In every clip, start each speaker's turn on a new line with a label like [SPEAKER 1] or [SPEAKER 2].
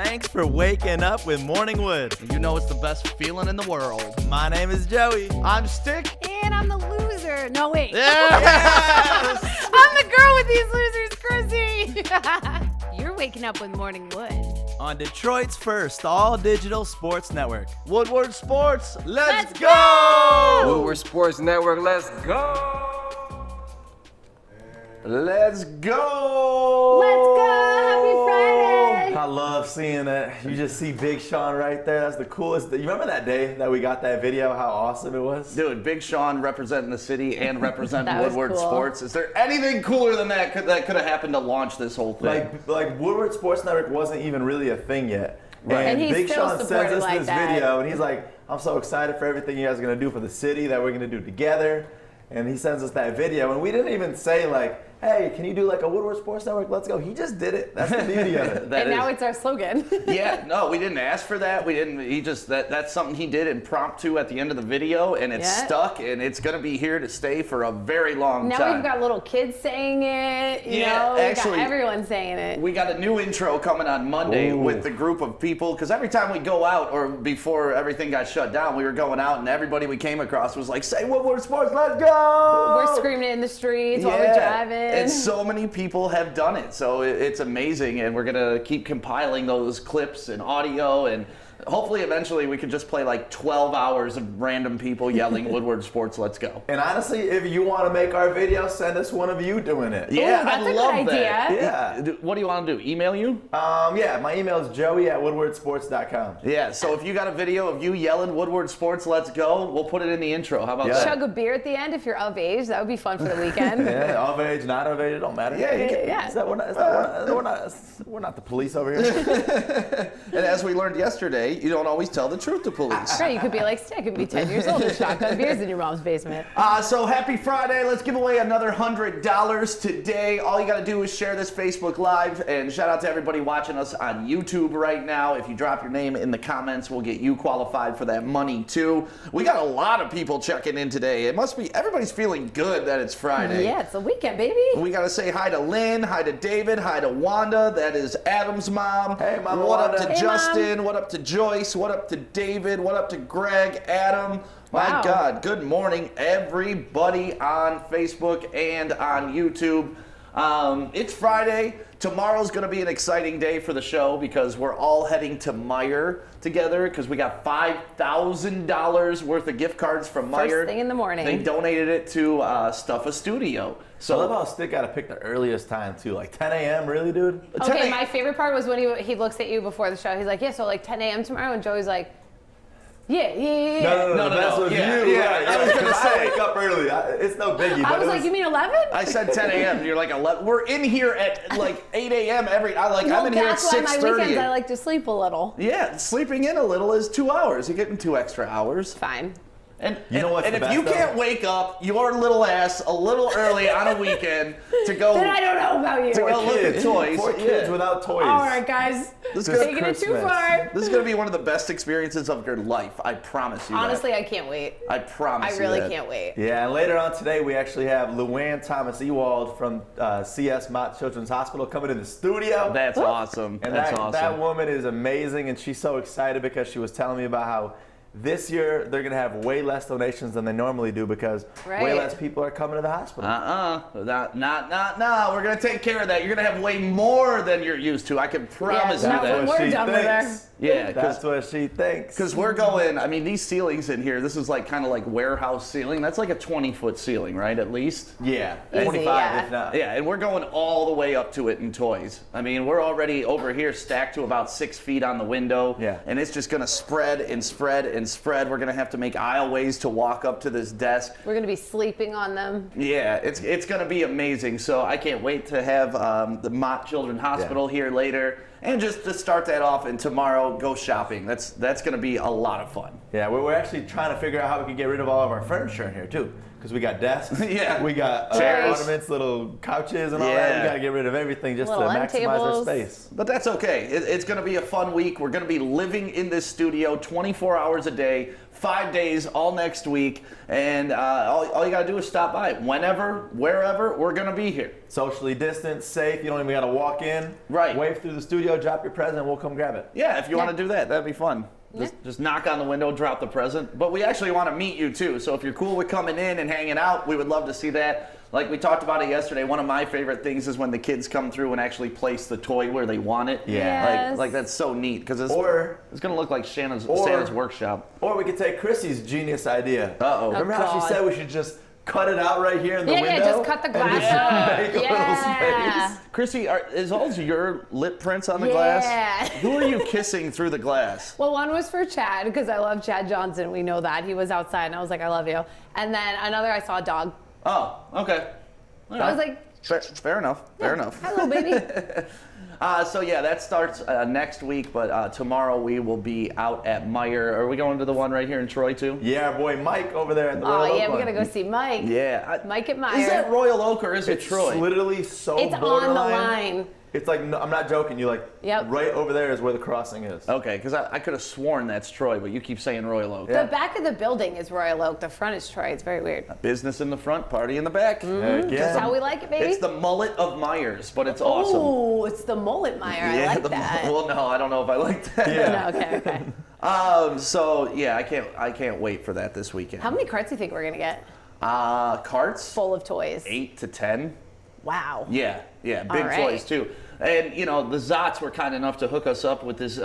[SPEAKER 1] Thanks for waking up with Morning Wood.
[SPEAKER 2] You know it's the best feeling in the world.
[SPEAKER 1] My name is Joey.
[SPEAKER 2] I'm Stick.
[SPEAKER 3] And I'm the loser. No, wait.
[SPEAKER 1] Yes!
[SPEAKER 3] I'm the girl with these losers, Krissy. You're waking up with Morning Wood.
[SPEAKER 1] On Detroit's first all-digital sports network.
[SPEAKER 2] Woodward Sports, let's
[SPEAKER 3] go!
[SPEAKER 2] go!
[SPEAKER 4] Woodward Sports Network, let's go!
[SPEAKER 2] Let's go!
[SPEAKER 3] Let's go! Happy Friday!
[SPEAKER 1] I love seeing that. You just see Big Sean right there. That's the coolest. You remember that day that we got that video, how awesome it was?
[SPEAKER 2] Dude, Big Sean representing the city and representing
[SPEAKER 3] That was
[SPEAKER 2] Woodward
[SPEAKER 3] cool.
[SPEAKER 2] Sports. Is there anything cooler than that that could have happened to launch this whole thing?
[SPEAKER 1] Like Woodward Sports Network wasn't even really a thing yet.
[SPEAKER 2] Right.
[SPEAKER 3] And he's
[SPEAKER 1] Big
[SPEAKER 3] still
[SPEAKER 1] Sean sends
[SPEAKER 3] supported
[SPEAKER 1] us
[SPEAKER 3] like
[SPEAKER 1] this
[SPEAKER 3] that.
[SPEAKER 1] video, and he's like, I'm so excited for everything you guys are going to do for the city that we're going to do together. And he sends us that video, and we didn't even say, like, hey, can you do like a Woodward Sports Network? Let's go. He just did it. That's the beauty of it.
[SPEAKER 2] That
[SPEAKER 3] And
[SPEAKER 2] is-
[SPEAKER 3] now it's our slogan.
[SPEAKER 2] Yeah, no, we didn't ask for that. We didn't. He just that's something he did impromptu at the end of the video, and it's
[SPEAKER 3] Yeah.
[SPEAKER 2] stuck, and it's gonna be here to stay for a very long
[SPEAKER 3] Now
[SPEAKER 2] time.
[SPEAKER 3] we've got little kids saying it. You
[SPEAKER 2] Yeah,
[SPEAKER 3] know, we've
[SPEAKER 2] actually-
[SPEAKER 3] got everyone saying it.
[SPEAKER 2] We got a new intro coming on Monday
[SPEAKER 1] Ooh.
[SPEAKER 2] with the group of people, because every time we go out, or before everything got shut down, we were going out, and everybody we came across was like, "Say Woodward Sports, let's go!"
[SPEAKER 3] We're screaming it in the streets while we're driving.
[SPEAKER 2] And so many people have done it, so it's amazing, and we're gonna keep compiling those clips and audio, and hopefully eventually we can just play like 12 hours of random people yelling Woodward Sports, let's go.
[SPEAKER 1] And honestly, if you want to make our video, send us one of you doing it.
[SPEAKER 2] Yeah,
[SPEAKER 3] that's
[SPEAKER 2] I
[SPEAKER 3] a good
[SPEAKER 2] love
[SPEAKER 3] idea.
[SPEAKER 2] that.
[SPEAKER 1] Yeah.
[SPEAKER 2] What do you want to do? Email you?
[SPEAKER 1] Yeah, my email is joey@woodwardsports.com.
[SPEAKER 2] Yeah, so if you got a video of you yelling Woodward Sports, let's go, we'll put it in the intro. How about
[SPEAKER 1] Yeah.
[SPEAKER 2] that?
[SPEAKER 3] Chug a beer at the end if you're of age. That would be fun for the weekend.
[SPEAKER 1] Yeah, of age, not of age, it don't matter.
[SPEAKER 2] Yeah, you can-
[SPEAKER 3] Yeah.
[SPEAKER 1] We're not the police over here.
[SPEAKER 2] And as we learned yesterday, you don't always tell the truth to police.
[SPEAKER 3] Right, you could be like Stick and be 10 years old and shotgun beers in your mom's basement.
[SPEAKER 2] So happy Friday. Let's give away another $100 today. All you got to do is share this Facebook Live, and shout out to everybody watching us on YouTube right now. If you drop your name in the comments, we'll get you qualified for that money too. We got a lot of people checking in today. It must be, everybody's feeling good that it's Friday.
[SPEAKER 3] Yeah, it's a weekend, baby.
[SPEAKER 2] We got to say hi to Lynn, hi to David, hi to Wanda. That is Adam's mom.
[SPEAKER 1] Hey, Mama
[SPEAKER 2] What up
[SPEAKER 1] Wanda.
[SPEAKER 2] to
[SPEAKER 3] Hey,
[SPEAKER 2] Justin? What up to Joyce? What up to David? What up to Greg, Adam? My
[SPEAKER 3] Wow.
[SPEAKER 2] God, good morning, everybody on Facebook and on YouTube. It's Friday. Tomorrow's going to be an exciting day for the show because we're all heading to Meijer together because we got $5,000 worth of gift cards from Meijer.
[SPEAKER 3] First thing in the morning.
[SPEAKER 2] They donated it to Stuff a Studio.
[SPEAKER 1] I love how Stick got to pick the earliest time too, like 10 a.m. Really, dude?
[SPEAKER 3] Okay, my favorite part was when he looks at you before the show. He's like, yeah, so like 10 a.m. tomorrow, and Joey's like, yeah.
[SPEAKER 1] No, that's with
[SPEAKER 2] Yeah,
[SPEAKER 1] you.
[SPEAKER 2] yeah, I was gonna
[SPEAKER 1] I
[SPEAKER 2] say.
[SPEAKER 1] wake up early. It's no biggie.
[SPEAKER 3] I
[SPEAKER 1] but
[SPEAKER 3] was
[SPEAKER 1] it
[SPEAKER 3] like, you mean 11?
[SPEAKER 2] I said 10 a.m. and you're like 11. We're in here at like 8 a.m. I'm in here at
[SPEAKER 3] That's why my
[SPEAKER 2] 6:30.
[SPEAKER 3] weekends I like to sleep a little.
[SPEAKER 2] Yeah, sleeping in a little is 2 hours. You're getting 2 extra hours.
[SPEAKER 3] Fine.
[SPEAKER 2] And
[SPEAKER 1] You know what's
[SPEAKER 2] and
[SPEAKER 1] the
[SPEAKER 2] if you
[SPEAKER 1] best,
[SPEAKER 2] can't
[SPEAKER 1] though?
[SPEAKER 2] wake up your little ass a little early on a weekend to go
[SPEAKER 3] Then I don't know about you.
[SPEAKER 2] to go look at toys.
[SPEAKER 1] Four kids
[SPEAKER 2] yeah.
[SPEAKER 1] without toys.
[SPEAKER 3] All right, guys.
[SPEAKER 2] This is
[SPEAKER 3] Taking it too
[SPEAKER 1] Christmas.
[SPEAKER 3] far.
[SPEAKER 2] This is going to be one of the best experiences of your life. I promise you
[SPEAKER 3] Honestly, I can't wait.
[SPEAKER 2] that. I promise
[SPEAKER 3] I
[SPEAKER 2] you
[SPEAKER 3] really
[SPEAKER 2] that.
[SPEAKER 3] can't wait.
[SPEAKER 1] Yeah, and later on today we actually have Luann Thomas Ewald from CS Mott Children's Hospital coming to the studio.
[SPEAKER 2] That's awesome.
[SPEAKER 1] And
[SPEAKER 2] That's
[SPEAKER 1] that,
[SPEAKER 2] awesome.
[SPEAKER 1] that woman is amazing, and she's so excited because she was telling me about how this year they're going to have way less donations than they normally do because way
[SPEAKER 3] Right.
[SPEAKER 1] less people are coming to the hospital.
[SPEAKER 2] Not. We're going to take care of that. You're going to have way more than you're used to. I can promise
[SPEAKER 3] Yeah,
[SPEAKER 2] you
[SPEAKER 3] not
[SPEAKER 2] that.
[SPEAKER 3] when we're done with her.
[SPEAKER 2] Yeah,
[SPEAKER 1] That's what she thinks.
[SPEAKER 2] because we're going, I mean, these ceilings in here, this is like kind of like warehouse ceiling. That's like a 20-foot ceiling, right, at least?
[SPEAKER 1] Yeah,
[SPEAKER 3] Easy,
[SPEAKER 1] 25
[SPEAKER 3] yeah.
[SPEAKER 1] if not.
[SPEAKER 2] Yeah, and we're going all the way up to it in toys. I mean, we're already over here stacked to about 6 feet on the window.
[SPEAKER 1] Yeah.
[SPEAKER 2] And it's just going to spread and spread and spread. We're going to have to make aisleways to walk up to this desk.
[SPEAKER 3] We're going to be sleeping on them.
[SPEAKER 2] Yeah, it's going to be amazing. So I can't wait to have the Mott Children's Hospital here later. And just to start that off, and tomorrow go shopping. That's going to be a lot of fun.
[SPEAKER 1] Yeah, we're actually trying to figure out how we can get rid of all of our furniture in here too. Because because we got desks.
[SPEAKER 2] Yeah.
[SPEAKER 1] We got
[SPEAKER 2] Chairs.
[SPEAKER 1] ornaments, little couches, and all
[SPEAKER 2] Yeah.
[SPEAKER 1] that. We got to get rid of everything just to
[SPEAKER 3] Little end
[SPEAKER 1] maximize our
[SPEAKER 3] tables.
[SPEAKER 1] space.
[SPEAKER 2] But that's okay. It's going to be a fun week. We're going to be living in this studio 24 hours a day, 5 days, all next week. And all you got to do is stop by. Whenever, wherever, we're going to be here.
[SPEAKER 1] Socially distanced, safe. You don't even got to walk in.
[SPEAKER 2] Right.
[SPEAKER 1] Wave through the studio, drop your present, we'll come grab it.
[SPEAKER 2] Yeah, if you want to do that, that'd be fun.
[SPEAKER 3] Yeah.
[SPEAKER 2] Just knock on the window, drop the present. But we actually want to meet you too. So if you're cool with coming in and hanging out, we would love to see that. Like we talked about it yesterday, one of my favorite things is when the kids come through and actually place the toy where they want it.
[SPEAKER 1] Yeah.
[SPEAKER 3] Yes.
[SPEAKER 2] Like that's so neat because it's going to look like Santa's workshop.
[SPEAKER 1] Or we could take Krissy's genius idea.
[SPEAKER 2] Uh-oh.
[SPEAKER 1] Remember how she
[SPEAKER 3] God.
[SPEAKER 1] said we should just cut it out right here in the window?
[SPEAKER 3] Yeah, just cut the glass
[SPEAKER 1] and just
[SPEAKER 3] out.
[SPEAKER 1] make a
[SPEAKER 3] Yeah.
[SPEAKER 1] little space.
[SPEAKER 2] Krissy, is all your lip prints on the glass?
[SPEAKER 3] Yeah.
[SPEAKER 2] Who are you kissing through the glass?
[SPEAKER 3] Well, one was for Chad, because I love Chad Johnson. We know that. He was outside, and I was like, I love you. And then another, I saw a dog.
[SPEAKER 2] Oh, okay. All
[SPEAKER 3] I
[SPEAKER 2] right.
[SPEAKER 3] was like,
[SPEAKER 2] fair enough. Fair enough.
[SPEAKER 3] hello, baby.
[SPEAKER 2] So yeah, that starts next week, but tomorrow we will be out at Meyer. Are we going to the one right here in Troy too?
[SPEAKER 1] Yeah, our boy Mike over there at the Royal
[SPEAKER 3] Oh,
[SPEAKER 1] Oak
[SPEAKER 3] yeah, we're
[SPEAKER 1] one.
[SPEAKER 3] going to go see Mike.
[SPEAKER 2] Yeah.
[SPEAKER 3] Mike at Meyer.
[SPEAKER 2] Is that Royal Oak or is it
[SPEAKER 1] It's
[SPEAKER 2] Troy?
[SPEAKER 1] literally so
[SPEAKER 3] It's on the
[SPEAKER 1] borderline.
[SPEAKER 3] line.
[SPEAKER 1] It's like, no, I'm not joking. You like,
[SPEAKER 3] Yep.
[SPEAKER 1] right over there is where the crossing is.
[SPEAKER 2] Okay, because I could have sworn that's Troy, but you keep saying Royal Oak.
[SPEAKER 1] Yeah.
[SPEAKER 3] The back of the building is Royal Oak. The front is Troy. It's very weird.
[SPEAKER 2] Business in the front, party in the back.
[SPEAKER 1] Heck yeah.
[SPEAKER 3] That's how we like it, baby.
[SPEAKER 2] It's the mullet of Myers, but it's awesome.
[SPEAKER 3] Oh, it's the mullet Meyer. I like that.
[SPEAKER 2] Well, no, I don't know if I like that.
[SPEAKER 1] Yeah.
[SPEAKER 3] No, okay.
[SPEAKER 2] So yeah, I can't wait for that this weekend.
[SPEAKER 3] How many carts do you think we're going to get?
[SPEAKER 2] Carts?
[SPEAKER 3] Full of toys.
[SPEAKER 2] 8 to 10.
[SPEAKER 3] Wow.
[SPEAKER 2] Yeah, big
[SPEAKER 3] All right.
[SPEAKER 2] toys too. And you know, the Zots were kind enough to hook us up with this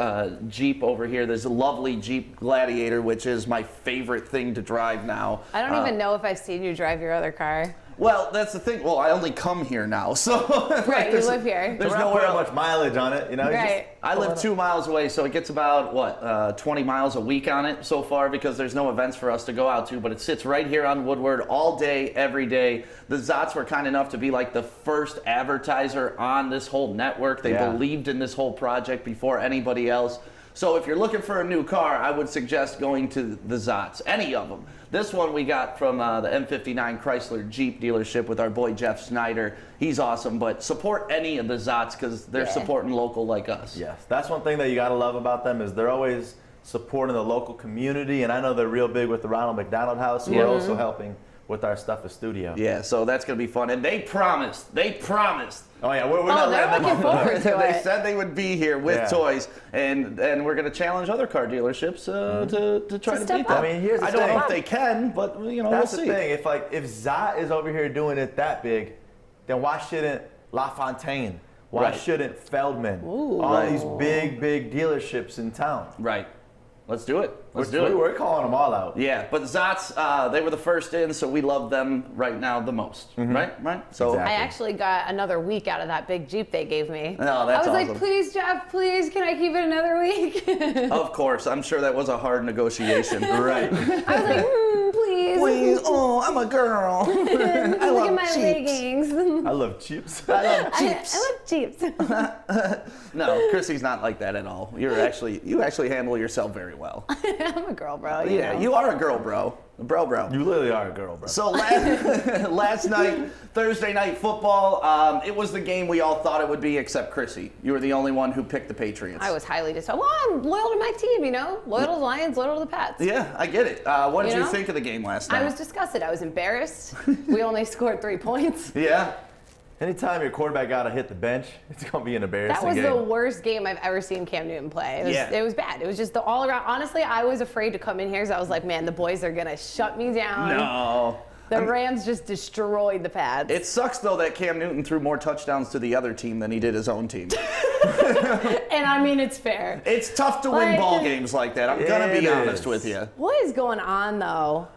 [SPEAKER 2] Jeep over here. This lovely Jeep Gladiator, which is my favorite thing to drive now.
[SPEAKER 3] I don't even know if I've seen you drive your other car.
[SPEAKER 2] Well, that's the thing. Well, I only come here now, so
[SPEAKER 3] Right, you
[SPEAKER 2] there's-
[SPEAKER 3] live here.
[SPEAKER 2] There's
[SPEAKER 1] We're not
[SPEAKER 2] nowhere
[SPEAKER 1] putting
[SPEAKER 2] else.
[SPEAKER 1] much mileage on it, you know? You just-
[SPEAKER 3] Right.
[SPEAKER 2] I live 2 miles away, so it gets about, 20 miles a week on it so far because there's no events for us to go out to, but it sits right here on Woodward all day, every day. The Zots were kind enough to be like the first advertiser on this whole network. They
[SPEAKER 1] Yeah.
[SPEAKER 2] believed in this whole project before anybody else. So if you're looking for a new car, I would suggest going to the Zots, any of them. This one we got from the M59 Chrysler Jeep dealership with our boy Jeff Snyder. He's awesome, but support any of the Zots because they're
[SPEAKER 3] Yeah.
[SPEAKER 2] supporting local like us.
[SPEAKER 1] Yes, that's one thing that you gotta love about them is they're always supporting the local community, and I know they're real big with the Ronald McDonald House, who are also helping with our stuff at studio.
[SPEAKER 2] Yeah, so that's going to be fun. And they promised.
[SPEAKER 1] Oh yeah, we're
[SPEAKER 3] Oh,
[SPEAKER 1] not
[SPEAKER 3] they're
[SPEAKER 1] letting them
[SPEAKER 3] looking
[SPEAKER 1] off.
[SPEAKER 3] forward to
[SPEAKER 2] They
[SPEAKER 3] it.
[SPEAKER 2] said they would be here with
[SPEAKER 1] Yeah.
[SPEAKER 2] toys, and we're going to challenge other car dealerships to try to
[SPEAKER 3] step
[SPEAKER 2] beat
[SPEAKER 3] up.
[SPEAKER 2] them.
[SPEAKER 1] I mean, here's the
[SPEAKER 2] I don't know
[SPEAKER 1] thing.
[SPEAKER 2] if they can, but you know,
[SPEAKER 1] That's
[SPEAKER 2] we'll
[SPEAKER 1] the
[SPEAKER 2] see.
[SPEAKER 1] thing. If Zot is over here doing it that big, then why shouldn't LaFontaine? Why
[SPEAKER 2] Right.
[SPEAKER 1] shouldn't Feldman?
[SPEAKER 3] Ooh.
[SPEAKER 1] All
[SPEAKER 2] Right.
[SPEAKER 1] these big dealerships in town.
[SPEAKER 2] Right. Let's do it. Let's do it.
[SPEAKER 1] We're calling them all out.
[SPEAKER 2] Yeah, but Zots, they were the first in, so we love them right now the most. Right? So
[SPEAKER 1] Exactly.
[SPEAKER 3] I actually got another week out of that big Jeep they gave me.
[SPEAKER 2] Oh, that's
[SPEAKER 3] I was
[SPEAKER 2] awesome.
[SPEAKER 3] like, please, Jeff, please, can I keep it another week?
[SPEAKER 2] of course, I'm sure that was a hard negotiation.
[SPEAKER 1] Right.
[SPEAKER 3] I was like, please.
[SPEAKER 2] Please, oh, I'm a girl. I
[SPEAKER 3] Look
[SPEAKER 2] love
[SPEAKER 3] at my
[SPEAKER 2] Jeeps.
[SPEAKER 3] leggings.
[SPEAKER 1] I love Jeeps.
[SPEAKER 2] I love Jeeps.
[SPEAKER 3] I love Jeeps.
[SPEAKER 2] No, Krissy's not like that at all. You actually handle yourself very well.
[SPEAKER 3] I'm a girl, bro. You
[SPEAKER 2] Yeah,
[SPEAKER 3] know.
[SPEAKER 2] you are a girl, bro. Bro.
[SPEAKER 1] You literally are a girl, bro.
[SPEAKER 2] So last night, Thursday night football, it was the game we all thought it would be, except Krissy. You were the only one who picked the Patriots.
[SPEAKER 3] I was highly disappointed. Well, I'm loyal to my team, you know? Loyal to the Lions, loyal to the Pats.
[SPEAKER 2] Yeah, I get it. What did
[SPEAKER 3] You
[SPEAKER 2] you
[SPEAKER 3] know?
[SPEAKER 2] think of the game last night?
[SPEAKER 3] I was disgusted. I was embarrassed. We only scored 3 points.
[SPEAKER 2] Yeah.
[SPEAKER 1] Anytime your quarterback got to hit the bench, it's going to be an embarrassing
[SPEAKER 3] That was
[SPEAKER 1] game.
[SPEAKER 3] the worst game I've ever seen Cam Newton play. It was bad. It was just the all around. Honestly, I was afraid to come in here because I was like, man, the boys are going to shut me down.
[SPEAKER 2] No.
[SPEAKER 3] The Rams just destroyed the Pats.
[SPEAKER 2] It sucks, though, that Cam Newton threw more touchdowns to the other team than he did his own team.
[SPEAKER 3] And I mean, it's fair.
[SPEAKER 2] It's tough to win
[SPEAKER 3] Like-
[SPEAKER 2] ball games like that. I'm going to
[SPEAKER 1] It
[SPEAKER 2] be honest
[SPEAKER 1] is.
[SPEAKER 2] with you.
[SPEAKER 3] What is going on, though?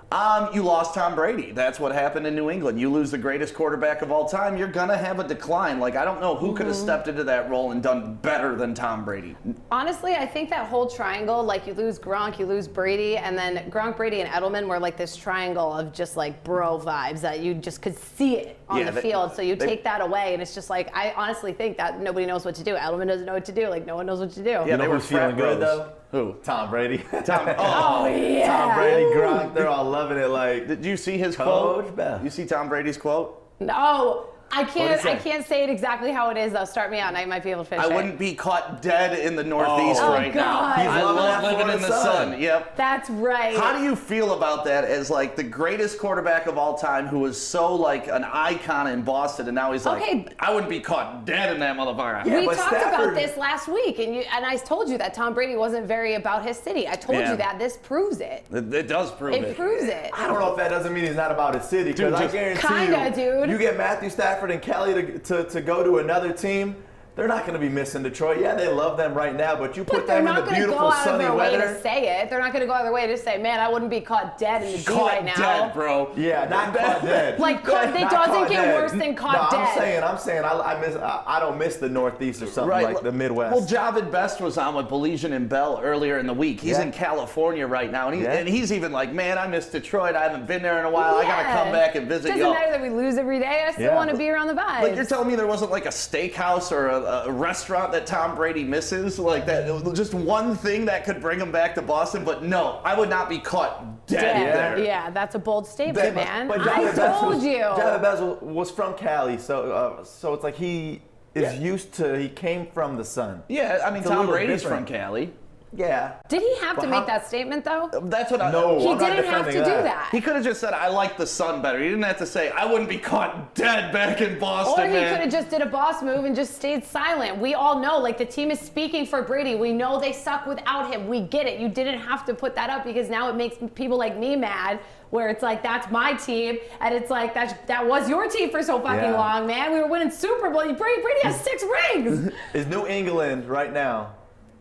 [SPEAKER 2] You lost Tom Brady. That's what happened in New England. You lose the greatest quarterback of all time, you're going to have a decline. Like, I don't know who could have stepped into that role and done better than Tom Brady.
[SPEAKER 3] Honestly, I think that whole triangle, like you lose Gronk, you lose Brady, and then Gronk, Brady, and Edelman were like this triangle of just like bro vibes that you just could see it on
[SPEAKER 2] Yeah,
[SPEAKER 3] the
[SPEAKER 2] they-
[SPEAKER 3] field. So you
[SPEAKER 2] they-
[SPEAKER 3] take that away, and it's just like, I honestly think that nobody knows what to do. Edelman doesn't know what to do. Like, no one knows what to do.
[SPEAKER 2] Yeah,
[SPEAKER 1] You
[SPEAKER 2] they
[SPEAKER 1] know
[SPEAKER 2] were
[SPEAKER 1] who's feeling
[SPEAKER 2] frat
[SPEAKER 1] good,
[SPEAKER 2] bros.
[SPEAKER 1] though?
[SPEAKER 2] Who?
[SPEAKER 1] Tom Brady.
[SPEAKER 2] Tom.
[SPEAKER 3] Oh, yeah.
[SPEAKER 1] Tom Brady, Gronk, they're all loving it. Like,
[SPEAKER 2] Did you see his
[SPEAKER 1] Coach
[SPEAKER 2] quote?
[SPEAKER 1] Bell.
[SPEAKER 2] You see Tom Brady's quote?
[SPEAKER 3] No, I can't.
[SPEAKER 1] say?
[SPEAKER 3] I can't say it exactly how it is though. Start me out, and I might be able to finish
[SPEAKER 2] I
[SPEAKER 3] it.
[SPEAKER 2] wouldn't be caught dead in the Northeast
[SPEAKER 3] Oh,
[SPEAKER 2] right
[SPEAKER 3] God.
[SPEAKER 2] now.
[SPEAKER 3] He's
[SPEAKER 2] I
[SPEAKER 1] loving
[SPEAKER 2] love
[SPEAKER 1] that
[SPEAKER 2] living in the
[SPEAKER 1] Florida
[SPEAKER 2] sun.
[SPEAKER 1] sun.
[SPEAKER 2] Yep.
[SPEAKER 3] That's right.
[SPEAKER 2] How do you feel about that as like the greatest quarterback of all time who was so like an icon in Boston and now he's like,
[SPEAKER 3] Okay.
[SPEAKER 2] I wouldn't be caught dead in that motherfucker.
[SPEAKER 1] Yeah,
[SPEAKER 3] We
[SPEAKER 1] but
[SPEAKER 3] talked about
[SPEAKER 1] Stafford-
[SPEAKER 3] this last week, and I told you that Tom Brady wasn't very about his city. I told
[SPEAKER 2] Yeah.
[SPEAKER 3] you that. This proves it.
[SPEAKER 2] It does prove it.
[SPEAKER 3] It proves it.
[SPEAKER 1] I don't know if that doesn't mean he's not about his city, because I
[SPEAKER 2] just
[SPEAKER 1] guarantee
[SPEAKER 3] kinda,
[SPEAKER 1] you,
[SPEAKER 3] dude.
[SPEAKER 1] you get Matthew Stafford and Kelly to go to another team, they're not going to be missing Detroit. Yeah, they love them right now, but you put
[SPEAKER 3] But they're
[SPEAKER 1] them in
[SPEAKER 3] not
[SPEAKER 1] the
[SPEAKER 3] going to go
[SPEAKER 1] beautiful
[SPEAKER 3] out of
[SPEAKER 1] sunny
[SPEAKER 3] their way
[SPEAKER 1] weather.
[SPEAKER 3] to say it. They're not going to go out of their way to say, man, I wouldn't be caught dead in the D
[SPEAKER 2] Caught
[SPEAKER 3] right now.
[SPEAKER 2] dead, bro.
[SPEAKER 1] Yeah, not caught dead.
[SPEAKER 3] Like, caught- it
[SPEAKER 1] Not
[SPEAKER 3] doesn't
[SPEAKER 1] caught
[SPEAKER 3] get
[SPEAKER 1] dead.
[SPEAKER 3] worse than caught
[SPEAKER 1] no,
[SPEAKER 3] dead.
[SPEAKER 1] I'm saying, I don't miss the Northeast or something like the Midwest.
[SPEAKER 2] Well, Javid Best was on with Belizean and Bell earlier in the week. He's
[SPEAKER 1] Yeah.
[SPEAKER 2] in California right now, and,
[SPEAKER 1] Yeah.
[SPEAKER 2] and he's even like, man, I miss Detroit. I haven't been there in a while. I got to
[SPEAKER 3] Yeah.
[SPEAKER 2] come back and visit
[SPEAKER 3] Doesn't
[SPEAKER 2] y'all.
[SPEAKER 3] matter that we lose every day. I still
[SPEAKER 1] Yeah.
[SPEAKER 3] want to be around the vibes.
[SPEAKER 2] Like, you're telling me there wasn't like a steakhouse or a restaurant that Tom Brady misses? Like that, it was just one thing that could bring him back to Boston, but no, I would not be caught dead there.
[SPEAKER 3] Yeah, that's a bold statement, man.
[SPEAKER 1] But
[SPEAKER 3] I
[SPEAKER 1] Javid Best
[SPEAKER 3] told you.
[SPEAKER 1] Javid Best was from Cali, so it's like he is used to. He came from the sun.
[SPEAKER 2] Yeah, I mean,
[SPEAKER 1] It's a
[SPEAKER 2] Tom
[SPEAKER 1] little
[SPEAKER 2] Brady's
[SPEAKER 1] different.
[SPEAKER 2] from Cali.
[SPEAKER 1] Yeah.
[SPEAKER 3] Did he have to
[SPEAKER 1] But
[SPEAKER 3] make
[SPEAKER 1] how-
[SPEAKER 3] that statement, though?
[SPEAKER 2] That's what I...
[SPEAKER 1] No,
[SPEAKER 3] He
[SPEAKER 1] I'm not
[SPEAKER 3] didn't have to
[SPEAKER 1] defending
[SPEAKER 3] do that.
[SPEAKER 2] He could have just said, I like the sun better. He didn't have to say, I wouldn't be caught dead back in Boston,
[SPEAKER 3] Or he
[SPEAKER 2] man.
[SPEAKER 3] could have just did a boss move and just stayed silent. We all know, like, the team is speaking for Brady. We know they suck without him. We get it. You didn't have to put that up because now it makes people like me mad, where it's like, that's my team, and it's like, that was your team for so fucking
[SPEAKER 1] Yeah.
[SPEAKER 3] long, man. We were winning Super Bowl. Brady has 6 rings.
[SPEAKER 1] Is New England right now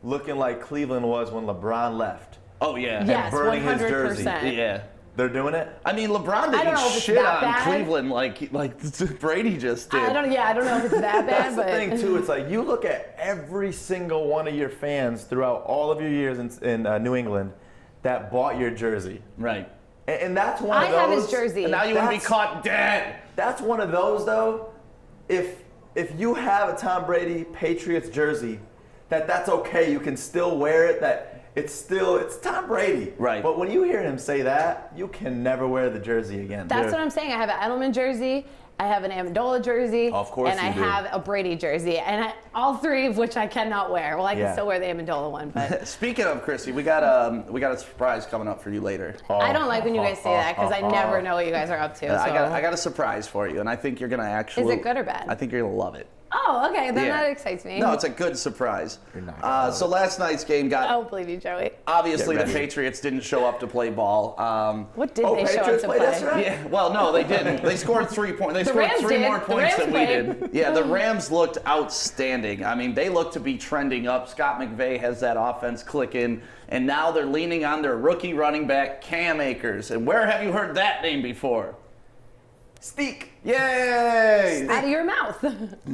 [SPEAKER 1] looking like Cleveland was when LeBron left?
[SPEAKER 2] Oh, yeah.
[SPEAKER 3] Yes,
[SPEAKER 1] burning his
[SPEAKER 3] 100%.
[SPEAKER 1] jersey.
[SPEAKER 2] Yeah.
[SPEAKER 1] They're doing it?
[SPEAKER 2] I mean, LeBron
[SPEAKER 3] I don't
[SPEAKER 2] didn't
[SPEAKER 3] know if it's
[SPEAKER 2] shit
[SPEAKER 3] that
[SPEAKER 2] on
[SPEAKER 3] bad.
[SPEAKER 2] Cleveland like Brady just did.
[SPEAKER 3] I don't know if it's that bad,
[SPEAKER 1] That's
[SPEAKER 3] but
[SPEAKER 1] the thing, too. It's like you look at every single one of your fans throughout all of your years in New England that bought your jersey.
[SPEAKER 2] Right.
[SPEAKER 1] And that's one
[SPEAKER 3] I
[SPEAKER 1] of those.
[SPEAKER 3] have his jersey.
[SPEAKER 2] And now you wouldn't be
[SPEAKER 1] That's-
[SPEAKER 2] caught dead.
[SPEAKER 1] That's one of those, though. If you have a Tom Brady Patriots jersey, that's okay. You can still wear it. That it's Tom Brady.
[SPEAKER 2] Right.
[SPEAKER 1] But when you hear him say that, you can never wear the jersey again.
[SPEAKER 3] that's
[SPEAKER 1] Dude.
[SPEAKER 3] what I'm saying. I have an Edelman jersey, I have an Amendola jersey,
[SPEAKER 1] Of course
[SPEAKER 3] and I
[SPEAKER 1] you do.
[SPEAKER 3] have a Brady jersey, and all 3 of which I cannot wear. Well, I can
[SPEAKER 1] Yeah.
[SPEAKER 3] still wear the Amendola one, but
[SPEAKER 2] Speaking of Krissy, we got a surprise coming up for you later.
[SPEAKER 3] I don't like when you guys say that because I never know what you guys are up to. So.
[SPEAKER 2] I got a surprise for you, and I think you're gonna actually.
[SPEAKER 3] Is it good or bad?
[SPEAKER 2] I think you're gonna love it.
[SPEAKER 3] Oh, okay, then
[SPEAKER 2] Yeah.
[SPEAKER 3] that excites me.
[SPEAKER 2] No, it's a good surprise.
[SPEAKER 1] You're not gonna love
[SPEAKER 2] So last night's game got.
[SPEAKER 3] I don't believe you, Joey.
[SPEAKER 2] Obviously,
[SPEAKER 1] Get
[SPEAKER 2] the
[SPEAKER 1] ready.
[SPEAKER 2] Patriots didn't show up to play ball.
[SPEAKER 3] What did they show up
[SPEAKER 1] Patriots
[SPEAKER 3] to
[SPEAKER 1] played
[SPEAKER 3] play?
[SPEAKER 1] yesterday?
[SPEAKER 2] Yeah, well, no, they didn't. They scored 3 points. They
[SPEAKER 3] The
[SPEAKER 2] scored
[SPEAKER 3] Rams
[SPEAKER 2] 3 more
[SPEAKER 3] did. The
[SPEAKER 2] points
[SPEAKER 3] Rams
[SPEAKER 2] than we
[SPEAKER 3] played.
[SPEAKER 2] did. Yeah, the Rams looked outstanding. I mean, they look to be trending up. Scott McVay has that offense clicking, and now they're leaning on their rookie running back, Cam Akers. And where have you heard that name before?
[SPEAKER 1] Steak.
[SPEAKER 2] Yay!
[SPEAKER 3] Out of your mouth.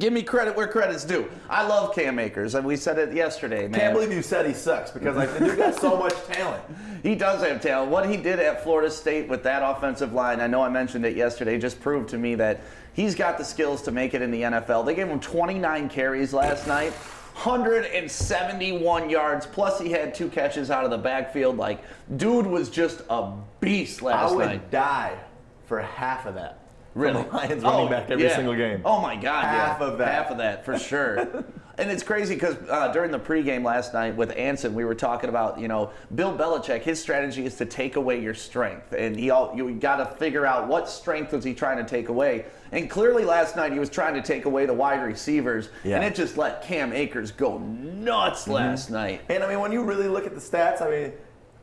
[SPEAKER 2] Give me credit where credit's due. I love Cam Akers, and we said it yesterday, man.
[SPEAKER 1] Can't believe you said he sucks because like the dude got so much talent.
[SPEAKER 2] He does have talent. What he did at Florida State with that offensive line, I know I mentioned it yesterday, just proved to me that he's got the skills to make it in the NFL. They gave him 29 carries last night, 171 yards, plus he had 2 catches out of the backfield. Like, dude was just a beast last
[SPEAKER 1] I would
[SPEAKER 2] night.
[SPEAKER 1] die for half of that. From
[SPEAKER 2] Really?
[SPEAKER 1] the Lions running back every
[SPEAKER 2] yeah.
[SPEAKER 1] single game.
[SPEAKER 2] Oh my God,
[SPEAKER 1] Half
[SPEAKER 2] yeah.
[SPEAKER 1] of that.
[SPEAKER 2] Half of that, for sure. And it's crazy because during the pregame last night with Anson, we were talking about, Bill Belichick, his strategy is to take away your strength. And you got to figure out what strength was he trying to take away. And clearly last night he was trying to take away the wide receivers.
[SPEAKER 1] Yeah.
[SPEAKER 2] And it just let Cam Akers go nuts last night.
[SPEAKER 1] And I mean, when you really look at the stats, I mean,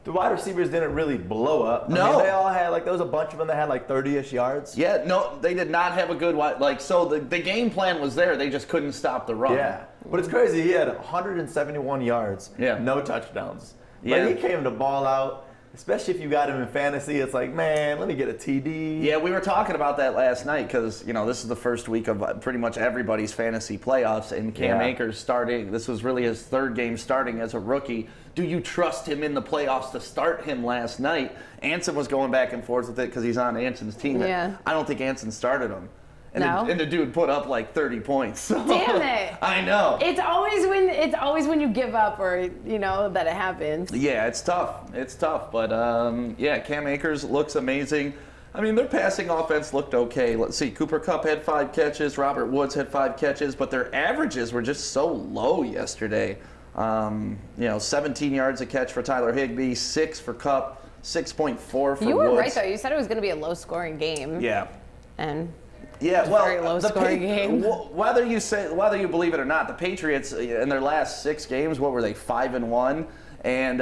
[SPEAKER 1] the wide receivers didn't really blow up.
[SPEAKER 2] No.
[SPEAKER 1] I mean, they all had, there was a bunch of them that had 30-ish yards.
[SPEAKER 2] Yeah, no, they did not have a good so the game plan was there. They just couldn't stop the run.
[SPEAKER 1] Yeah. But it's crazy. He had 171 yards,
[SPEAKER 2] Yeah.
[SPEAKER 1] no touchdowns.
[SPEAKER 2] Yeah.
[SPEAKER 1] But he came to ball out, especially if you got him in fantasy. It's like, man, let me get a TD.
[SPEAKER 2] Yeah, we were talking about that last night because, this is the first week of pretty much everybody's fantasy playoffs, and Cam
[SPEAKER 1] Yeah.
[SPEAKER 2] Akers starting. This was really his 3rd game starting as a rookie. Do you trust him in the playoffs to start him last night? Anson was going back and forth with it because he's on Anson's team.
[SPEAKER 3] Yeah.
[SPEAKER 2] I don't think Anson started him. And,
[SPEAKER 3] No?
[SPEAKER 2] and the dude put up like 30 points. So.
[SPEAKER 3] Damn it.
[SPEAKER 2] I know.
[SPEAKER 3] It's always when you give up or that it happens.
[SPEAKER 2] Yeah, it's tough. It's tough. But yeah, Cam Akers looks amazing. I mean, their passing offense looked okay. Let's see. Cooper Kupp had 5 catches. Robert Woods had 5 catches. But their averages were just so low yesterday. 17 yards a catch for Tyler Higbee, 6 for Kupp, 6.4 for Woods.
[SPEAKER 3] You were right, though. You said it was going to be a low-scoring game.
[SPEAKER 2] Yeah.
[SPEAKER 3] And
[SPEAKER 2] Yeah,
[SPEAKER 3] it's a
[SPEAKER 2] well,
[SPEAKER 3] very low-scoring game.
[SPEAKER 2] Whether you believe it or not, the Patriots in their last 6 games, what were they, 5-1, and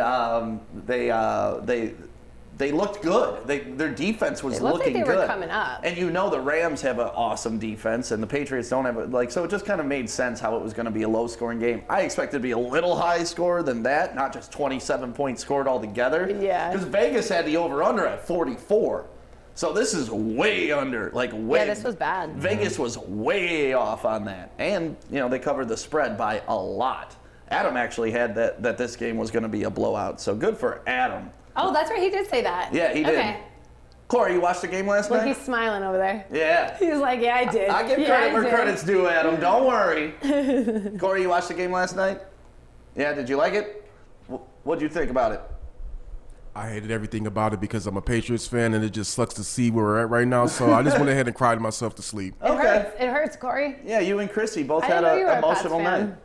[SPEAKER 2] they looked good. Their defense was looking good.
[SPEAKER 3] It looked like they were coming up.
[SPEAKER 2] And the Rams have an awesome defense, and the Patriots don't have it. So it just kind of made sense how it was going to be a low-scoring game. I expected it to be a little high score than that, not just 27 points scored altogether.
[SPEAKER 3] Yeah.
[SPEAKER 2] Because Vegas had the over/under at 44. So this is way under, way.
[SPEAKER 3] Yeah, this was bad.
[SPEAKER 2] Vegas was way off on that. And, they covered the spread by a lot. Adam actually had that this game was going to be a blowout. So good for Adam.
[SPEAKER 3] Oh, that's right. He did say that.
[SPEAKER 2] Yeah, he did.
[SPEAKER 3] Okay.
[SPEAKER 2] Corey, you watched the game last
[SPEAKER 3] Look,
[SPEAKER 2] night?
[SPEAKER 3] he's smiling over there.
[SPEAKER 2] Yeah.
[SPEAKER 3] He's like, yeah, I did.
[SPEAKER 2] I give credit where credit's due, Adam. Don't worry. Corey, you watched the game last night? Yeah, did you like it? What'd you think about it?
[SPEAKER 5] I hated everything about it because I'm a Patriots fan, and it just sucks to see where we're at right now. So I just went ahead and cried myself to sleep.
[SPEAKER 3] It hurts. It hurts, Corey.
[SPEAKER 2] Yeah, you and Krissy both
[SPEAKER 3] I
[SPEAKER 2] had
[SPEAKER 3] didn't know you were
[SPEAKER 2] an
[SPEAKER 3] a Pats
[SPEAKER 2] emotional
[SPEAKER 3] fan.
[SPEAKER 2] night.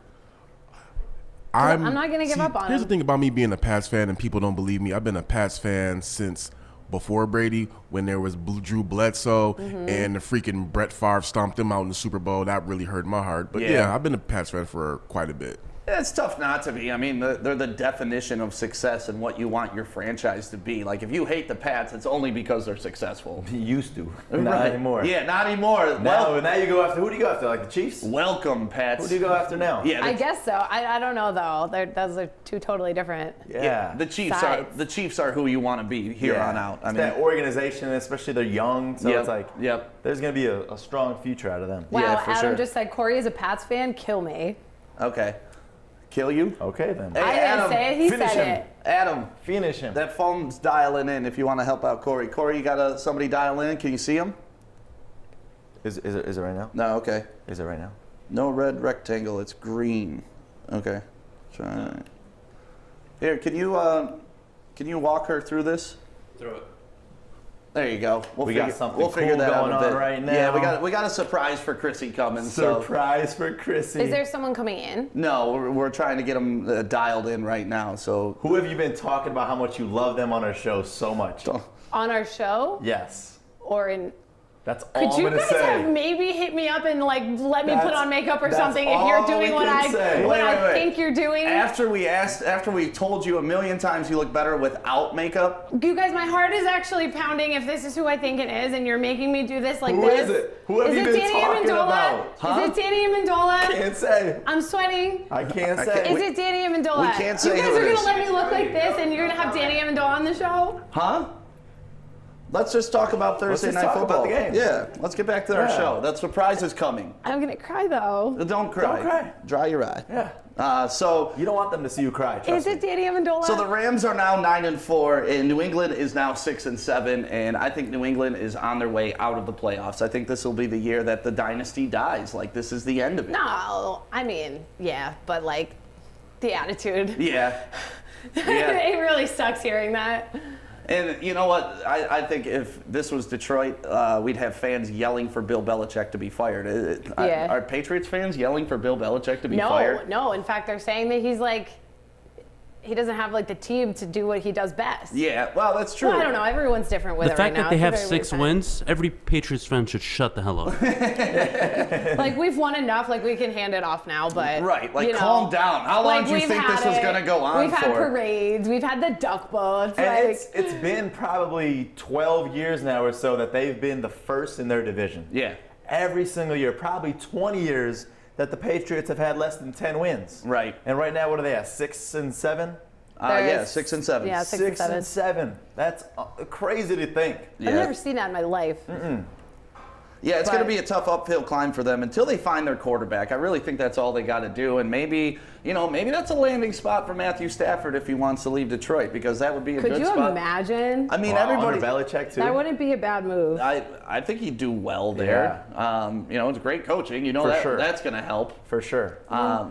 [SPEAKER 3] I'm not going to give up on
[SPEAKER 5] Here's
[SPEAKER 3] him.
[SPEAKER 5] the thing about me being a Pats fan, and people don't believe me. I've been a Pats fan since before Brady, when there was Drew Bledsoe and the freaking Brett Favre stomped them out in the Super Bowl. That really hurt my heart. But yeah, I've been a Pats fan for quite a bit.
[SPEAKER 2] It's tough not to be. I mean, they're the definition of success and what you want your franchise to be. Like, if you hate the Pats, it's only because they're successful.
[SPEAKER 1] He used to. Not
[SPEAKER 2] Right.
[SPEAKER 1] anymore.
[SPEAKER 2] Yeah, not anymore.
[SPEAKER 1] Now you go after, who do you go after? Like the Chiefs?
[SPEAKER 2] Welcome, Pats.
[SPEAKER 1] Who do you go after now?
[SPEAKER 2] Yeah,
[SPEAKER 3] I guess so. I don't know, though. Those are two totally different.
[SPEAKER 1] Yeah.
[SPEAKER 2] The Chiefs
[SPEAKER 3] Sides.
[SPEAKER 2] the Chiefs are who you want to be here on out.
[SPEAKER 1] It's that organization, especially they're young, so it's like there's going to be a strong future out of them.
[SPEAKER 3] Wow,
[SPEAKER 2] Yeah, for
[SPEAKER 3] Adam
[SPEAKER 2] sure.
[SPEAKER 3] just said, Corey is a Pats fan. Kill me.
[SPEAKER 2] Okay. Kill you?
[SPEAKER 1] Okay, then.
[SPEAKER 2] Hey,
[SPEAKER 3] I didn't
[SPEAKER 2] Adam,
[SPEAKER 3] say it. He
[SPEAKER 1] finish
[SPEAKER 3] said
[SPEAKER 1] him.
[SPEAKER 3] it.
[SPEAKER 2] Adam,
[SPEAKER 1] Finish him.
[SPEAKER 2] that phone's dialing in if you want to help out Corey. Corey, you got somebody dial in? Can you see him?
[SPEAKER 1] Is it right now?
[SPEAKER 2] No, okay.
[SPEAKER 1] Is it right now?
[SPEAKER 2] No red rectangle, it's green. Okay. Try. Here, can you walk her through this?
[SPEAKER 4] Throw it.
[SPEAKER 2] There you go.
[SPEAKER 1] We got something
[SPEAKER 2] We'll figure
[SPEAKER 1] cool
[SPEAKER 2] that out
[SPEAKER 1] going
[SPEAKER 2] in a bit.
[SPEAKER 1] on right now.
[SPEAKER 2] Yeah, we got a surprise for Krissy coming.
[SPEAKER 1] Surprise for Krissy.
[SPEAKER 3] Is there someone coming in?
[SPEAKER 2] No, we're trying to get them dialed in right now. So
[SPEAKER 1] Who have you been talking about how much you love them on our show so much?
[SPEAKER 3] On our show?
[SPEAKER 1] Yes.
[SPEAKER 3] Or in...
[SPEAKER 1] That's all
[SPEAKER 3] Could
[SPEAKER 1] I'm
[SPEAKER 3] you
[SPEAKER 1] going to
[SPEAKER 3] guys
[SPEAKER 1] say.
[SPEAKER 3] have maybe hit me up and let me put
[SPEAKER 1] That's-
[SPEAKER 3] on makeup or
[SPEAKER 1] that's
[SPEAKER 3] something if
[SPEAKER 1] all
[SPEAKER 3] you're doing
[SPEAKER 1] we
[SPEAKER 3] what
[SPEAKER 1] can say.
[SPEAKER 3] I think you're doing?
[SPEAKER 2] After we told you a million times you look better without makeup.
[SPEAKER 3] You guys, my heart is actually pounding if this is who I think it is and you're making me do this like
[SPEAKER 1] Who
[SPEAKER 3] this.
[SPEAKER 1] is it? Who have
[SPEAKER 3] Is
[SPEAKER 1] you
[SPEAKER 3] it
[SPEAKER 1] been
[SPEAKER 3] Danny
[SPEAKER 1] talking
[SPEAKER 3] Amendola?
[SPEAKER 1] about?
[SPEAKER 2] Huh?
[SPEAKER 3] Is it Danny Amendola?
[SPEAKER 1] Can't say.
[SPEAKER 3] I'm sweating.
[SPEAKER 1] I can't
[SPEAKER 2] I
[SPEAKER 1] say.
[SPEAKER 2] can't-
[SPEAKER 3] Is it Danny Amendola?
[SPEAKER 2] we can't say
[SPEAKER 3] You guys
[SPEAKER 2] who it
[SPEAKER 3] are
[SPEAKER 2] is.
[SPEAKER 3] gonna let me look like this and you're gonna have Danny Amendola on the show?
[SPEAKER 2] Huh? Let's just talk about Thursday
[SPEAKER 1] just
[SPEAKER 2] Night
[SPEAKER 1] talk
[SPEAKER 2] Football.
[SPEAKER 1] about the game.
[SPEAKER 2] Yeah, let's get back to our
[SPEAKER 1] Yeah.
[SPEAKER 2] show. That surprise is coming.
[SPEAKER 3] I'm gonna cry though.
[SPEAKER 2] Don't cry.
[SPEAKER 1] Don't cry.
[SPEAKER 2] Dry your eye.
[SPEAKER 1] Yeah.
[SPEAKER 2] So
[SPEAKER 1] You don't want them to see you cry.
[SPEAKER 3] Is
[SPEAKER 1] Trust
[SPEAKER 3] it Danny Amendola?
[SPEAKER 2] the Rams are now 9-4, and New England is now 6-7, and I think New England is on their way out of the playoffs. I think this will be the year that the dynasty dies. Like, this is the end of it.
[SPEAKER 3] No, I mean, yeah, but like the attitude.
[SPEAKER 2] Yeah. Yeah.
[SPEAKER 3] It really sucks hearing that.
[SPEAKER 2] And you know what? I think if this was Detroit, we'd have fans yelling for Bill Belichick to be fired.
[SPEAKER 3] Yeah.
[SPEAKER 2] Are Patriots fans yelling for Bill Belichick to be
[SPEAKER 3] No,
[SPEAKER 2] fired?
[SPEAKER 3] no. In fact, they're saying that he's like, he doesn't have like the team to do what he does best.
[SPEAKER 2] Yeah, well, that's true.
[SPEAKER 3] Well, I don't know. Everyone's different with
[SPEAKER 6] The
[SPEAKER 3] it
[SPEAKER 6] fact
[SPEAKER 3] right now.
[SPEAKER 6] that they
[SPEAKER 3] It's a
[SPEAKER 6] have
[SPEAKER 3] very
[SPEAKER 6] 6
[SPEAKER 3] weird
[SPEAKER 6] wins, every Patriots fan should shut the hell up.
[SPEAKER 3] time. Like we've won enough. Like we can hand it off now. But
[SPEAKER 2] Right, like,
[SPEAKER 3] you know,
[SPEAKER 2] calm down. How long do you
[SPEAKER 3] we've
[SPEAKER 2] think this
[SPEAKER 3] had
[SPEAKER 2] was gonna go on
[SPEAKER 3] We've had
[SPEAKER 2] for?
[SPEAKER 3] parades. We've had the duck boats.
[SPEAKER 1] And
[SPEAKER 3] Like
[SPEAKER 1] it's been probably 12 years now or so that they've been the first in their division.
[SPEAKER 2] Yeah.
[SPEAKER 1] Every single year, probably 20 years that the Patriots have had less than 10 wins.
[SPEAKER 2] Right.
[SPEAKER 1] And right now, what are they at? 6-7?
[SPEAKER 2] Yeah,
[SPEAKER 3] There's-
[SPEAKER 2] 6-7.
[SPEAKER 3] yeah, 6 and 7.
[SPEAKER 1] That's crazy to think.
[SPEAKER 2] Yeah.
[SPEAKER 3] I've never seen that in my life.
[SPEAKER 2] Yeah, it's
[SPEAKER 3] But-
[SPEAKER 2] going to be a tough uphill climb for them until they find their quarterback. I really think that's all they got to do, and maybe that's a landing spot for Matthew Stafford if he wants to leave Detroit, because that would be a
[SPEAKER 3] Could
[SPEAKER 2] good
[SPEAKER 3] you
[SPEAKER 2] spot.
[SPEAKER 3] imagine?
[SPEAKER 2] I mean,
[SPEAKER 1] Under
[SPEAKER 2] everybody.
[SPEAKER 1] Belichick too.
[SPEAKER 3] That wouldn't be a bad move.
[SPEAKER 2] I think he'd do well there. It's great coaching.
[SPEAKER 1] For sure.
[SPEAKER 2] That's going to help.
[SPEAKER 1] For sure.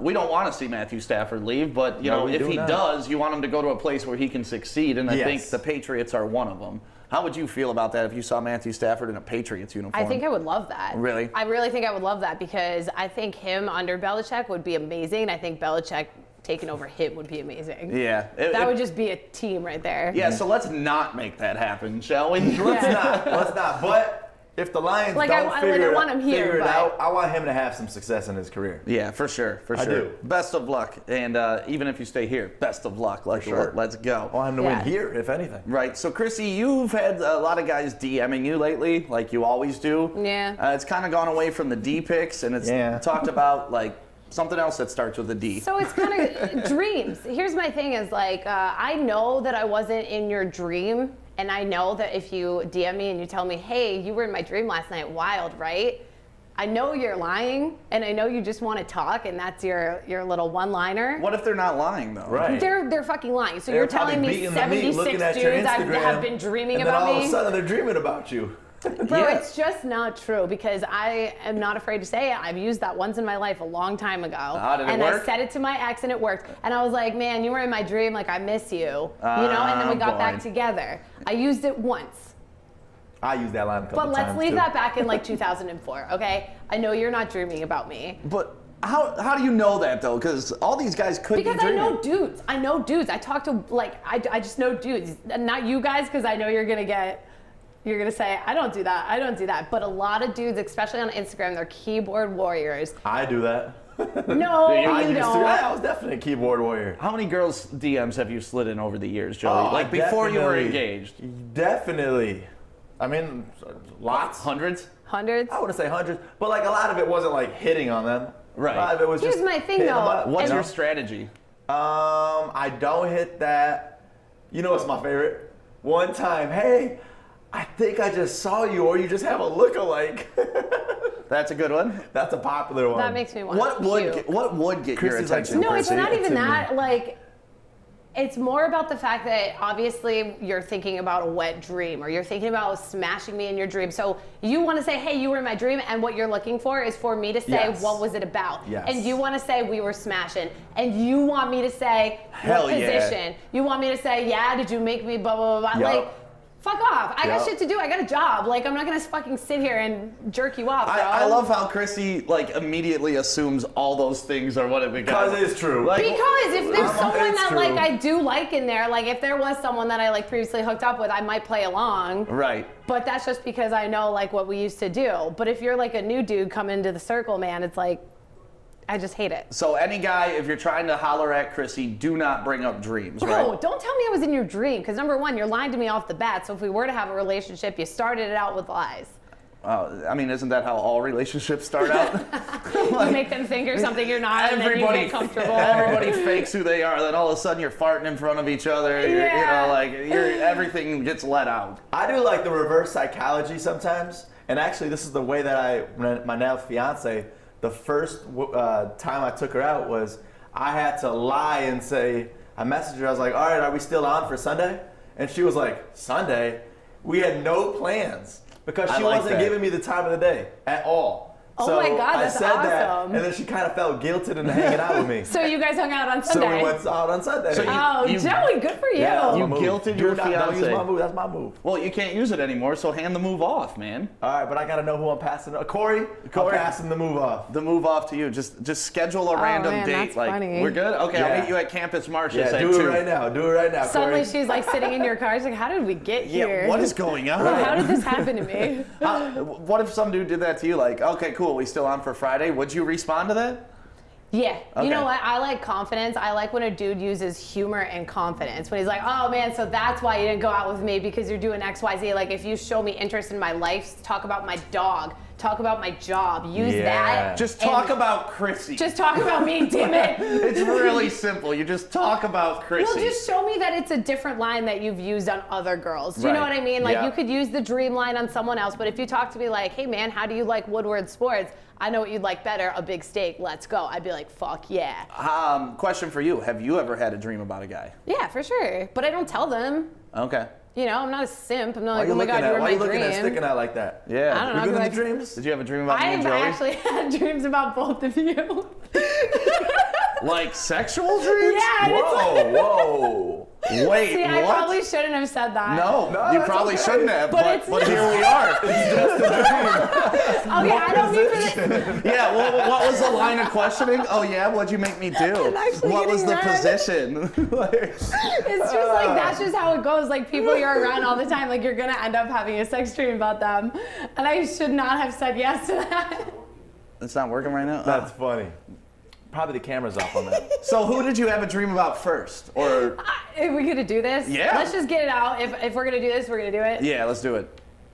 [SPEAKER 2] We don't want to see Matthew Stafford leave, but
[SPEAKER 1] No, we
[SPEAKER 2] if
[SPEAKER 1] do
[SPEAKER 2] he
[SPEAKER 1] not.
[SPEAKER 2] does, you want him to go to a place where he can succeed, and I
[SPEAKER 1] Yes.
[SPEAKER 2] think the Patriots are one of them. How would you feel about that if you saw Matthew Stafford in a Patriots uniform?
[SPEAKER 3] I think I would love that.
[SPEAKER 2] Really?
[SPEAKER 3] I really think I would love that because I think him under Belichick would be amazing. I think Belichick taking over him would be amazing.
[SPEAKER 2] Yeah.
[SPEAKER 3] That would just be a team right there.
[SPEAKER 2] Yeah, so let's not make that happen, shall we?
[SPEAKER 1] Let's
[SPEAKER 3] Yeah.
[SPEAKER 1] not. Let's not. But if the Lions
[SPEAKER 3] Like,
[SPEAKER 1] don't
[SPEAKER 3] I
[SPEAKER 1] figure
[SPEAKER 3] want him here,
[SPEAKER 1] it
[SPEAKER 3] but-
[SPEAKER 1] out, I want him to have some success in his career.
[SPEAKER 2] Yeah, for sure.
[SPEAKER 1] I do.
[SPEAKER 2] Best of luck. And even if you stay here, best of luck.
[SPEAKER 1] sure.
[SPEAKER 2] Let's go.
[SPEAKER 1] I want him to
[SPEAKER 3] Yeah.
[SPEAKER 1] win here, if anything.
[SPEAKER 2] Right. So, Krissy, you've had a lot of guys DMing you lately, like you always do.
[SPEAKER 3] Yeah.
[SPEAKER 2] It's kind of gone away from the D picks, and it's talked about, like, something else that starts with a D.
[SPEAKER 3] So it's kind of dreams. Here's my thing is like, I know that I wasn't in your dream. And I know that if you DM me and you tell me, hey, you were in my dream last night, wild, right? I know you're lying, and I know you just want to talk, and that's your little one-liner.
[SPEAKER 2] What if they're not lying, though?
[SPEAKER 1] Right.
[SPEAKER 3] They're fucking lying. So
[SPEAKER 1] They're
[SPEAKER 3] you're telling
[SPEAKER 1] probably
[SPEAKER 3] me
[SPEAKER 1] beating the meat,
[SPEAKER 3] 76
[SPEAKER 1] looking at your
[SPEAKER 3] dudes
[SPEAKER 1] Instagram,
[SPEAKER 3] have been dreaming
[SPEAKER 1] and then
[SPEAKER 3] about
[SPEAKER 1] all
[SPEAKER 3] me?
[SPEAKER 1] of a sudden they're dreaming about you.
[SPEAKER 3] Bro,
[SPEAKER 2] Yeah.
[SPEAKER 3] it's just not true because I am not afraid to say it. I've used that once in my life a long time ago.
[SPEAKER 2] Did it
[SPEAKER 3] and
[SPEAKER 2] work?
[SPEAKER 3] I said it to my ex and it worked. And I was like, man, you were in my dream, like I miss you. And then we got back together. I used it once.
[SPEAKER 1] I use that line a couple
[SPEAKER 3] But
[SPEAKER 1] times
[SPEAKER 3] let's leave
[SPEAKER 1] too.
[SPEAKER 3] that back in like 2004, okay? I know you're not dreaming about me.
[SPEAKER 2] But how do you know that, though? Because all these guys could
[SPEAKER 3] Because
[SPEAKER 2] be
[SPEAKER 3] I
[SPEAKER 2] dreaming.
[SPEAKER 3] know dudes. I know dudes. I talk to, like, I just know dudes. Not you guys, because I know you're going to say, I don't do that. I don't do that. But a lot of dudes, especially on Instagram, they're keyboard warriors.
[SPEAKER 1] I do that.
[SPEAKER 3] No,
[SPEAKER 1] I
[SPEAKER 3] you
[SPEAKER 1] used
[SPEAKER 3] don't.
[SPEAKER 1] to. I was definitely a keyboard warrior.
[SPEAKER 2] How many girls' DMs have you slid in over the years, Joey?
[SPEAKER 1] Oh,
[SPEAKER 2] like before you were
[SPEAKER 1] definitely.
[SPEAKER 2] engaged?
[SPEAKER 1] Definitely. I mean, lots.
[SPEAKER 2] Hundreds?
[SPEAKER 3] Hundreds?
[SPEAKER 1] I wouldn't say hundreds, but like a lot of it wasn't like hitting on them.
[SPEAKER 2] Right.
[SPEAKER 1] A lot of it was
[SPEAKER 3] Here's
[SPEAKER 1] just
[SPEAKER 3] my thing,
[SPEAKER 1] hitting them
[SPEAKER 3] though.
[SPEAKER 1] up,
[SPEAKER 2] What's
[SPEAKER 1] you
[SPEAKER 2] your
[SPEAKER 1] know?
[SPEAKER 2] strategy?
[SPEAKER 1] I don't hit that. You know what's my favorite? One time, hey, I think I just saw you, or you just have a look-alike.
[SPEAKER 2] That's a good one.
[SPEAKER 1] That's a popular one.
[SPEAKER 3] That makes me want
[SPEAKER 2] What
[SPEAKER 3] to
[SPEAKER 2] would
[SPEAKER 3] puke.
[SPEAKER 2] get your
[SPEAKER 1] Chrissy's like,
[SPEAKER 2] attention?
[SPEAKER 3] No, it's
[SPEAKER 2] Krissy?
[SPEAKER 3] not even
[SPEAKER 1] to
[SPEAKER 3] that.
[SPEAKER 1] me.
[SPEAKER 3] Like, it's more about the fact that obviously you're thinking about a wet dream or you're thinking about smashing me in your dream. So you want to say, hey, you were in my dream, and what you're looking for is for me to say,
[SPEAKER 1] Yes.
[SPEAKER 3] what was it about?
[SPEAKER 1] Yes.
[SPEAKER 3] And you want to say, we were smashing. And you want me to say,
[SPEAKER 2] Hell
[SPEAKER 3] what
[SPEAKER 2] yeah.
[SPEAKER 3] position? You want me to say, yeah, did you make me blah, blah, blah, blah.
[SPEAKER 1] Yup.
[SPEAKER 3] Like, fuck off. I got
[SPEAKER 1] Yup.
[SPEAKER 3] shit to do. I got a job. Like, I'm not going to fucking sit here and jerk you off, bro.
[SPEAKER 2] I love how Krissy like immediately assumes all those things are what it becomes.
[SPEAKER 1] Because it's true.
[SPEAKER 2] Like,
[SPEAKER 3] Because if there's someone
[SPEAKER 1] It's
[SPEAKER 3] that
[SPEAKER 1] true.
[SPEAKER 3] like I do like in there, like if there was someone that I like previously hooked up with, I might play along.
[SPEAKER 2] Right.
[SPEAKER 3] But that's just because I know like what we used to do. But if you're like a new dude coming into the circle, man, it's like I just hate it.
[SPEAKER 2] So any guy, if you're trying to holler at Krissy, do not bring up dreams,
[SPEAKER 3] Bro,
[SPEAKER 2] right?
[SPEAKER 3] don't tell me I was in your dream. Because number one, you're lying to me off the bat. So if we were to have a relationship, you started it out with lies.
[SPEAKER 2] I mean, isn't that how all relationships start out?
[SPEAKER 3] You make them think you're something you're not, and then you get comfortable.
[SPEAKER 2] Everybody fakes who they are. Then all of a sudden, you're farting in front of each other.
[SPEAKER 3] Yeah.
[SPEAKER 2] Everything gets let out.
[SPEAKER 1] I do like the reverse psychology sometimes. And actually, this is the way that my now fiance, the first time I took her out was I had to lie and say, I messaged her, I was like, all right, are we still on for Sunday? And she was like, Sunday? We had no plans because
[SPEAKER 2] I
[SPEAKER 1] she
[SPEAKER 2] like
[SPEAKER 1] wasn't
[SPEAKER 2] that.
[SPEAKER 1] giving me the time of the day at all.
[SPEAKER 3] Oh
[SPEAKER 1] So
[SPEAKER 3] my God, that's
[SPEAKER 1] I said that,
[SPEAKER 3] awesome.
[SPEAKER 1] and then she kind of felt guilted into hanging out with me.
[SPEAKER 3] So you guys hung out on
[SPEAKER 1] So
[SPEAKER 3] Sunday.
[SPEAKER 1] we went out on Sunday.
[SPEAKER 2] So
[SPEAKER 3] Oh,
[SPEAKER 2] You-
[SPEAKER 3] Joey, good for you.
[SPEAKER 1] Yeah, that's
[SPEAKER 2] You
[SPEAKER 1] my move.
[SPEAKER 2] guilted
[SPEAKER 1] Do
[SPEAKER 2] your
[SPEAKER 1] not- Don't use
[SPEAKER 2] fiance.
[SPEAKER 1] my move. That's my move.
[SPEAKER 2] Well, you can't use it anymore, so hand the move off, man.
[SPEAKER 1] All right, but I gotta know who I'm passing. Corey,
[SPEAKER 2] Corey.
[SPEAKER 1] I'm passing the move off.
[SPEAKER 2] The move off to you. Just schedule a random
[SPEAKER 3] man,
[SPEAKER 2] date.
[SPEAKER 3] that's
[SPEAKER 2] Like
[SPEAKER 3] funny.
[SPEAKER 2] we're good. Okay, I'll
[SPEAKER 1] Yeah.
[SPEAKER 2] meet you at Campus Martius
[SPEAKER 1] Yeah,
[SPEAKER 2] at
[SPEAKER 1] do
[SPEAKER 2] 2.
[SPEAKER 1] it right now. Do it right now,
[SPEAKER 3] Suddenly
[SPEAKER 1] Corey.
[SPEAKER 3] she's like sitting in your car. She's like, how did we get
[SPEAKER 2] Yeah,
[SPEAKER 3] here?
[SPEAKER 2] what is going on?
[SPEAKER 3] How did this happen to me?
[SPEAKER 2] What if some dude did that to you? Like, okay, cool, we still on for Friday. Would you respond to that?
[SPEAKER 3] Yeah.
[SPEAKER 2] Okay.
[SPEAKER 3] You know what? I like confidence. I like when a dude uses humor and confidence. When he's like, oh man, so that's why you didn't go out with me because you're doing X, Y, Z. Like if you show me interest in my life, talk about my dog. talk about my job. Use
[SPEAKER 1] Yeah.
[SPEAKER 3] that.
[SPEAKER 2] Just
[SPEAKER 3] and
[SPEAKER 2] talk about Krissy.
[SPEAKER 3] Just talk about me, damn it.
[SPEAKER 2] It's really simple. You just talk about Krissy.
[SPEAKER 3] Well, just show me that it's a different line that you've used on other girls. Do you know
[SPEAKER 2] Right.
[SPEAKER 3] what I mean? Like,
[SPEAKER 2] Yeah.
[SPEAKER 3] you could use the dream line on someone else, but if you talk to me like, hey man, how do you like Woodward sports? I know what you'd like better, a big steak, let's go. I'd be like, fuck yeah.
[SPEAKER 2] Question for you. Have you ever had a dream about a guy?
[SPEAKER 3] Yeah, for sure. But I don't tell them.
[SPEAKER 2] Okay.
[SPEAKER 3] You know, I'm not a simp. I'm not
[SPEAKER 1] Why
[SPEAKER 3] like,
[SPEAKER 1] you
[SPEAKER 3] oh my
[SPEAKER 1] looking
[SPEAKER 3] god,
[SPEAKER 1] at?
[SPEAKER 3] you were
[SPEAKER 1] Why
[SPEAKER 3] my
[SPEAKER 1] you looking at
[SPEAKER 3] dream.
[SPEAKER 1] sticking out like that?
[SPEAKER 2] Yeah.
[SPEAKER 3] I don't know.
[SPEAKER 1] You good in
[SPEAKER 3] 'cause
[SPEAKER 1] the
[SPEAKER 3] I-
[SPEAKER 1] dreams?
[SPEAKER 2] Did you have a dream about me and
[SPEAKER 3] I've
[SPEAKER 2] Joey?
[SPEAKER 3] actually had dreams about both of you.
[SPEAKER 2] Like sexual dreams?
[SPEAKER 3] Yeah, and it's like,
[SPEAKER 1] Whoa.
[SPEAKER 2] Wait,
[SPEAKER 3] see, I
[SPEAKER 2] what?
[SPEAKER 3] probably shouldn't have said that.
[SPEAKER 2] No,
[SPEAKER 1] No,
[SPEAKER 2] you
[SPEAKER 1] that's
[SPEAKER 2] probably
[SPEAKER 1] okay.
[SPEAKER 2] shouldn't have,
[SPEAKER 3] But
[SPEAKER 2] but,
[SPEAKER 3] it's-
[SPEAKER 2] here we are.
[SPEAKER 3] Okay, I don't mean for this.
[SPEAKER 2] Yeah, well, what was the line of questioning? Oh yeah, what'd you make me do?
[SPEAKER 3] actually
[SPEAKER 2] What was the
[SPEAKER 3] getting red.
[SPEAKER 2] position?
[SPEAKER 3] It's just like, that's just how it goes. Like, people you're around all the time, like, you're gonna end up having a sex dream about them. And I should not have said yes to that.
[SPEAKER 2] It's not working right now?
[SPEAKER 1] That's funny. Probably the camera's off on that.
[SPEAKER 2] So who did you have a dream about first? Or
[SPEAKER 3] If we gonna do this?
[SPEAKER 2] Yeah.
[SPEAKER 3] Let's just get it out. If we're gonna do this, we're gonna do it.
[SPEAKER 2] yeah, let's do it.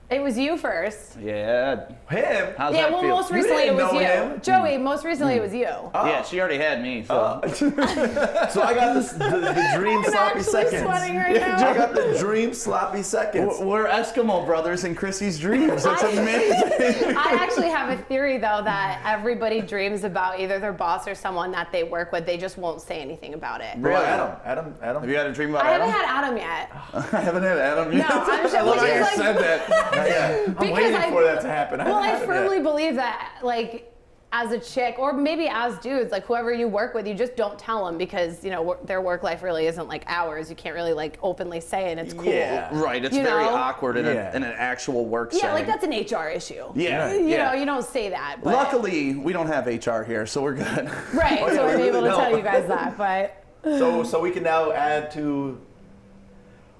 [SPEAKER 3] It was you first.
[SPEAKER 2] Yeah.
[SPEAKER 1] Him?
[SPEAKER 2] How's
[SPEAKER 3] Yeah,
[SPEAKER 2] that
[SPEAKER 3] well,
[SPEAKER 2] feel?
[SPEAKER 3] most recently it
[SPEAKER 1] didn't
[SPEAKER 3] was
[SPEAKER 1] know
[SPEAKER 3] you.
[SPEAKER 1] him?
[SPEAKER 3] Joey, most recently it was you.
[SPEAKER 2] Yeah, she already had me. So.
[SPEAKER 1] So I got the dream
[SPEAKER 3] I'm
[SPEAKER 1] sloppy
[SPEAKER 3] actually
[SPEAKER 1] seconds.
[SPEAKER 3] sweating right
[SPEAKER 1] I
[SPEAKER 3] now.
[SPEAKER 1] got the dream sloppy seconds.
[SPEAKER 2] We're Eskimo brothers in Krissy's dreams. That's amazing.
[SPEAKER 3] I actually have a theory, though, that everybody dreams about either their boss or someone that they work with. They just won't say anything about it.
[SPEAKER 1] Bro,
[SPEAKER 2] Really?
[SPEAKER 1] Adam.
[SPEAKER 2] Have you had a dream about
[SPEAKER 3] I
[SPEAKER 2] Adam?
[SPEAKER 3] haven't had Adam yet.
[SPEAKER 2] I haven't had Adam yet.
[SPEAKER 3] No, I'm sure-
[SPEAKER 2] I love
[SPEAKER 3] which
[SPEAKER 2] how
[SPEAKER 3] is
[SPEAKER 2] you
[SPEAKER 3] like-
[SPEAKER 2] said that.
[SPEAKER 1] Not yet. I'm
[SPEAKER 3] Because
[SPEAKER 1] waiting
[SPEAKER 3] I-
[SPEAKER 1] for that to happen.
[SPEAKER 3] Well, I
[SPEAKER 1] haven't
[SPEAKER 3] firmly
[SPEAKER 1] yet.
[SPEAKER 3] believe that, like, as a chick, or maybe as dudes, like whoever you work with, you just don't tell them because, you know, their work life really isn't like ours. You can't really like openly say it. It's cool.
[SPEAKER 1] Yeah.
[SPEAKER 2] Right, it's
[SPEAKER 3] You
[SPEAKER 2] very
[SPEAKER 3] know?
[SPEAKER 2] awkward in,
[SPEAKER 1] Yeah.
[SPEAKER 2] in an actual work
[SPEAKER 3] Yeah,
[SPEAKER 2] setting.
[SPEAKER 3] like that's an HR issue.
[SPEAKER 2] Yeah,
[SPEAKER 3] You
[SPEAKER 2] yeah.
[SPEAKER 3] know, you don't say that. But,
[SPEAKER 2] Luckily, we don't have HR here, so we're good.
[SPEAKER 3] Right,
[SPEAKER 1] Oh, yeah,
[SPEAKER 3] so
[SPEAKER 1] we
[SPEAKER 3] I'm able
[SPEAKER 1] really
[SPEAKER 3] to tell
[SPEAKER 1] don't.
[SPEAKER 3] you guys that. But
[SPEAKER 1] So we can now add to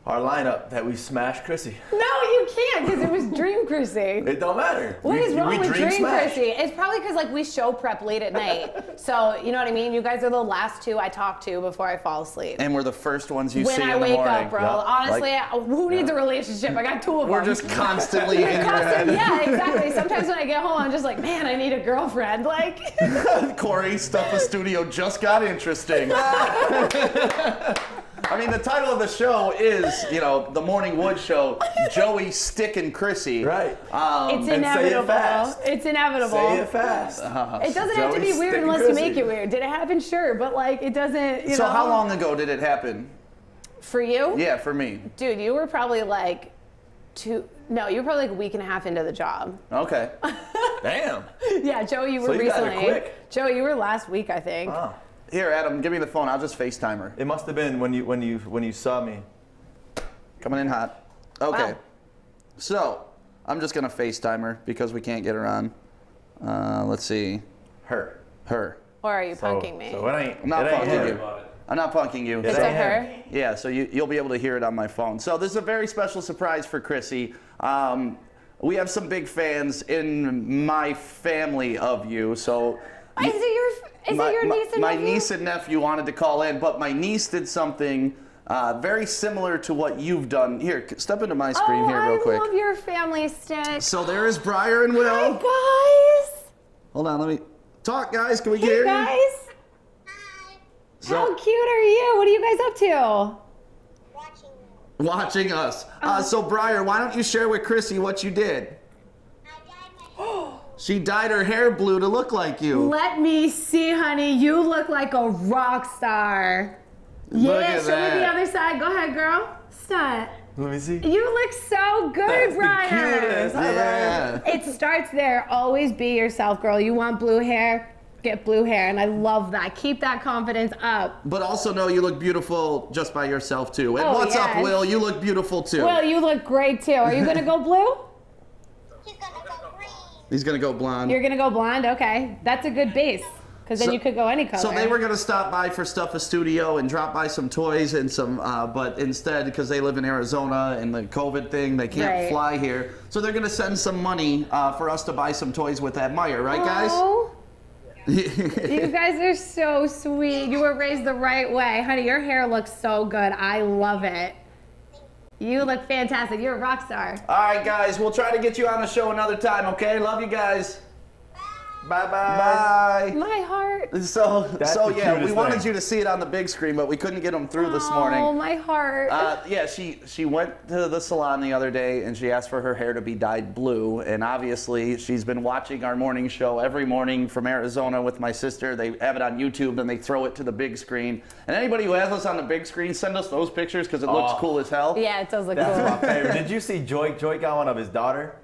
[SPEAKER 1] our lineup that we smashed Krissy.
[SPEAKER 3] no, you can't because it was Dream Krissy.
[SPEAKER 1] It don't matter.
[SPEAKER 3] What is wrong
[SPEAKER 1] we
[SPEAKER 3] with Dream
[SPEAKER 1] smash.
[SPEAKER 3] Krissy? It's probably because like we show prep late at night. So you know what I mean? You guys are the last two I talk to before I fall asleep.
[SPEAKER 2] And we're the first ones you
[SPEAKER 3] When
[SPEAKER 2] see
[SPEAKER 3] I
[SPEAKER 2] in the
[SPEAKER 3] wake
[SPEAKER 2] morning.
[SPEAKER 3] up, bro.
[SPEAKER 1] Yeah.
[SPEAKER 3] Honestly, who needs a relationship? I got two of
[SPEAKER 2] We're
[SPEAKER 3] them.
[SPEAKER 2] just constantly in your head.
[SPEAKER 3] Yeah, exactly. Sometimes when I get home, I'm just like, man, I need a girlfriend. Like,
[SPEAKER 2] Corey, Stuff a Studio just got interesting. I mean, the title of the show is, you know, The Morning Wood Show, Joey, Stick, and Krissy.
[SPEAKER 1] Right.
[SPEAKER 3] it's
[SPEAKER 1] and say it
[SPEAKER 3] inevitable.
[SPEAKER 1] fast.
[SPEAKER 3] It's inevitable.
[SPEAKER 1] Say it fast.
[SPEAKER 3] It doesn't have to
[SPEAKER 1] Joey,
[SPEAKER 3] be weird
[SPEAKER 1] Stick, and
[SPEAKER 3] unless you make
[SPEAKER 1] Krissy.
[SPEAKER 3] it weird. Did it happen? Sure, but like, it doesn't. You
[SPEAKER 2] So
[SPEAKER 3] know.
[SPEAKER 2] how long ago did it happen?
[SPEAKER 3] For you?
[SPEAKER 2] Yeah, for me.
[SPEAKER 3] Dude, you were probably like No, you were probably like a week and a half into the job.
[SPEAKER 2] Okay.
[SPEAKER 1] Damn.
[SPEAKER 3] Yeah, Joey, you were
[SPEAKER 1] So you got it
[SPEAKER 3] recently.
[SPEAKER 1] quick.
[SPEAKER 3] Joey, you were last week, I think.
[SPEAKER 1] Oh.
[SPEAKER 2] Here, Adam, give me the phone. I'll just FaceTime her.
[SPEAKER 1] It must have been when you saw me.
[SPEAKER 2] Coming in hot. Okay.
[SPEAKER 3] Wow.
[SPEAKER 2] So, I'm just going to FaceTime her because we can't get her on. Let's see.
[SPEAKER 1] Her.
[SPEAKER 2] Her.
[SPEAKER 3] Or are you
[SPEAKER 1] So-
[SPEAKER 3] punking me?
[SPEAKER 1] So it ain't.
[SPEAKER 2] I'm not
[SPEAKER 1] it ain't
[SPEAKER 2] punking
[SPEAKER 1] her.
[SPEAKER 2] you. I'm not punking you.
[SPEAKER 3] Is
[SPEAKER 1] it
[SPEAKER 3] it
[SPEAKER 1] ain't
[SPEAKER 3] her?
[SPEAKER 1] him.
[SPEAKER 2] Yeah, so you'll be able to hear it on my phone. So this is a very special surprise for Krissy. We have some big fans in my family of you. So
[SPEAKER 3] Is it your niece and
[SPEAKER 2] my
[SPEAKER 3] nephew?
[SPEAKER 2] niece and nephew wanted to call in, but my niece did something very similar to what you've done. Here, step into my screen here real quick.
[SPEAKER 3] I love your family stick.
[SPEAKER 2] So there is Briar and Will.
[SPEAKER 3] Hi, guys.
[SPEAKER 2] Hold on, let me talk, guys. Can we
[SPEAKER 3] Hey,
[SPEAKER 2] hear you?
[SPEAKER 3] guys.
[SPEAKER 2] So-
[SPEAKER 3] How cute are you? What are you guys up to?
[SPEAKER 2] Watching us. So Briar, why don't you share with Krissy what you did? She dyed her hair blue to look like you.
[SPEAKER 3] Let me see, honey. You look like a rock star.
[SPEAKER 2] Look
[SPEAKER 3] Yeah,
[SPEAKER 2] at
[SPEAKER 3] show me the
[SPEAKER 2] that.
[SPEAKER 3] other side. Go ahead, girl. Stunt.
[SPEAKER 1] Let me see.
[SPEAKER 3] You look so good,
[SPEAKER 1] That's the
[SPEAKER 3] Brian.
[SPEAKER 1] cutest.
[SPEAKER 2] Yeah.
[SPEAKER 3] It starts there. Always be yourself, girl. You want blue hair? Get blue hair. And I love that. Keep that confidence up.
[SPEAKER 2] But also know you look beautiful just by yourself too. And
[SPEAKER 3] Oh,
[SPEAKER 2] what's up,
[SPEAKER 3] yes.
[SPEAKER 2] Will? You look beautiful too.
[SPEAKER 3] Well, you look great too. Are you gonna go blue?
[SPEAKER 2] He's gonna go blonde.
[SPEAKER 3] You're gonna go blonde? Okay. That's a good base. Because then
[SPEAKER 2] So-
[SPEAKER 3] you could go any color.
[SPEAKER 2] So they were gonna stop by for Stuff a Studio and drop by some toys and some, but instead, because they live in Arizona and the COVID thing, they can't
[SPEAKER 3] Right.
[SPEAKER 2] fly here. So they're gonna send some money for us to buy some toys with that Meyer, right, guys?
[SPEAKER 3] Oh, you guys are so sweet. You were raised the right way. Honey, your hair looks so good. I love it. You look fantastic. You're a rock star.
[SPEAKER 2] All right, guys, we'll try to get you on the show another time, okay? Love you guys.
[SPEAKER 1] Bye-bye.
[SPEAKER 2] Bye.
[SPEAKER 3] My heart.
[SPEAKER 2] So
[SPEAKER 1] the
[SPEAKER 2] yeah, we
[SPEAKER 1] cutest
[SPEAKER 2] wanted
[SPEAKER 1] thing.
[SPEAKER 2] you to see it on the big screen, but we couldn't get them through this morning.
[SPEAKER 3] Oh, my heart.
[SPEAKER 2] Yeah, she went to the salon the other day and she asked for her hair to be dyed blue. And obviously, she's been watching our morning show every morning from Arizona with my sister. They have it on YouTube, then they throw it to the big screen. And anybody who has us on the big screen, send us those pictures because it looks cool as hell.
[SPEAKER 3] Yeah, it does look
[SPEAKER 1] That's
[SPEAKER 3] cool.
[SPEAKER 1] my favorite. Did you see Joy? Joy got one of his daughter,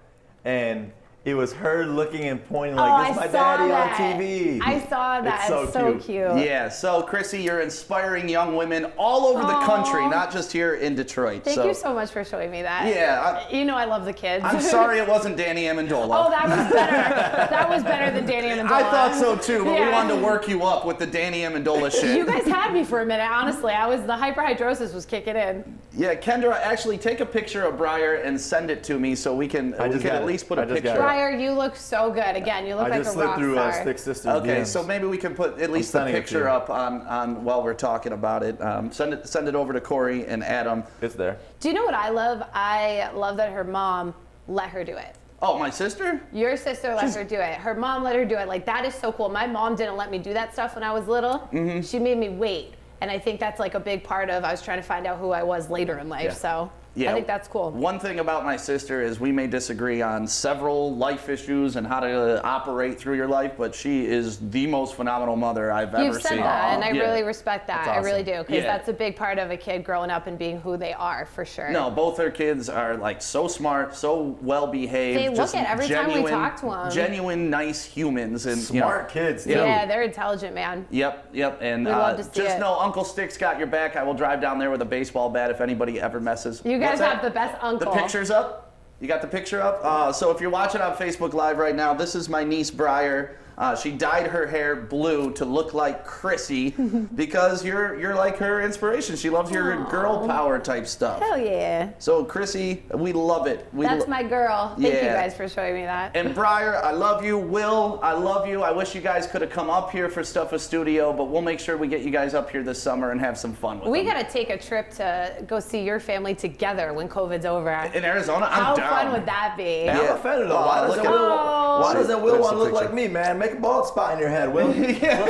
[SPEAKER 1] and it was her looking and pointing like, "This is my daddy on TV."
[SPEAKER 3] I saw that.
[SPEAKER 1] It's so cute.
[SPEAKER 2] Yeah, so Krissy, you're inspiring young women all over the country, not just here in Detroit.
[SPEAKER 3] Thank you so much for showing me that.
[SPEAKER 2] Yeah,
[SPEAKER 3] you know I love the kids.
[SPEAKER 2] I'm sorry it wasn't Danny Amendola.
[SPEAKER 3] Oh, that was better. That was better than Danny Amendola.
[SPEAKER 2] I thought so too, but we
[SPEAKER 3] Yeah.
[SPEAKER 2] wanted to work you up with the Danny Amendola shit.
[SPEAKER 3] You guys had me for a minute, honestly. The hyperhidrosis was kicking in.
[SPEAKER 2] Yeah, Kendra, actually take a picture of Briar and send it to me so we can
[SPEAKER 1] I just got
[SPEAKER 2] at
[SPEAKER 1] it.
[SPEAKER 2] least put a
[SPEAKER 1] I just got
[SPEAKER 2] picture.
[SPEAKER 1] it.
[SPEAKER 3] Briar, you look so good. Again, you look
[SPEAKER 1] I
[SPEAKER 3] like
[SPEAKER 1] just
[SPEAKER 3] a
[SPEAKER 1] slipped
[SPEAKER 3] rock
[SPEAKER 1] through
[SPEAKER 3] star.
[SPEAKER 1] Stick Sisters.
[SPEAKER 2] Okay,
[SPEAKER 1] DMs.
[SPEAKER 2] so maybe we can put at least the
[SPEAKER 1] sending it to
[SPEAKER 2] picture
[SPEAKER 1] you.
[SPEAKER 2] up on while we're talking about it. Send it over to Corey and Adam.
[SPEAKER 1] It's there.
[SPEAKER 3] Do you know what I love? I love that her mom let her do it.
[SPEAKER 2] Oh, my sister?
[SPEAKER 3] Your sister let her do it. Her mom let her do it. Like, that is so cool. My mom didn't let me do that stuff when I was little.
[SPEAKER 2] Mm-hmm.
[SPEAKER 3] She made me wait. And I think that's like a big part of, I was trying to find out who I was later in life.
[SPEAKER 1] Yeah.
[SPEAKER 3] So
[SPEAKER 2] Yeah.
[SPEAKER 3] I think that's cool.
[SPEAKER 2] One thing about my sister is we may disagree on several life issues and how to operate through your life, but she is the most phenomenal mother I've ever
[SPEAKER 3] You've said
[SPEAKER 2] seen.
[SPEAKER 3] that, and I
[SPEAKER 2] Yeah.
[SPEAKER 3] really respect that.
[SPEAKER 1] That's
[SPEAKER 3] I really
[SPEAKER 1] awesome.
[SPEAKER 3] do, because
[SPEAKER 2] Yeah.
[SPEAKER 3] that's a big part of a kid growing up and being who they are, for sure.
[SPEAKER 2] No, both her kids are like so smart, so well behaved.
[SPEAKER 3] They look
[SPEAKER 2] just
[SPEAKER 3] it every time we
[SPEAKER 2] genuine-
[SPEAKER 3] talk to 'em.
[SPEAKER 2] Genuine, nice humans, and you know,
[SPEAKER 1] Smart kids. Too.
[SPEAKER 3] Yeah, they're intelligent, man.
[SPEAKER 2] Yep, and
[SPEAKER 3] We love to see
[SPEAKER 2] just
[SPEAKER 3] it.
[SPEAKER 2] know Uncle Stick's got your back. I will drive down there with a baseball bat if anybody ever messes.
[SPEAKER 3] You guys
[SPEAKER 2] What's that?
[SPEAKER 3] have the best uncle.
[SPEAKER 2] The picture's up? You got the picture up? So if you're watching on Facebook Live right now, this is my niece Briar. She dyed her hair blue to look like Krissy because you're like her inspiration. She loves your girl power type stuff.
[SPEAKER 3] Hell yeah.
[SPEAKER 2] So Krissy, we love it.
[SPEAKER 3] That's my girl. Thank you
[SPEAKER 2] Yeah.
[SPEAKER 3] guys for showing me that.
[SPEAKER 2] And Briar, I love you. Will, I love you. I wish you guys could have come up here for Stuff a Studio, but we'll make sure we get you guys up here this summer and have some fun with
[SPEAKER 3] We
[SPEAKER 2] them.
[SPEAKER 3] got to take a trip to go see your family together when COVID's over.
[SPEAKER 2] In Arizona, I'm
[SPEAKER 3] How
[SPEAKER 2] down.
[SPEAKER 3] fun would that be?
[SPEAKER 1] Hey, I'm
[SPEAKER 2] Yeah.
[SPEAKER 1] offended though.
[SPEAKER 2] Oh,
[SPEAKER 1] Why
[SPEAKER 2] look
[SPEAKER 1] doesn't
[SPEAKER 2] at-
[SPEAKER 1] Will?
[SPEAKER 3] Oh.
[SPEAKER 1] Why doesn't Will
[SPEAKER 2] There's
[SPEAKER 1] want to
[SPEAKER 2] the
[SPEAKER 1] look like
[SPEAKER 2] picture.
[SPEAKER 1] me, man? Make a bald spot in your head, Will. What's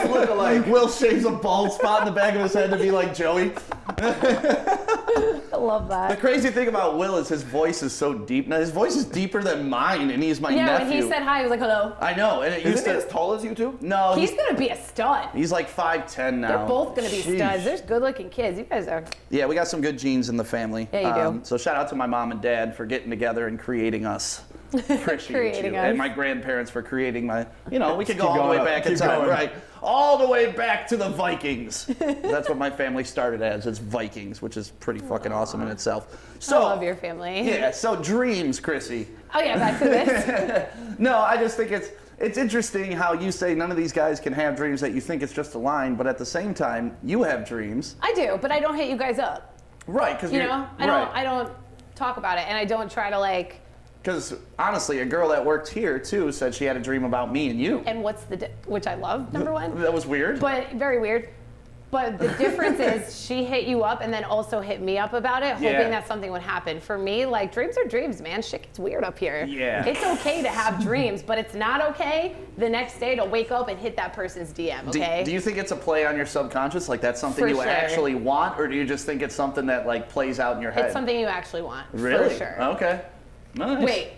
[SPEAKER 1] it looking like?
[SPEAKER 2] Will shaves a bald spot in the back of his head to be like Joey.
[SPEAKER 3] I love
[SPEAKER 2] The
[SPEAKER 3] that.
[SPEAKER 2] crazy thing about Will is his voice is so deep. Now his voice is deeper than mine, and he's my
[SPEAKER 3] Yeah,
[SPEAKER 2] nephew.
[SPEAKER 3] when he said hi, he was like, hello.
[SPEAKER 2] I know, and it used
[SPEAKER 1] Isn't he
[SPEAKER 2] to.
[SPEAKER 1] as tall as you two?
[SPEAKER 2] No,
[SPEAKER 3] He's going to be a stud.
[SPEAKER 2] he's like 5'10" now.
[SPEAKER 3] They're both going to be
[SPEAKER 1] Sheesh.
[SPEAKER 3] studs. There's good looking kids. You guys are.
[SPEAKER 2] Yeah, we got some good genes in the family.
[SPEAKER 3] Yeah, you do.
[SPEAKER 2] So shout out to my mom and dad for getting together and creating us. Appreciate
[SPEAKER 3] Creating
[SPEAKER 2] you.
[SPEAKER 3] us.
[SPEAKER 2] And my grandparents for creating my, we could go
[SPEAKER 1] Keep
[SPEAKER 2] all the
[SPEAKER 1] going
[SPEAKER 2] way
[SPEAKER 1] up.
[SPEAKER 2] back in
[SPEAKER 1] Keep
[SPEAKER 2] time,
[SPEAKER 1] going.
[SPEAKER 2] right? All the way back to the Vikings. That's what my family started as. It's Vikings, which is pretty fucking awesome in itself. So,
[SPEAKER 3] I love your family.
[SPEAKER 2] Yeah, so dreams, Krissy.
[SPEAKER 3] Oh, yeah, back to this.
[SPEAKER 2] No, I just think it's interesting how you say none of these guys can have dreams, that you think it's just a line, but at the same time, you have dreams.
[SPEAKER 3] I do, but I don't hit you guys up.
[SPEAKER 2] Right, because
[SPEAKER 3] You know? I don't talk about it, and I don't try to like.
[SPEAKER 2] Because honestly, a girl that worked here too said she had a dream about me and you.
[SPEAKER 3] And what's which I love, number one.
[SPEAKER 2] That was weird.
[SPEAKER 3] But very weird. But the difference is she hit you up and then also hit me up about it, hoping
[SPEAKER 2] Yeah.
[SPEAKER 3] that something would happen. For me, like, dreams are dreams, man. Shit gets weird up here.
[SPEAKER 2] Yeah.
[SPEAKER 3] It's okay to have dreams, but it's not okay the next day to wake up and hit that person's DM, okay?
[SPEAKER 2] Do you think it's a play on your subconscious? Like that's something
[SPEAKER 3] For
[SPEAKER 2] you
[SPEAKER 3] sure.
[SPEAKER 2] actually want, or do you just think it's something that like plays out in your head?
[SPEAKER 3] It's something you actually want.
[SPEAKER 2] Really?
[SPEAKER 3] For sure.
[SPEAKER 2] Okay. Nice.
[SPEAKER 3] Wait.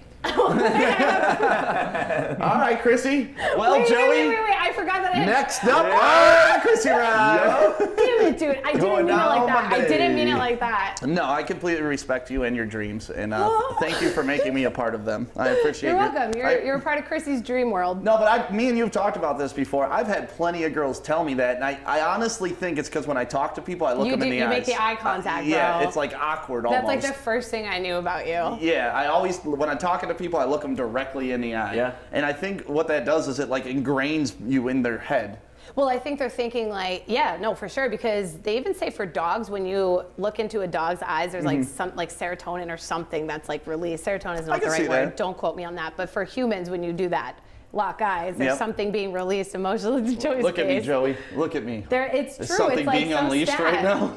[SPEAKER 2] All right, Krissy. Well,
[SPEAKER 3] wait,
[SPEAKER 2] Joey.
[SPEAKER 3] Wait. I forgot that I
[SPEAKER 2] Next up, oh, Krissy Ride.
[SPEAKER 3] Damn it, dude. I didn't
[SPEAKER 1] Going
[SPEAKER 3] mean it like
[SPEAKER 1] down
[SPEAKER 3] that. I didn't mean it
[SPEAKER 1] Monday.
[SPEAKER 3] like that.
[SPEAKER 2] No, I completely respect you and your dreams, and thank you for making me a part of them. I appreciate
[SPEAKER 3] You're
[SPEAKER 2] your-
[SPEAKER 3] welcome. You're a part of Krissy's dream world.
[SPEAKER 2] No, but me and you have talked about this before. I've had plenty of girls tell me that, and I honestly think it's because when I talk to people, I look them in the eyes.
[SPEAKER 3] You make the eye contact,
[SPEAKER 2] Yeah,
[SPEAKER 3] bro.
[SPEAKER 2] it's like awkward
[SPEAKER 3] That's
[SPEAKER 2] almost.
[SPEAKER 3] like the first thing I knew about you.
[SPEAKER 2] Yeah, I always, when I'm talking to people, I look them directly in the eye.
[SPEAKER 1] Yeah.
[SPEAKER 2] And I think what that does is it like ingrains you in their head.
[SPEAKER 3] Well, I think they're thinking like, yeah, no, for sure, because they even say for dogs, when you look into a dog's eyes, there's like some like serotonin or something that's like released. Serotonin is not
[SPEAKER 2] can
[SPEAKER 3] the
[SPEAKER 2] see
[SPEAKER 3] right word.
[SPEAKER 2] that.
[SPEAKER 3] Don't quote me on that. But for humans, when you do that, lock eyes, there's
[SPEAKER 2] Yep.
[SPEAKER 3] something being released emotionally. Joey's
[SPEAKER 2] Look at me,
[SPEAKER 3] face.
[SPEAKER 2] Joey. Look at me.
[SPEAKER 3] It's
[SPEAKER 2] Is
[SPEAKER 3] true.
[SPEAKER 2] something
[SPEAKER 3] It's like
[SPEAKER 2] being
[SPEAKER 3] some
[SPEAKER 2] unleashed
[SPEAKER 3] stat.
[SPEAKER 2] right now?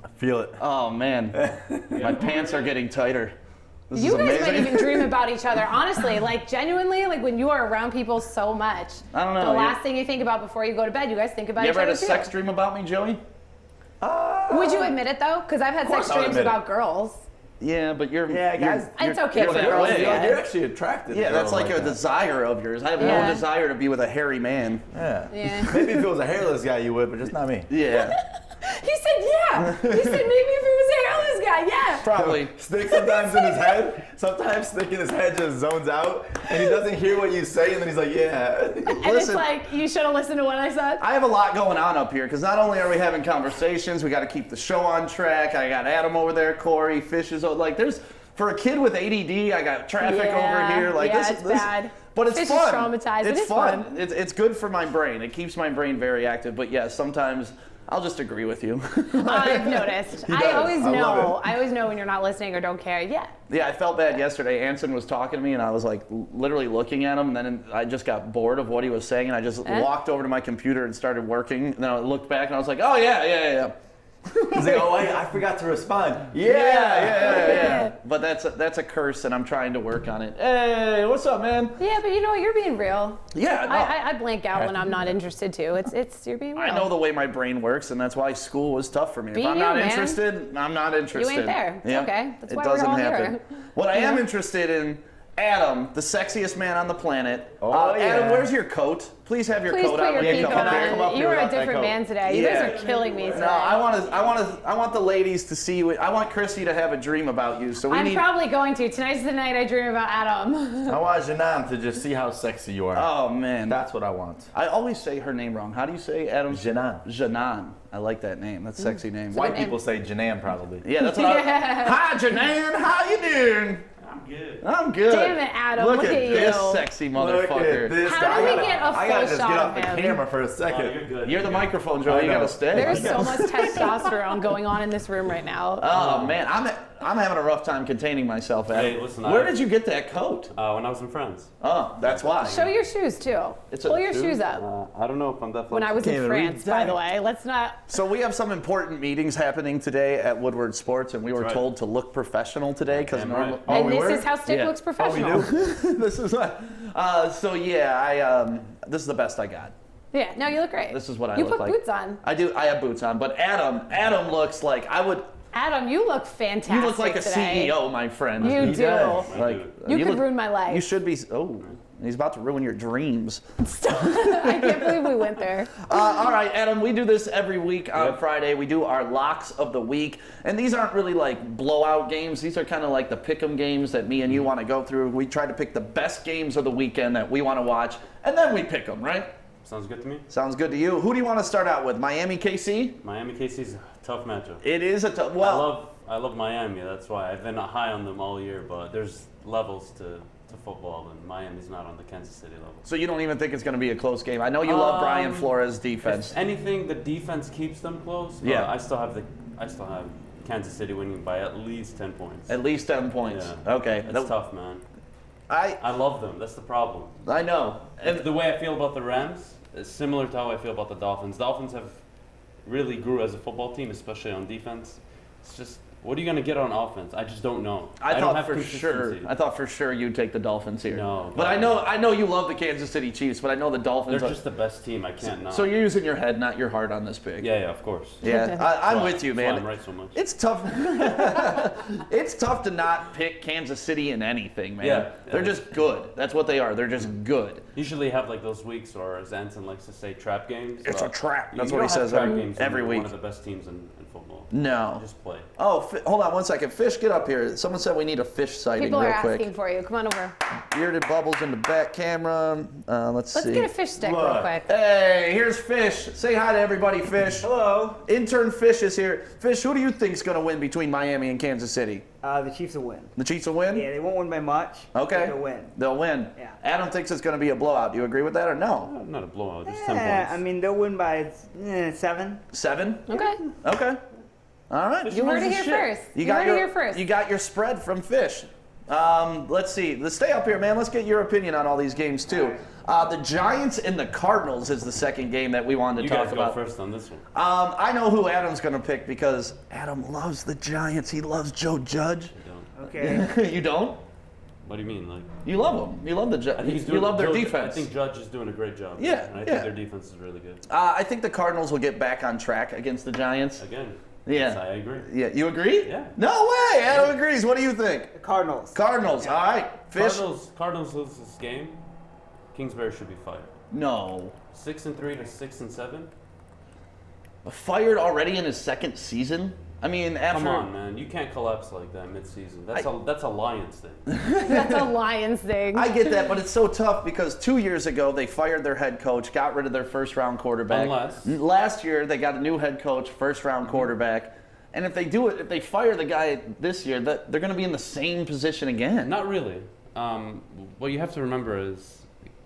[SPEAKER 1] I feel it.
[SPEAKER 2] Oh, man. My pants are getting tighter. This
[SPEAKER 3] You
[SPEAKER 2] is
[SPEAKER 3] guys
[SPEAKER 2] amazing.
[SPEAKER 3] might even dream about each other, honestly. Like, genuinely, like when you are around people so much,
[SPEAKER 2] I don't know.
[SPEAKER 3] the last thing you think about before you go to bed, you guys think about
[SPEAKER 2] You
[SPEAKER 3] each
[SPEAKER 2] ever
[SPEAKER 3] other
[SPEAKER 2] had a
[SPEAKER 3] too.
[SPEAKER 2] sex dream about me, Joey?
[SPEAKER 3] Would you admit it though? Because I've had sex
[SPEAKER 1] course I would
[SPEAKER 3] dreams
[SPEAKER 1] admit it.
[SPEAKER 3] about girls.
[SPEAKER 2] Yeah, but you're...
[SPEAKER 1] Yeah, guys.
[SPEAKER 3] It's okay
[SPEAKER 2] you're
[SPEAKER 3] for
[SPEAKER 2] that
[SPEAKER 3] girls.
[SPEAKER 2] way.
[SPEAKER 3] Yeah.
[SPEAKER 1] You're actually attracted.
[SPEAKER 2] Yeah,
[SPEAKER 1] to
[SPEAKER 2] that's
[SPEAKER 1] girls
[SPEAKER 2] like a
[SPEAKER 1] that.
[SPEAKER 2] desire of yours. I have
[SPEAKER 3] Yeah.
[SPEAKER 2] no desire to be with a hairy man.
[SPEAKER 1] Yeah.
[SPEAKER 3] Yeah.
[SPEAKER 1] Maybe if it was a hairless guy, you would, but just not me.
[SPEAKER 2] Yeah,
[SPEAKER 3] He said, yeah. He said, maybe if it was a hairless guy, yeah.
[SPEAKER 2] probably.
[SPEAKER 1] Stick sometimes in his head. Sometimes Stick in his head just zones out, and he doesn't hear what you say, and then he's like, yeah.
[SPEAKER 3] And it's
[SPEAKER 2] Listen.
[SPEAKER 3] like, you should have listened to what I said.
[SPEAKER 2] I have a lot going on up here because not only are we having conversations, we got to keep the show on track. I got Adam over there, Corey, Fish is like there's for a kid with ADD. I got traffic over here. Like
[SPEAKER 3] yeah,
[SPEAKER 2] this,
[SPEAKER 3] it's
[SPEAKER 2] this,
[SPEAKER 3] bad.
[SPEAKER 2] but it's
[SPEAKER 3] Fish
[SPEAKER 2] fun.
[SPEAKER 3] is traumatized.
[SPEAKER 2] It's
[SPEAKER 3] It is
[SPEAKER 2] fun.
[SPEAKER 3] fun.
[SPEAKER 2] It's good for my brain. It keeps my brain very active. But yeah, sometimes I'll just agree with you.
[SPEAKER 3] I've noticed.
[SPEAKER 1] does.
[SPEAKER 3] I always
[SPEAKER 1] I love
[SPEAKER 3] know.
[SPEAKER 1] it.
[SPEAKER 3] I always know when you're not listening or don't care. Yeah.
[SPEAKER 2] Yeah, I felt bad yesterday. Anson was talking to me, and I was like literally looking at him, and then I just got bored of what he was saying, and I just walked over to my computer and started working. And then I looked back, and I was like, oh yeah.
[SPEAKER 1] He's like, oh wait, I forgot to respond.
[SPEAKER 2] Yeah. But that's a curse, and I'm trying to work on it. Hey, what's up, man?
[SPEAKER 3] Yeah, but you know what? You're being real.
[SPEAKER 2] Yeah, no.
[SPEAKER 3] I blank out when I'm not interested too. It's you're being real.
[SPEAKER 2] I know the way my brain works, and that's why school was tough for me.
[SPEAKER 3] Be
[SPEAKER 2] if I'm
[SPEAKER 3] you,
[SPEAKER 2] not
[SPEAKER 3] man.
[SPEAKER 2] interested, I'm not interested.
[SPEAKER 3] You ain't there. It's okay. That's
[SPEAKER 2] it
[SPEAKER 3] why we're
[SPEAKER 2] doesn't
[SPEAKER 3] all
[SPEAKER 2] happen.
[SPEAKER 3] here.
[SPEAKER 2] What I am
[SPEAKER 3] Yeah.
[SPEAKER 2] interested in, Adam, the sexiest man on the planet.
[SPEAKER 1] Oh,
[SPEAKER 2] Adam,
[SPEAKER 1] yeah.
[SPEAKER 2] where's your coat? Please have your
[SPEAKER 3] Please
[SPEAKER 2] coat
[SPEAKER 3] put
[SPEAKER 2] on
[SPEAKER 3] your
[SPEAKER 2] when you
[SPEAKER 3] peacoat
[SPEAKER 2] come up here.
[SPEAKER 1] Come up
[SPEAKER 3] on.
[SPEAKER 1] here
[SPEAKER 3] You are a
[SPEAKER 1] without that
[SPEAKER 3] different
[SPEAKER 1] coat.
[SPEAKER 3] man today. You
[SPEAKER 2] Yeah.
[SPEAKER 3] guys are killing me today.
[SPEAKER 2] No, I want the ladies to see you. I want Krissy to have a dream about you. So we
[SPEAKER 3] I'm
[SPEAKER 2] need.
[SPEAKER 3] probably going to. Tonight's the night I dream about Adam.
[SPEAKER 1] I want Janan to just see how sexy you are.
[SPEAKER 2] Oh man,
[SPEAKER 1] That's what I want.
[SPEAKER 2] I always say her name wrong. How do you say Adam?
[SPEAKER 1] Janan.
[SPEAKER 2] Janan. I like that name. That's a sexy name.
[SPEAKER 1] White people say Janan probably.
[SPEAKER 2] Yeah, that's what
[SPEAKER 3] Yeah.
[SPEAKER 2] Hi, Janan. How you doing?
[SPEAKER 6] I'm good.
[SPEAKER 2] I'm good.
[SPEAKER 3] Damn it, Adam.
[SPEAKER 2] Look
[SPEAKER 3] Look
[SPEAKER 2] at
[SPEAKER 3] at
[SPEAKER 2] this
[SPEAKER 3] you.
[SPEAKER 2] sexy
[SPEAKER 1] Look
[SPEAKER 2] motherfucker.
[SPEAKER 1] at this
[SPEAKER 3] How
[SPEAKER 1] guy.
[SPEAKER 3] do we
[SPEAKER 1] I gotta-
[SPEAKER 3] get a
[SPEAKER 1] I gotta
[SPEAKER 3] full
[SPEAKER 1] just
[SPEAKER 3] shot
[SPEAKER 1] get
[SPEAKER 3] of
[SPEAKER 1] off the
[SPEAKER 3] him?
[SPEAKER 1] camera for a
[SPEAKER 6] Oh,
[SPEAKER 1] second.
[SPEAKER 6] you're good.
[SPEAKER 2] You're the microphone, Joe.
[SPEAKER 1] I
[SPEAKER 2] You
[SPEAKER 1] know.
[SPEAKER 2] gotta stay.
[SPEAKER 3] There's so much testosterone going on in this room right now.
[SPEAKER 2] Oh man, I'm having a rough time containing myself. Adam.
[SPEAKER 6] Hey, listen,
[SPEAKER 2] Where did you get that coat?
[SPEAKER 6] When I was in France.
[SPEAKER 2] Oh, that's why.
[SPEAKER 3] Show your shoes too.
[SPEAKER 2] It's a
[SPEAKER 3] Pull your
[SPEAKER 2] shoe?
[SPEAKER 3] shoes up.
[SPEAKER 6] I don't know if I'm that
[SPEAKER 3] When I was
[SPEAKER 1] Can't
[SPEAKER 3] in
[SPEAKER 1] even read
[SPEAKER 3] France, by
[SPEAKER 1] that.
[SPEAKER 3] the way. Let's not.
[SPEAKER 2] So we have some important meetings happening today at Woodward Sports, and we were
[SPEAKER 6] That's right.
[SPEAKER 2] told to look professional today because
[SPEAKER 6] Damn
[SPEAKER 2] normally.
[SPEAKER 6] right.
[SPEAKER 1] Oh,
[SPEAKER 3] And
[SPEAKER 1] we
[SPEAKER 3] this
[SPEAKER 1] were?
[SPEAKER 3] is how Stick
[SPEAKER 2] Yeah.
[SPEAKER 3] looks
[SPEAKER 1] Oh, we
[SPEAKER 3] professional.
[SPEAKER 1] do?
[SPEAKER 2] This is what. So yeah, this is the best I got.
[SPEAKER 3] Yeah, no, you look great.
[SPEAKER 2] This is what I
[SPEAKER 3] you
[SPEAKER 2] look
[SPEAKER 3] put
[SPEAKER 2] like.
[SPEAKER 3] boots on.
[SPEAKER 2] I do. I have boots on, but Adam looks like I would.
[SPEAKER 3] Adam, you look fantastic.
[SPEAKER 2] You look like a
[SPEAKER 3] today.
[SPEAKER 2] CEO, my friend.
[SPEAKER 3] You
[SPEAKER 1] He
[SPEAKER 3] do.
[SPEAKER 1] does.
[SPEAKER 2] Like
[SPEAKER 3] You could
[SPEAKER 2] look-
[SPEAKER 3] ruin my life.
[SPEAKER 2] You should be. Oh, he's about to ruin your dreams.
[SPEAKER 3] I can't believe we went there.
[SPEAKER 2] All right, Adam, we do this every week on Friday. We do our locks of the week. And these aren't really like blowout games. These are kind of like the pick'em games that me and you want to go through. We try to pick the best games of the weekend that we want to watch, and then we pick them, right?
[SPEAKER 6] Sounds good to me.
[SPEAKER 2] Sounds good to you. Who do you want to start out with? Miami, KC?
[SPEAKER 6] Miami KC's a tough matchup.
[SPEAKER 2] It is a tough. Well,
[SPEAKER 6] I love Miami. That's why I've been high on them all year. But there's levels to football, and Miami's not on the Kansas City level.
[SPEAKER 2] so you don't even think it's going to be a close game. I know you love Brian Flores' defense.
[SPEAKER 6] If anything, the defense keeps them close. But
[SPEAKER 2] Yeah.
[SPEAKER 6] I still have Kansas City winning by at least 10 points.
[SPEAKER 2] At least 10 points.
[SPEAKER 6] Yeah.
[SPEAKER 2] Okay.
[SPEAKER 6] That's tough, man.
[SPEAKER 2] I
[SPEAKER 6] love them. That's the problem.
[SPEAKER 2] know.
[SPEAKER 6] And the way I feel about the Rams is similar to how I feel about the Dolphins. Dolphins have really grew as a football team, especially on defense. It's just, what are you going to get on offense? I just don't know.
[SPEAKER 2] I
[SPEAKER 6] don't
[SPEAKER 2] thought
[SPEAKER 6] have
[SPEAKER 2] for
[SPEAKER 6] consistency.
[SPEAKER 2] sure. I thought for sure you'd take the Dolphins here.
[SPEAKER 6] No,
[SPEAKER 2] but I know you love the Kansas City Chiefs, but I know the Dolphins.
[SPEAKER 6] They're just the best team. I can't not.
[SPEAKER 2] So you're using your head, not your heart, on this pick.
[SPEAKER 6] Yeah, of course.
[SPEAKER 2] Yeah, I'm
[SPEAKER 6] That's
[SPEAKER 2] with you,
[SPEAKER 6] why I'm
[SPEAKER 2] man.
[SPEAKER 6] right so much.
[SPEAKER 2] It's tough. It's tough to not pick Kansas City in anything, man.
[SPEAKER 6] Yeah.
[SPEAKER 2] They're just good. That's what they are. They're just good.
[SPEAKER 6] Usually have like those weeks, or as Anson likes to say, trap games.
[SPEAKER 2] It's
[SPEAKER 6] but
[SPEAKER 2] a trap.
[SPEAKER 6] you
[SPEAKER 2] That's
[SPEAKER 6] don't
[SPEAKER 2] what he
[SPEAKER 6] have
[SPEAKER 2] says
[SPEAKER 6] trap
[SPEAKER 2] every
[SPEAKER 6] games when you're
[SPEAKER 2] week.
[SPEAKER 6] One of the best teams in football.
[SPEAKER 2] No.
[SPEAKER 6] Just play.
[SPEAKER 2] Oh, hold on one second. Fish, get up here. Someone said we need a fish sighting
[SPEAKER 3] People
[SPEAKER 2] real
[SPEAKER 3] are
[SPEAKER 2] quick.
[SPEAKER 3] asking for you. Come on over.
[SPEAKER 2] Bearded Bubbles in the back camera. Let's
[SPEAKER 3] Let's
[SPEAKER 2] see.
[SPEAKER 3] get a fish stick real
[SPEAKER 1] Look.
[SPEAKER 3] quick.
[SPEAKER 2] Hey, here's Fish. Say hi to everybody, Fish.
[SPEAKER 1] Hello.
[SPEAKER 2] Intern Fish is here. Fish, who do you think's going to win between Miami and Kansas City?
[SPEAKER 7] The Chiefs will win.
[SPEAKER 2] The Chiefs will win?
[SPEAKER 7] Yeah, they won't win by much.
[SPEAKER 2] Okay.
[SPEAKER 7] But they'll win.
[SPEAKER 2] They'll win.
[SPEAKER 7] Yeah.
[SPEAKER 2] Adam thinks it's going to be a blowout. Do you agree with that or no?
[SPEAKER 6] Not a blowout, just 10
[SPEAKER 7] Yeah,
[SPEAKER 6] points.
[SPEAKER 7] I mean, they'll win by 7.
[SPEAKER 2] 7?
[SPEAKER 3] Okay.
[SPEAKER 2] Okay. All right.
[SPEAKER 3] You heard it here
[SPEAKER 6] Shit.
[SPEAKER 3] first.
[SPEAKER 2] You
[SPEAKER 3] heard
[SPEAKER 2] your,
[SPEAKER 3] it here first.
[SPEAKER 2] You got your spread from Fish. Let's see. Let's stay up here, man. Let's get your opinion on all these games, too. The Giants and the Cardinals is the second game that we wanted to talk about.
[SPEAKER 6] You guys go first on this one.
[SPEAKER 2] I know who Adam's going to pick because Adam loves the Giants. He loves Joe Judge.
[SPEAKER 7] Okay.
[SPEAKER 2] You don't?
[SPEAKER 6] What do you mean? Like,
[SPEAKER 2] You love them. You love the Giants. You love their defense.
[SPEAKER 6] I think Judge is doing a great job.
[SPEAKER 2] Yeah,
[SPEAKER 6] And I
[SPEAKER 2] yeah.
[SPEAKER 6] think their defense is really good.
[SPEAKER 2] I think the Cardinals will get back on track against the Giants.
[SPEAKER 6] Again.
[SPEAKER 2] Yeah.
[SPEAKER 6] Yes, I agree.
[SPEAKER 2] Yeah, you agree?
[SPEAKER 6] Yeah.
[SPEAKER 2] No way. Adam agrees. What do you think?
[SPEAKER 7] The Cardinals.
[SPEAKER 2] Cardinals. All right. Fish.
[SPEAKER 6] Cardinals lose this game. Kingsbury should be fired.
[SPEAKER 2] No.
[SPEAKER 6] 6-3 to 6-7.
[SPEAKER 2] Fired already in his second season? I mean, after.
[SPEAKER 6] Come on, man. You can't collapse like that mid-season. That's a Lions thing.
[SPEAKER 3] That's a Lions thing.
[SPEAKER 2] I get that, but it's so tough because 2 years ago they fired their head coach, got rid of their first-round quarterback.
[SPEAKER 6] Unless.
[SPEAKER 2] Last year they got a new head coach, first-round quarterback, and if they fire the guy this year, they're going to be in the same position again.
[SPEAKER 6] Not really. What you have to remember is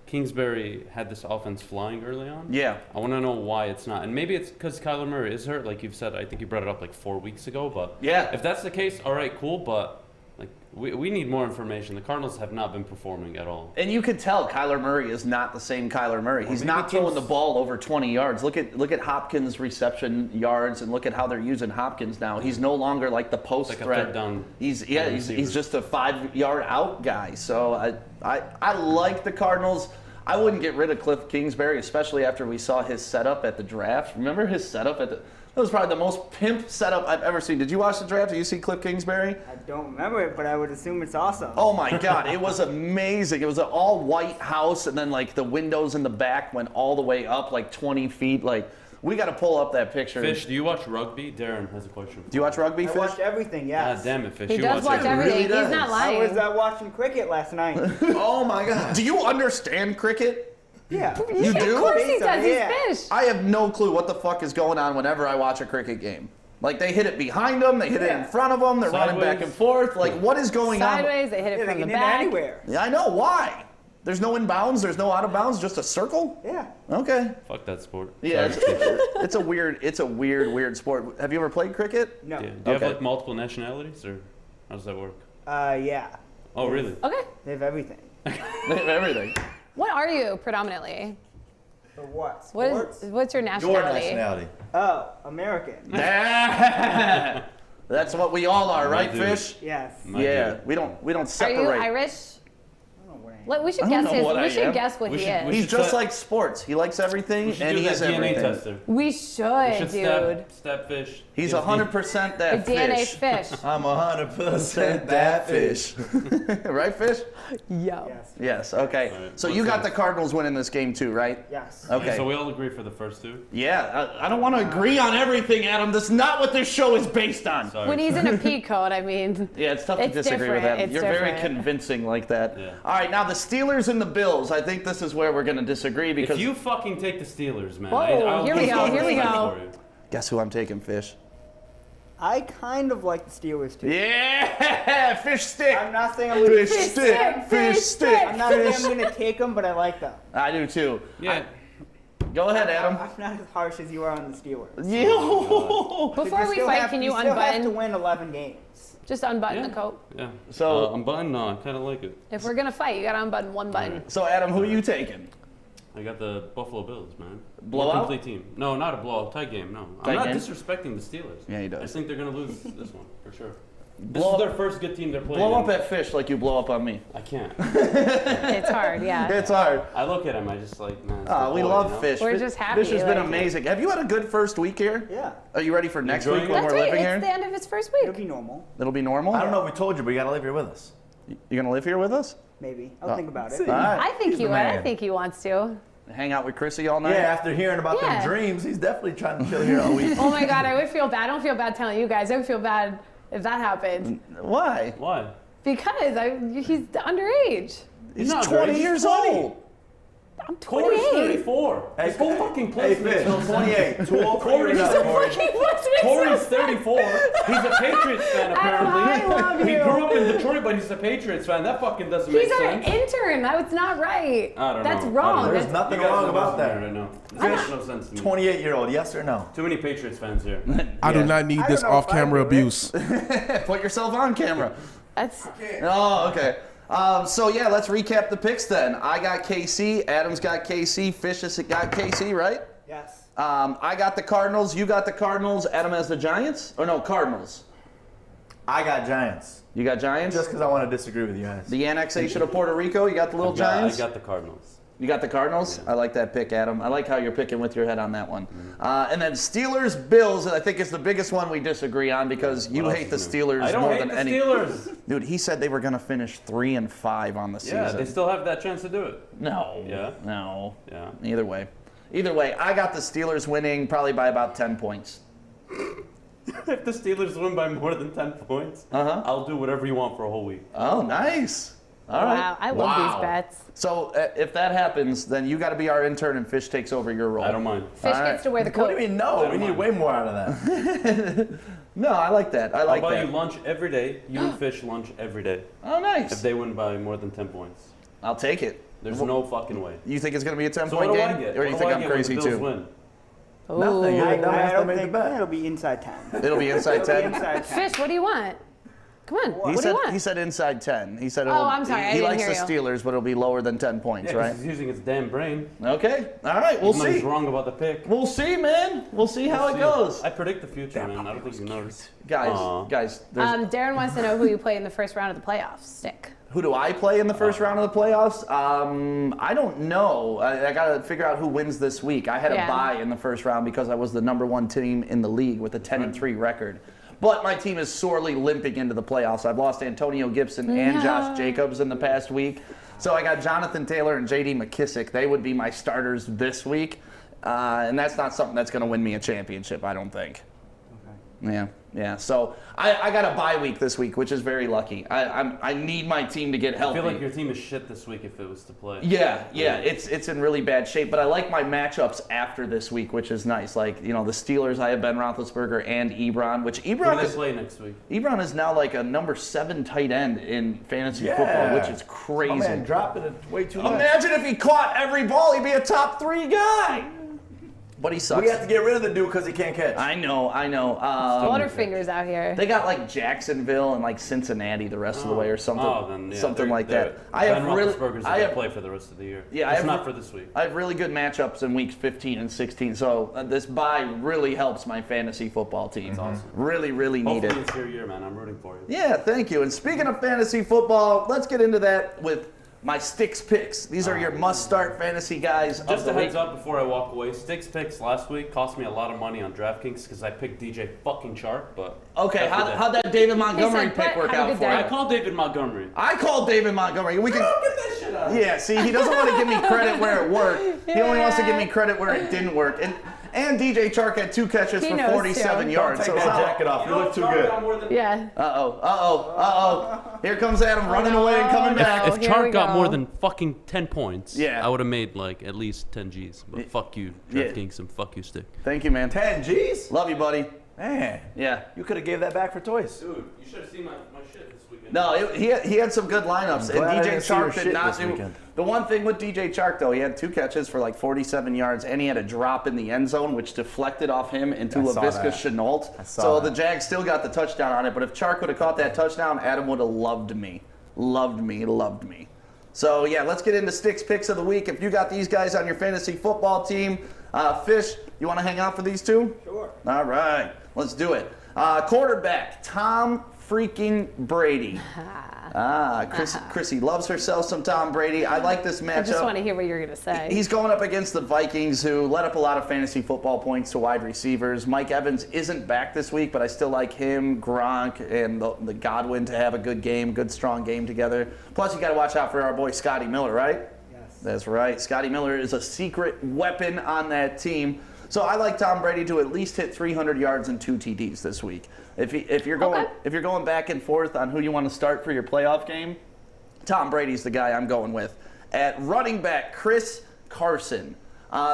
[SPEAKER 6] Kingsbury had this offense flying early on.
[SPEAKER 2] Yeah.
[SPEAKER 6] I want to know why it's not. And maybe it's because Kyler Murray is hurt, like you've said. I think you brought it up like 4 weeks ago. But
[SPEAKER 2] Yeah.
[SPEAKER 6] if that's the case, all right, cool. But like we need more information. The Cardinals have not been performing at all.
[SPEAKER 2] And you could tell Kyler Murray is not the same Kyler Murray. He's
[SPEAKER 6] maybe
[SPEAKER 2] not throwing
[SPEAKER 6] teams-
[SPEAKER 2] the ball over 20 yards. Look at Hopkins' reception yards and look at how they're using Hopkins now. He's no longer like the post
[SPEAKER 6] Like a
[SPEAKER 2] threat.
[SPEAKER 6] third down
[SPEAKER 2] He's
[SPEAKER 6] receiver.
[SPEAKER 2] just a 5-yard out guy. So I like the Cardinals. I wouldn't get rid of Cliff Kingsbury, especially after we saw his setup at the draft. Remember his setup at the? That was probably the most pimp setup I've ever seen. Did you watch the draft? Did you see Cliff Kingsbury?
[SPEAKER 7] I don't remember it, but I would assume it's awesome.
[SPEAKER 2] Oh my God, it was amazing. It was an all white house, and then like the windows in the back went all the way up like 20 feet. Like we got to pull up that picture.
[SPEAKER 6] Fish, do you watch rugby? Darren has a question.
[SPEAKER 2] Do you watch rugby,
[SPEAKER 7] I
[SPEAKER 2] Fish?
[SPEAKER 7] watched everything, yes.
[SPEAKER 6] God damn it, Fish.
[SPEAKER 3] He
[SPEAKER 6] you
[SPEAKER 3] does watch
[SPEAKER 6] everything.
[SPEAKER 3] everything.
[SPEAKER 2] really
[SPEAKER 3] He's
[SPEAKER 2] does.
[SPEAKER 3] not
[SPEAKER 7] I
[SPEAKER 3] lying.
[SPEAKER 7] was watching cricket last night.
[SPEAKER 1] Oh my God.
[SPEAKER 2] Do you understand cricket?
[SPEAKER 7] Yeah.
[SPEAKER 2] You do?
[SPEAKER 3] Of course he does.
[SPEAKER 7] Yeah.
[SPEAKER 3] He's Fish.
[SPEAKER 2] I have no clue what the fuck is going on whenever I watch a cricket game. Like they hit it behind them, they hit it in front of them, they're running back and forth. Like what is going on?
[SPEAKER 3] Sideways, they hit it
[SPEAKER 7] Yeah, they
[SPEAKER 3] from the
[SPEAKER 7] can hit
[SPEAKER 3] back.
[SPEAKER 7] anywhere.
[SPEAKER 2] Yeah, I know. Why? There's no inbounds, there's no out of bounds, just a circle?
[SPEAKER 7] Yeah.
[SPEAKER 2] Okay.
[SPEAKER 6] Fuck that sport.
[SPEAKER 2] Yeah,
[SPEAKER 6] Sorry, Fish.
[SPEAKER 2] it's a weird sport. Have you ever played cricket?
[SPEAKER 7] No.
[SPEAKER 6] Yeah. Do you
[SPEAKER 2] Okay.
[SPEAKER 6] have like multiple nationalities, or how does that work?
[SPEAKER 7] Yeah.
[SPEAKER 6] Oh, really?
[SPEAKER 3] Okay.
[SPEAKER 7] They have everything.
[SPEAKER 2] They have everything.
[SPEAKER 3] What are you predominantly?
[SPEAKER 7] For what?
[SPEAKER 3] What
[SPEAKER 7] Sports?
[SPEAKER 3] is, what's your
[SPEAKER 1] Your
[SPEAKER 3] nationality?
[SPEAKER 1] nationality.
[SPEAKER 7] Oh, American.
[SPEAKER 2] That's what we all are, right,
[SPEAKER 6] dude.
[SPEAKER 2] Fish?
[SPEAKER 7] Yes.
[SPEAKER 6] My
[SPEAKER 2] Yeah,
[SPEAKER 6] dude.
[SPEAKER 2] we don't
[SPEAKER 3] Are
[SPEAKER 2] separate.
[SPEAKER 3] you Irish?
[SPEAKER 7] I don't know what I am.
[SPEAKER 3] Let, we should
[SPEAKER 2] I don't
[SPEAKER 3] guess
[SPEAKER 2] know
[SPEAKER 3] his.
[SPEAKER 2] what I
[SPEAKER 3] We should
[SPEAKER 2] am.
[SPEAKER 3] guess what
[SPEAKER 6] We
[SPEAKER 3] he
[SPEAKER 6] should-
[SPEAKER 3] is.
[SPEAKER 6] we
[SPEAKER 2] He's
[SPEAKER 6] should
[SPEAKER 2] just
[SPEAKER 6] set-
[SPEAKER 2] like sports. He likes everything,
[SPEAKER 6] We should
[SPEAKER 2] and
[SPEAKER 6] do
[SPEAKER 2] he is
[SPEAKER 6] that DNA
[SPEAKER 2] everything.
[SPEAKER 6] tester.
[SPEAKER 3] We should,
[SPEAKER 6] We should
[SPEAKER 3] dude.
[SPEAKER 6] stab Fish.
[SPEAKER 2] He's
[SPEAKER 6] Gives
[SPEAKER 2] 100%
[SPEAKER 3] A
[SPEAKER 2] that
[SPEAKER 3] DNA
[SPEAKER 2] fish.
[SPEAKER 3] fish.
[SPEAKER 1] I'm 100% that fish.
[SPEAKER 2] Right, Fish?
[SPEAKER 3] Yo.
[SPEAKER 7] Yes.
[SPEAKER 2] Yes. Okay.
[SPEAKER 6] All right,
[SPEAKER 2] So
[SPEAKER 6] what's
[SPEAKER 2] you got
[SPEAKER 6] next?
[SPEAKER 2] the Cardinals winning this game too, right?
[SPEAKER 7] Yes.
[SPEAKER 2] Okay.
[SPEAKER 6] So we all agree for the first two.
[SPEAKER 2] Yeah. I don't want to agree on everything, Adam. That's not what this show is based on.
[SPEAKER 6] Sorry.
[SPEAKER 3] When he's in a pea coat, I mean.
[SPEAKER 2] Yeah, it's tough to
[SPEAKER 3] It's
[SPEAKER 2] disagree with
[SPEAKER 3] different.
[SPEAKER 2] that.
[SPEAKER 3] It's
[SPEAKER 2] You're very
[SPEAKER 3] different.
[SPEAKER 2] convincing like that.
[SPEAKER 6] Yeah.
[SPEAKER 2] All right, now the Steelers and the Bills. I think this is where we're going to disagree because
[SPEAKER 6] If you fucking take the Steelers, man.
[SPEAKER 3] Whoa,
[SPEAKER 6] I'll
[SPEAKER 3] here we
[SPEAKER 6] keep
[SPEAKER 3] go,
[SPEAKER 6] on
[SPEAKER 3] here we
[SPEAKER 6] fighting
[SPEAKER 3] go.
[SPEAKER 6] for you.
[SPEAKER 2] guess who I'm taking, Fish?
[SPEAKER 7] I kind of like the Steelers too.
[SPEAKER 2] Yeah, Fish stick.
[SPEAKER 7] I'm not saying I'm gonna,
[SPEAKER 2] Fish stick. Fish stick.
[SPEAKER 7] I'm not saying I'm gonna take them, but I like them.
[SPEAKER 2] I do too.
[SPEAKER 6] Yeah.
[SPEAKER 2] Go ahead, Adam.
[SPEAKER 7] I'm not as harsh as you are on the Steelers.
[SPEAKER 2] You.
[SPEAKER 3] Before we fight, can you
[SPEAKER 7] still have to
[SPEAKER 3] unbutton?
[SPEAKER 7] win 11 games.
[SPEAKER 3] Just unbutton
[SPEAKER 6] Yeah.
[SPEAKER 3] the coat.
[SPEAKER 6] Yeah.
[SPEAKER 2] So-
[SPEAKER 6] I'm button. No, I kind of like it.
[SPEAKER 3] If we're gonna fight, you gotta unbutton one button.
[SPEAKER 2] So Adam, who are you taking?
[SPEAKER 6] I got the Buffalo Bills, man.
[SPEAKER 2] Blowout?
[SPEAKER 6] More complete team. No, not a blowout. Tie game. No.
[SPEAKER 2] Tie
[SPEAKER 6] I'm not
[SPEAKER 2] game?
[SPEAKER 6] disrespecting the Steelers.
[SPEAKER 2] Yeah, he does.
[SPEAKER 6] I just think they're gonna lose this one for sure. This
[SPEAKER 2] Blow
[SPEAKER 6] is
[SPEAKER 2] up-
[SPEAKER 6] their first good team they're playing.
[SPEAKER 2] Blow up
[SPEAKER 6] in.
[SPEAKER 2] at Fish like you blow up on me.
[SPEAKER 6] I can't.
[SPEAKER 3] It's hard, yeah.
[SPEAKER 2] It's hard.
[SPEAKER 6] I look at him. I just like, man. it's
[SPEAKER 2] Oh,
[SPEAKER 6] my
[SPEAKER 2] we
[SPEAKER 6] boy,
[SPEAKER 2] love
[SPEAKER 6] you know?
[SPEAKER 2] Fish.
[SPEAKER 3] We're
[SPEAKER 2] Fish-
[SPEAKER 3] just happy,
[SPEAKER 2] Fish has been
[SPEAKER 3] like-
[SPEAKER 2] amazing. Have you had a good first week here?
[SPEAKER 7] Yeah.
[SPEAKER 2] Are you ready for next
[SPEAKER 6] enjoying
[SPEAKER 2] week
[SPEAKER 6] it?
[SPEAKER 2] when
[SPEAKER 3] That's
[SPEAKER 2] we're
[SPEAKER 3] right.
[SPEAKER 2] living
[SPEAKER 3] It's
[SPEAKER 2] here?
[SPEAKER 3] the end of his first
[SPEAKER 7] It'll
[SPEAKER 3] week.
[SPEAKER 7] be normal.
[SPEAKER 2] It'll be normal?
[SPEAKER 1] I don't know if we told you, but you gotta live here with us.
[SPEAKER 2] You gonna live here with us?
[SPEAKER 7] Maybe. I'll think about it.
[SPEAKER 2] All right.
[SPEAKER 3] I think
[SPEAKER 1] He's
[SPEAKER 3] he
[SPEAKER 1] the
[SPEAKER 3] would. I
[SPEAKER 1] man.
[SPEAKER 3] think he wants to.
[SPEAKER 2] Hang out with Krissy all night?
[SPEAKER 1] Yeah, after hearing about
[SPEAKER 3] Yeah.
[SPEAKER 1] them dreams, he's definitely trying to chill here all week.
[SPEAKER 3] Oh my God, I would feel bad. I don't feel bad telling you guys. I would feel bad if that happened.
[SPEAKER 2] Why?
[SPEAKER 6] Why?
[SPEAKER 3] Because he's underage.
[SPEAKER 2] He's
[SPEAKER 6] not
[SPEAKER 2] 20
[SPEAKER 6] underage,
[SPEAKER 2] years
[SPEAKER 6] he's 20.
[SPEAKER 2] old.
[SPEAKER 3] I'm
[SPEAKER 6] Corey's
[SPEAKER 3] 28.
[SPEAKER 6] 34.
[SPEAKER 1] Hey,
[SPEAKER 6] This whole fucking
[SPEAKER 1] Hey,
[SPEAKER 6] place
[SPEAKER 1] Fish,
[SPEAKER 6] makes no
[SPEAKER 1] 28.
[SPEAKER 6] sense.
[SPEAKER 1] Too old for
[SPEAKER 6] Corey's
[SPEAKER 1] you
[SPEAKER 6] so
[SPEAKER 1] now, Corey.
[SPEAKER 3] Fucking what's me
[SPEAKER 6] Corey's
[SPEAKER 3] so-
[SPEAKER 6] 34. He's a Patriots fan, apparently.
[SPEAKER 3] I love
[SPEAKER 6] He
[SPEAKER 3] you.
[SPEAKER 6] grew up in Detroit, but he's a Patriots fan. That fucking doesn't
[SPEAKER 3] He's
[SPEAKER 6] make
[SPEAKER 3] an
[SPEAKER 6] sense.
[SPEAKER 3] intern. That's not right.
[SPEAKER 6] I don't
[SPEAKER 3] That's
[SPEAKER 6] know.
[SPEAKER 3] wrong.
[SPEAKER 1] There's
[SPEAKER 3] That's-
[SPEAKER 1] nothing
[SPEAKER 6] You guys
[SPEAKER 1] wrong
[SPEAKER 6] are
[SPEAKER 1] about
[SPEAKER 6] listening
[SPEAKER 1] that.
[SPEAKER 6] right now. It makes no sense to me.
[SPEAKER 1] 28-year-old, yes or no?
[SPEAKER 6] Too many Patriots fans here.
[SPEAKER 5] I do
[SPEAKER 2] Yeah.
[SPEAKER 5] not need
[SPEAKER 7] I
[SPEAKER 5] this
[SPEAKER 7] don't know if I
[SPEAKER 5] off-camera
[SPEAKER 7] do it.
[SPEAKER 5] abuse.
[SPEAKER 2] Put yourself on camera.
[SPEAKER 3] That's
[SPEAKER 2] Oh, okay. So yeah, let's recap the picks then. I got KC, Adam's got KC, Fish has got KC, right?
[SPEAKER 7] Yes.
[SPEAKER 2] I got the Cardinals, you got the Cardinals, Adam has the Giants? Or no, Cardinals.
[SPEAKER 1] I got Giants.
[SPEAKER 2] You got Giants?
[SPEAKER 1] Just because I want to disagree with you guys.
[SPEAKER 2] The annexation of Puerto Rico, you got the little Giants?
[SPEAKER 6] I got the Cardinals.
[SPEAKER 2] You got the Cardinals?
[SPEAKER 6] Yeah.
[SPEAKER 2] I like that pick, Adam. I like how you're picking with your head on that one. And then Steelers, Bills, I think is the biggest one we disagree on because you
[SPEAKER 6] What else
[SPEAKER 2] hate the
[SPEAKER 6] is new?
[SPEAKER 2] Steelers
[SPEAKER 6] I don't
[SPEAKER 2] more
[SPEAKER 6] hate
[SPEAKER 2] than
[SPEAKER 6] the
[SPEAKER 2] any.
[SPEAKER 6] Steelers.
[SPEAKER 2] Dude, he said they were going to finish 3-5 on the season.
[SPEAKER 6] Yeah, they still have that chance to do it.
[SPEAKER 2] No.
[SPEAKER 6] Yeah.
[SPEAKER 2] No.
[SPEAKER 6] Yeah.
[SPEAKER 2] Either way, I got the Steelers winning probably by about 10 points.
[SPEAKER 6] If the Steelers win by more than 10 points, I'll do whatever you want for a whole week.
[SPEAKER 2] Oh, nice. All right.
[SPEAKER 3] wow. I love these bets.
[SPEAKER 2] So if that happens, then you got to be our intern and Fish takes over your role.
[SPEAKER 6] I don't mind.
[SPEAKER 3] Fish gets to wear the
[SPEAKER 1] What
[SPEAKER 3] coat.
[SPEAKER 1] do you mean no? We need way more out of that.
[SPEAKER 2] No, I like that. I like
[SPEAKER 6] I'll buy
[SPEAKER 2] that.
[SPEAKER 6] you lunch every day. You and Fish lunch every day.
[SPEAKER 2] Oh, nice.
[SPEAKER 6] If they win by more than 10 points.
[SPEAKER 2] I'll take it.
[SPEAKER 6] There's no fucking way.
[SPEAKER 2] You think it's going to be a 10-point
[SPEAKER 6] So what do I
[SPEAKER 2] game?
[SPEAKER 6] get?
[SPEAKER 2] Or you
[SPEAKER 6] What
[SPEAKER 2] think
[SPEAKER 6] do I
[SPEAKER 2] I'm
[SPEAKER 6] get when
[SPEAKER 2] crazy
[SPEAKER 6] the Bills
[SPEAKER 2] too?
[SPEAKER 6] win?
[SPEAKER 1] Nothing. You're the dumbass
[SPEAKER 7] I
[SPEAKER 1] that
[SPEAKER 7] don't
[SPEAKER 1] made the
[SPEAKER 7] think
[SPEAKER 1] bet.
[SPEAKER 7] it'll be inside 10.
[SPEAKER 2] It'll be inside 10?
[SPEAKER 7] Inside 10.
[SPEAKER 3] Fish, what do you want? Come on.
[SPEAKER 2] He
[SPEAKER 3] What do
[SPEAKER 2] said
[SPEAKER 3] you want?
[SPEAKER 2] he said inside 10. He said
[SPEAKER 3] Oh, I'm sorry, I
[SPEAKER 2] he
[SPEAKER 3] didn't
[SPEAKER 2] likes
[SPEAKER 3] hear
[SPEAKER 2] the
[SPEAKER 3] you.
[SPEAKER 2] Steelers, but it'll be lower than 10 points,
[SPEAKER 6] Yeah, 'cause
[SPEAKER 2] right?
[SPEAKER 6] he's using his damn brain.
[SPEAKER 2] Okay. All right, we'll
[SPEAKER 6] Even though
[SPEAKER 2] see.
[SPEAKER 6] he's wrong about the pick.
[SPEAKER 2] We'll see, man. We'll see how it
[SPEAKER 6] See,
[SPEAKER 2] goes.
[SPEAKER 6] I predict the future, man. I don't think you noticed.
[SPEAKER 2] Guys, there's,
[SPEAKER 3] Darren wants to know who you play in the first round of the playoffs. Stick.
[SPEAKER 2] who do I play in the first round of the playoffs? I don't know. I got to figure out who wins this week. I had
[SPEAKER 3] Yeah.
[SPEAKER 2] a bye in the first round because I was the #1 team in the league with a 10-3 record. But my team is sorely limping into the playoffs. I've lost Antonio Gibson and Josh Jacobs in the past week. So I got Jonathan Taylor and J.D. McKissick. They would be my starters this week. And that's not something that's going to win me a championship, I don't think. Yeah. So I got a bye week this week, which is very lucky. I need my team to get
[SPEAKER 6] I
[SPEAKER 2] healthy.
[SPEAKER 6] feel like your team is shit this week if it was to play.
[SPEAKER 2] Yeah, it's in really bad shape. But I like my matchups after this week, which is nice. Like, the Steelers, I have Ben Roethlisberger and Ebron, which
[SPEAKER 6] Who do they play next week?
[SPEAKER 2] Ebron is now like a #7 tight end in fantasy
[SPEAKER 1] Yeah.
[SPEAKER 2] football, which is crazy.
[SPEAKER 1] Oh man, dropping it way too much.
[SPEAKER 2] Imagine if he caught every ball, he'd be a top 3 guy. But he sucks.
[SPEAKER 1] We have to get rid of the dude because he can't catch.
[SPEAKER 2] I know.
[SPEAKER 3] Butterfingers out here.
[SPEAKER 2] They got like Jacksonville and like Cincinnati the rest of the way, or something,
[SPEAKER 6] Then, yeah,
[SPEAKER 2] something
[SPEAKER 6] they're-
[SPEAKER 2] like
[SPEAKER 6] they're-
[SPEAKER 2] that. I have
[SPEAKER 6] Roethlisberger's a good play for the rest of the year.
[SPEAKER 2] Yeah,
[SPEAKER 6] It's not for this week.
[SPEAKER 2] I have really good matchups in weeks 15 and 16, so this bye really helps my fantasy football team.
[SPEAKER 6] That's awesome.
[SPEAKER 2] Really, really need
[SPEAKER 6] Hopefully
[SPEAKER 2] it.
[SPEAKER 6] it's your year, man. I'm rooting for you.
[SPEAKER 2] Yeah, thank you. And speaking of fantasy football, let's get into that with my Sticks picks. These are your must-start fantasy guys of
[SPEAKER 6] Just
[SPEAKER 2] the
[SPEAKER 6] a
[SPEAKER 2] week.
[SPEAKER 6] heads up before I walk away. Sticks picks last week cost me a lot of money on DraftKings because I picked DJ fucking Chark, but
[SPEAKER 2] Okay,
[SPEAKER 6] after
[SPEAKER 2] how'd that David Montgomery
[SPEAKER 3] said,
[SPEAKER 2] pick
[SPEAKER 3] "But
[SPEAKER 2] work
[SPEAKER 3] have a
[SPEAKER 2] out
[SPEAKER 3] good
[SPEAKER 2] for
[SPEAKER 3] day."
[SPEAKER 2] you?
[SPEAKER 6] I called David Montgomery.
[SPEAKER 2] I called David Montgomery. We can
[SPEAKER 6] Get that shit out.
[SPEAKER 2] Yeah, see, he doesn't want to give me credit where it worked. He only wants to give me credit where it didn't work. And DJ Chark had 2 catches
[SPEAKER 3] He
[SPEAKER 2] for
[SPEAKER 3] knows
[SPEAKER 2] 47
[SPEAKER 3] too.
[SPEAKER 2] yards.
[SPEAKER 1] Take
[SPEAKER 2] So
[SPEAKER 1] that
[SPEAKER 2] it's not-
[SPEAKER 1] jacket off. You look too good.
[SPEAKER 3] Yeah.
[SPEAKER 2] Uh-oh. Here comes Adam running away and coming back.
[SPEAKER 6] If
[SPEAKER 3] here we
[SPEAKER 6] Chark got
[SPEAKER 3] go.
[SPEAKER 6] more than fucking 10 points,
[SPEAKER 2] Yeah.
[SPEAKER 6] I would have made like at least 10 G's. But fuck you,
[SPEAKER 2] Yeah.
[SPEAKER 6] DraftKings, and fuck you, Stick.
[SPEAKER 2] Thank you, man.
[SPEAKER 1] 10 G's?
[SPEAKER 2] Love you, buddy.
[SPEAKER 1] Man,
[SPEAKER 2] Yeah.
[SPEAKER 1] you could have gave that back for toys.
[SPEAKER 6] Dude, you should have seen my shit this weekend.
[SPEAKER 2] No, he had some good lineups.
[SPEAKER 1] I'm glad I
[SPEAKER 2] And DJ
[SPEAKER 1] didn't see your
[SPEAKER 2] Chark did
[SPEAKER 1] shit
[SPEAKER 2] not
[SPEAKER 1] this
[SPEAKER 2] do.
[SPEAKER 1] weekend.
[SPEAKER 2] The one thing with DJ Chark, though, he had 2 catches for like 47 yards, and he had a drop in the end zone, which deflected off him into
[SPEAKER 1] I saw
[SPEAKER 2] LaVisca
[SPEAKER 1] that.
[SPEAKER 2] Chenault.
[SPEAKER 1] I saw
[SPEAKER 2] So
[SPEAKER 1] that.
[SPEAKER 2] the Jags still got the touchdown on it, but if Chark would have caught that touchdown, Adam would have loved me. Loved me. So, yeah, let's get into Sticks picks of the week. If you got these guys on your fantasy football team, Fish, you want to hang out for these 2?
[SPEAKER 7] Sure.
[SPEAKER 2] All right, let's do it. Quarterback, Tom freaking Brady. Krissy loves herself some Tom Brady. I like this matchup.
[SPEAKER 3] I just want to hear what you're going to say.
[SPEAKER 2] He's going up against the Vikings, who let up a lot of fantasy football points to wide receivers. Mike Evans isn't back this week, but I still like him, Gronk, and the Godwin to have a good game, good strong game together. Plus, you got to watch out for our boy Scotty Miller, right?
[SPEAKER 7] Yes.
[SPEAKER 2] That's right. Scotty Miller is a secret weapon on that team. So I like Tom Brady to at least hit 300 yards and 2 TDs this week. If you're going back and forth on who you want to start for your playoff game, Tom Brady's the guy I'm going with. At running back, Chris Carson.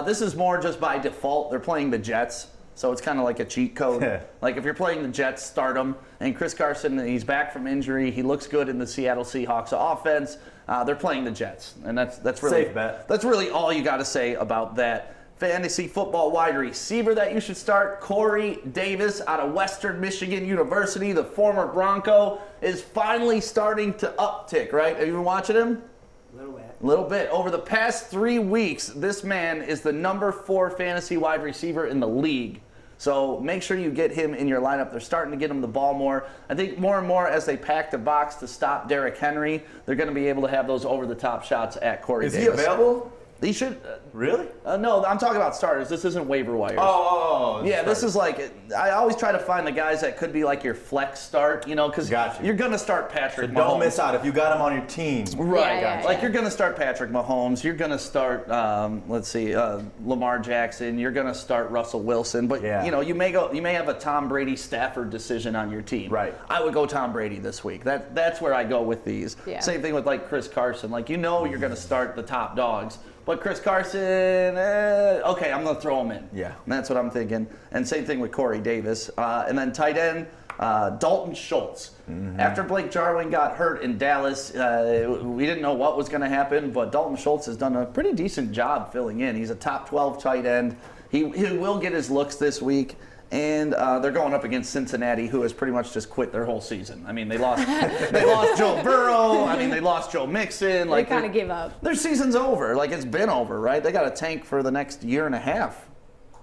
[SPEAKER 2] This is more just by default. They're playing the Jets, so it's kind of like a cheat code. Like if you're playing the Jets, start him. And Chris Carson, he's back from injury. He looks good in the Seattle Seahawks offense. They're playing the Jets, and that's really
[SPEAKER 1] Safe bet.
[SPEAKER 2] That's really all you got to say about that. fantasy football wide receiver that you should start, Corey Davis out of Western Michigan University, the former Bronco, is finally starting to uptick, right? Have you been watching him?
[SPEAKER 7] A little bit.
[SPEAKER 2] A little bit. Over the past 3 weeks, this man is the number 4 fantasy wide receiver in the league. So make sure you get him in your lineup. They're starting to get him the ball more. I think more and more as they pack the box to stop Derrick Henry, they're going to be able to have those over-the-top shots at Corey Davis.
[SPEAKER 1] Is he available?
[SPEAKER 2] He should.
[SPEAKER 1] Really?
[SPEAKER 2] No, I'm talking about starters. This isn't waiver wires.
[SPEAKER 1] Oh.
[SPEAKER 2] Yeah, this is like, I always try to find the guys that could be like your flex start, you know, because
[SPEAKER 1] Gotcha.
[SPEAKER 2] you're going to start Patrick Mahomes.
[SPEAKER 1] Don't miss out if you got him on your team.
[SPEAKER 2] Right.
[SPEAKER 3] Yeah,
[SPEAKER 2] Like, you're going to start Patrick Mahomes. You're going to start, Lamar Jackson. You're going to start Russell Wilson. But,
[SPEAKER 1] Yeah.
[SPEAKER 2] you know, you may have a Tom Brady Stafford decision on your team.
[SPEAKER 1] Right.
[SPEAKER 2] I would go Tom Brady this week. That's where I go with these.
[SPEAKER 3] Yeah.
[SPEAKER 2] Same thing with, like, Chris Carson. Like, you know you're going to start the top dogs. But Chris Carson, okay, I'm going to throw him in.
[SPEAKER 1] Yeah.
[SPEAKER 2] And that's what I'm thinking. And same thing with Corey Davis. And then tight end, Dalton Schultz. After Blake Jarwin got hurt in Dallas, we didn't know what was going to happen, but Dalton Schultz has done a pretty decent job filling in. He's a top 12 tight end. He will get his looks this week. And they're going up against Cincinnati, who has pretty much just quit their whole season. I mean, they lost Joe Burrow. I mean, they lost Joe Mixon.
[SPEAKER 3] They kind of gave up.
[SPEAKER 2] Their season's over. Like, it's been over, right? They got a tank for the next year and a half,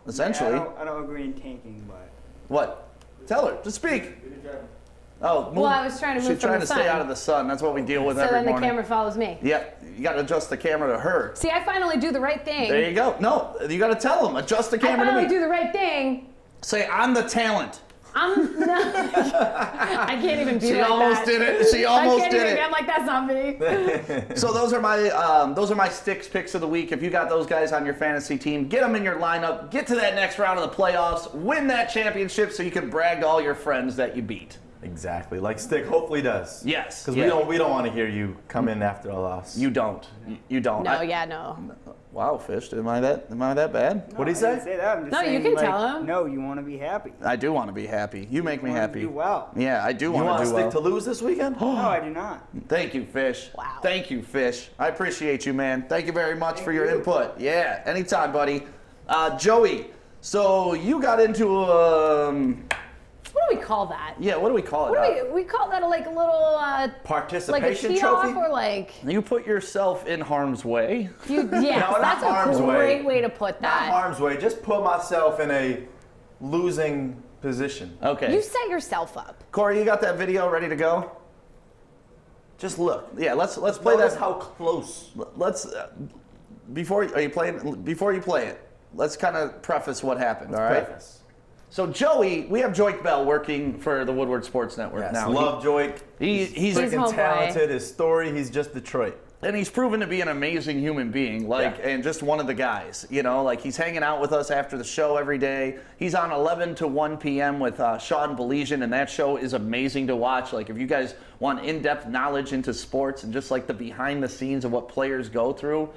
[SPEAKER 2] essentially.
[SPEAKER 7] Yeah, I don't agree in tanking, but.
[SPEAKER 2] What? Tell her to speak. Oh, move.
[SPEAKER 3] Well, I was trying to move
[SPEAKER 2] She's
[SPEAKER 3] from
[SPEAKER 2] trying
[SPEAKER 3] the
[SPEAKER 2] to stay
[SPEAKER 3] sun.
[SPEAKER 2] out of the sun. That's what we deal with
[SPEAKER 3] So
[SPEAKER 2] every
[SPEAKER 3] then the
[SPEAKER 2] morning.
[SPEAKER 3] camera follows me.
[SPEAKER 2] Yep, you got to adjust the camera to her.
[SPEAKER 3] See, I finally do the right thing.
[SPEAKER 2] There you go. No, you got to tell them. Adjust the
[SPEAKER 3] I
[SPEAKER 2] camera to
[SPEAKER 3] finally
[SPEAKER 2] me.
[SPEAKER 3] do the right thing.
[SPEAKER 2] Say, I'm the talent.
[SPEAKER 3] I'm no. I can't even be
[SPEAKER 2] She
[SPEAKER 3] like
[SPEAKER 2] almost
[SPEAKER 3] that.
[SPEAKER 2] did it. She almost
[SPEAKER 3] I can't
[SPEAKER 2] did
[SPEAKER 3] even,
[SPEAKER 2] it.
[SPEAKER 3] I'm like, that's not me.
[SPEAKER 2] So those are my sticks picks of the week. If you got those guys on your fantasy team, get them in your lineup. Get to that next round of the playoffs. Win that championship so you can brag to all your friends that you beat.
[SPEAKER 1] Exactly. Like Stick hopefully does.
[SPEAKER 2] Yes.
[SPEAKER 1] Because
[SPEAKER 2] yeah.
[SPEAKER 1] we don't want to hear you come in after a loss.
[SPEAKER 2] You don't. You don't.
[SPEAKER 3] No, yeah, no.
[SPEAKER 2] Wow, Fish. Am I that bad?
[SPEAKER 1] What'd he
[SPEAKER 7] I didn't
[SPEAKER 1] say?
[SPEAKER 7] that. I'm just
[SPEAKER 3] No, you
[SPEAKER 7] saying,
[SPEAKER 3] can
[SPEAKER 7] like,
[SPEAKER 3] tell him.
[SPEAKER 7] No, you want to be happy.
[SPEAKER 2] I do want to be happy. You make me
[SPEAKER 7] wanna
[SPEAKER 2] happy.
[SPEAKER 7] Do well.
[SPEAKER 2] Yeah, I do
[SPEAKER 1] You
[SPEAKER 2] want
[SPEAKER 1] want
[SPEAKER 2] to do
[SPEAKER 1] Stick
[SPEAKER 2] well.
[SPEAKER 1] to lose this weekend?
[SPEAKER 7] No, I do not.
[SPEAKER 2] Thank you, Fish.
[SPEAKER 3] Wow.
[SPEAKER 2] Thank you, Fish. I appreciate you, man. Thank you very much for your input. Yeah, anytime, buddy. Joey, so you got into
[SPEAKER 3] What do we call that?
[SPEAKER 2] yeah, what do we call it?
[SPEAKER 3] What do we call that? Like a little like a
[SPEAKER 1] Participation
[SPEAKER 3] tee
[SPEAKER 1] trophy?
[SPEAKER 3] off or like
[SPEAKER 2] You put yourself in harm's way.
[SPEAKER 3] you? Yeah,
[SPEAKER 1] No, not
[SPEAKER 3] that's a
[SPEAKER 1] harm's
[SPEAKER 3] great
[SPEAKER 1] way.
[SPEAKER 3] way to put
[SPEAKER 1] Not
[SPEAKER 3] that.
[SPEAKER 1] harm's way. Just put myself in a losing position.
[SPEAKER 2] Okay.
[SPEAKER 3] You set yourself up.
[SPEAKER 2] Corey, you got that video ready to go? Just look. Yeah, let's play
[SPEAKER 1] Notice
[SPEAKER 2] that.
[SPEAKER 1] how close.
[SPEAKER 2] Let's before you play it. Let's kind of preface what happened. All right.
[SPEAKER 1] Preface.
[SPEAKER 2] So Joey, we have Joik Bell working for the Woodward Sports Network
[SPEAKER 1] Yes,
[SPEAKER 2] now.
[SPEAKER 1] love Joik.
[SPEAKER 2] He's
[SPEAKER 3] He's
[SPEAKER 1] freaking
[SPEAKER 3] homeboy.
[SPEAKER 1] talented. His story, he's just Detroit.
[SPEAKER 2] and he's proven to be an amazing human being, like,
[SPEAKER 1] Yeah.
[SPEAKER 2] and just one of the guys, you know, like he's hanging out with us after the show every day. He's on 11 to 1 p.m. with Sean Belizean, and that show is amazing to watch. Like, if you guys want in-depth knowledge into sports and just like the behind the scenes of what players go through,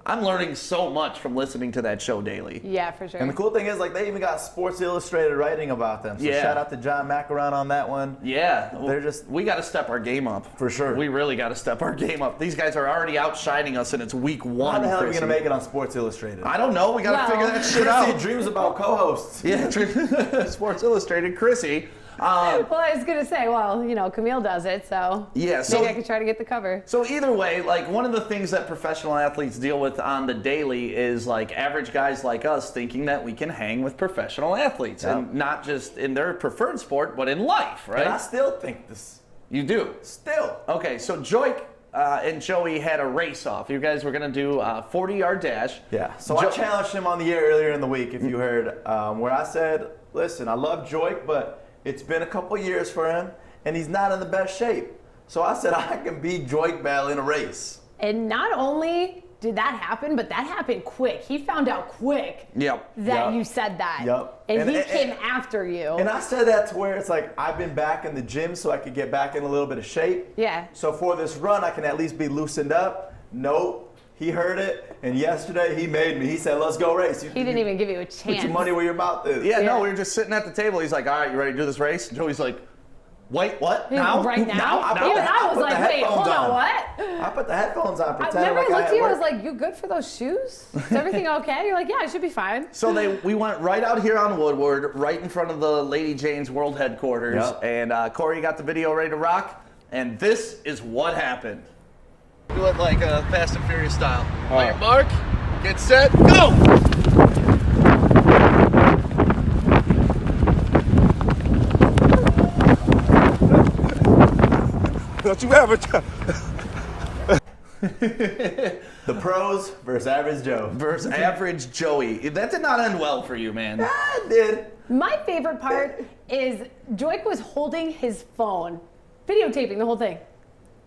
[SPEAKER 2] I'm learning so much from listening to that show daily.
[SPEAKER 3] Yeah, for sure.
[SPEAKER 1] And the cool thing is, like, they even got Sports Illustrated writing about them. So
[SPEAKER 2] Yeah.
[SPEAKER 1] shout out to John McElroy on that one.
[SPEAKER 2] Yeah,
[SPEAKER 1] They're just-
[SPEAKER 2] we got to step our game up
[SPEAKER 1] For sure.
[SPEAKER 2] We really got to step our game up. These guys are already outshining us, and it's week one.
[SPEAKER 1] How the hell are we
[SPEAKER 2] Krissy.
[SPEAKER 1] gonna make it on Sports Illustrated?
[SPEAKER 2] I don't know. We got to
[SPEAKER 3] Well-
[SPEAKER 2] figure that shit
[SPEAKER 1] Krissy
[SPEAKER 2] out.
[SPEAKER 1] dreams about co-hosts.
[SPEAKER 2] Yeah, Sports Illustrated, Krissy.
[SPEAKER 3] Well, I was gonna say, well, you know, Camille does it, so
[SPEAKER 2] Yeah, so-
[SPEAKER 3] maybe I could try to get the cover.
[SPEAKER 2] So either way, like, one of the things that professional athletes deal with on the daily is like average guys like us thinking that we can hang with professional athletes,
[SPEAKER 1] Yep.
[SPEAKER 2] and not just in their preferred sport, but in life, right?
[SPEAKER 1] And I still think this.
[SPEAKER 2] You do.
[SPEAKER 1] Still.
[SPEAKER 2] Okay, so Joik and Joey had a race off. You guys were gonna do a 40-yard dash.
[SPEAKER 1] Yeah. So I challenged him on the air earlier in the week, if you heard, where I said, listen, I love Joik, but it's been a couple years for him, and he's not in the best shape. So I said I can beat Joik Bell in a race.
[SPEAKER 3] And not only did that happen, but that happened quick. He found out quick
[SPEAKER 2] Yep.
[SPEAKER 3] that
[SPEAKER 1] Yep.
[SPEAKER 3] you said that.
[SPEAKER 1] Yep.
[SPEAKER 3] And,
[SPEAKER 1] And-
[SPEAKER 3] he
[SPEAKER 1] and-
[SPEAKER 3] came after you.
[SPEAKER 1] And I said that to where it's like, I've been back in the gym so I could get back in a little bit of shape.
[SPEAKER 3] Yeah.
[SPEAKER 1] So for this run, I can at least be loosened up. Nope. He heard it, and yesterday he made me. He said, let's go race.
[SPEAKER 3] He didn't even give you a chance.
[SPEAKER 1] Put your money where your mouth is.
[SPEAKER 2] Yeah,
[SPEAKER 3] Yeah.
[SPEAKER 2] no, we were just sitting at the table. He's like, all right, you ready to do this race? And Joey's like, Wait, what? Now?
[SPEAKER 3] Right now?
[SPEAKER 1] I put
[SPEAKER 3] Even
[SPEAKER 1] the-
[SPEAKER 3] I
[SPEAKER 1] I
[SPEAKER 3] was
[SPEAKER 1] put
[SPEAKER 3] like,
[SPEAKER 1] the
[SPEAKER 3] wait, hold
[SPEAKER 1] headphones
[SPEAKER 3] on,
[SPEAKER 1] on.
[SPEAKER 3] what?
[SPEAKER 1] I put the headphones on,
[SPEAKER 3] I
[SPEAKER 1] pretending
[SPEAKER 3] remember
[SPEAKER 1] like
[SPEAKER 3] I looked at you, I was
[SPEAKER 1] work.
[SPEAKER 3] like, you good for those shoes? Is everything okay? You're like, yeah, it should be fine.
[SPEAKER 2] So we went right out here on Woodward, right in front of the Lady Jane's World Headquarters,
[SPEAKER 1] Yep.
[SPEAKER 2] and Corey got the video ready to rock, and this is what happened. Do it like Fast and Furious style. On your mark, get set, go!
[SPEAKER 5] Don't you ever try.
[SPEAKER 1] The pros versus average Joe.
[SPEAKER 2] Versus average Joey. That did not end well for you, man.
[SPEAKER 1] I did.
[SPEAKER 3] My favorite part is Joik was holding his phone, videotaping the whole thing.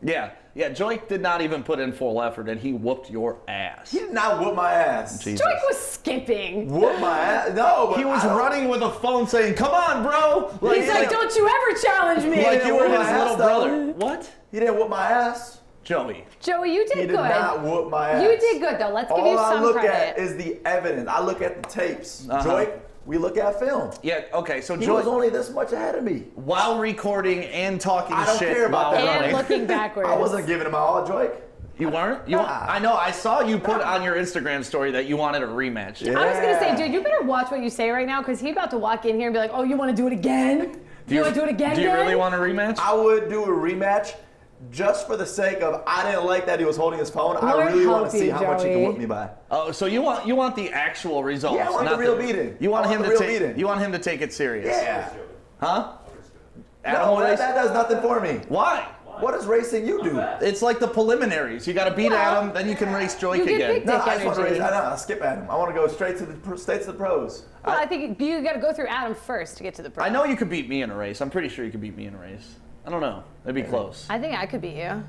[SPEAKER 2] Yeah, Joey did not even put in full effort, and he whooped your ass.
[SPEAKER 1] He did not whoop my ass.
[SPEAKER 2] Jesus.
[SPEAKER 3] Joik was skipping.
[SPEAKER 1] Whoop my ass? No, but
[SPEAKER 2] He was
[SPEAKER 1] I don't-
[SPEAKER 2] running with a phone saying, "Come on, bro!"
[SPEAKER 3] He's like, don't you ever challenge me.
[SPEAKER 2] like you were
[SPEAKER 1] whoop
[SPEAKER 2] his
[SPEAKER 1] my
[SPEAKER 2] little
[SPEAKER 1] ass, though.
[SPEAKER 2] brother. What?
[SPEAKER 1] He didn't whoop my ass.
[SPEAKER 2] Joey.
[SPEAKER 3] Joey, you
[SPEAKER 1] He
[SPEAKER 3] did
[SPEAKER 1] did
[SPEAKER 3] good.
[SPEAKER 1] not whoop my ass.
[SPEAKER 3] You did good, though. Let's give you
[SPEAKER 1] All I
[SPEAKER 3] some
[SPEAKER 1] look
[SPEAKER 3] credit.
[SPEAKER 1] at is the evidence. I look at the tapes.
[SPEAKER 2] Uh-huh.
[SPEAKER 1] Joy, we look at film.
[SPEAKER 2] Yeah, okay, so
[SPEAKER 1] He
[SPEAKER 2] Joey,
[SPEAKER 1] was only this much ahead of me.
[SPEAKER 2] while recording and talking
[SPEAKER 1] I don't
[SPEAKER 2] shit
[SPEAKER 1] care about
[SPEAKER 2] while
[SPEAKER 1] that.
[SPEAKER 2] running.
[SPEAKER 3] And looking backwards.
[SPEAKER 1] I wasn't giving him my all, Joy.
[SPEAKER 2] You weren't?
[SPEAKER 1] Nah.
[SPEAKER 2] I know, I saw you put on your Instagram story that you wanted a rematch.
[SPEAKER 1] Yeah.
[SPEAKER 3] I was gonna say, dude, you better watch what you say right now, because he's about to walk in here and be like, "Oh, you want to do it again? Do you want to do it again?
[SPEAKER 2] Do you really
[SPEAKER 3] again?"
[SPEAKER 2] want a rematch?
[SPEAKER 1] I would do a rematch just for the sake of I didn't like that he was holding his phone. I
[SPEAKER 3] Lord
[SPEAKER 1] really want
[SPEAKER 3] help
[SPEAKER 1] to see
[SPEAKER 3] you,
[SPEAKER 1] how much he can
[SPEAKER 3] Joey.
[SPEAKER 1] whoop me by.
[SPEAKER 2] Oh, so you want the actual results?
[SPEAKER 1] Yeah, I want
[SPEAKER 2] not
[SPEAKER 1] the real beating.
[SPEAKER 2] You want
[SPEAKER 1] I
[SPEAKER 2] him
[SPEAKER 1] want
[SPEAKER 2] to
[SPEAKER 1] the real
[SPEAKER 2] take?
[SPEAKER 1] beating.
[SPEAKER 2] You want him to take it serious?
[SPEAKER 1] Yeah.
[SPEAKER 2] Huh? Adam
[SPEAKER 1] No,
[SPEAKER 2] will race?
[SPEAKER 1] that does nothing for me.
[SPEAKER 2] Why?
[SPEAKER 1] What does racing you do?
[SPEAKER 2] It's like the preliminaries. You got to beat
[SPEAKER 3] Well,
[SPEAKER 2] Adam, then you can race Joik
[SPEAKER 3] you get
[SPEAKER 2] again.
[SPEAKER 3] big
[SPEAKER 1] No,
[SPEAKER 3] dick
[SPEAKER 1] I just want to
[SPEAKER 3] energy.
[SPEAKER 1] race. I skip Adam. I want to go straight to the pros.
[SPEAKER 3] Well, I think you got to go through Adam first to get to the pro.
[SPEAKER 2] I know you could beat me in a race. I'm pretty sure you could beat me in a race. I don't know. It'd be close.
[SPEAKER 3] I think I could beat you.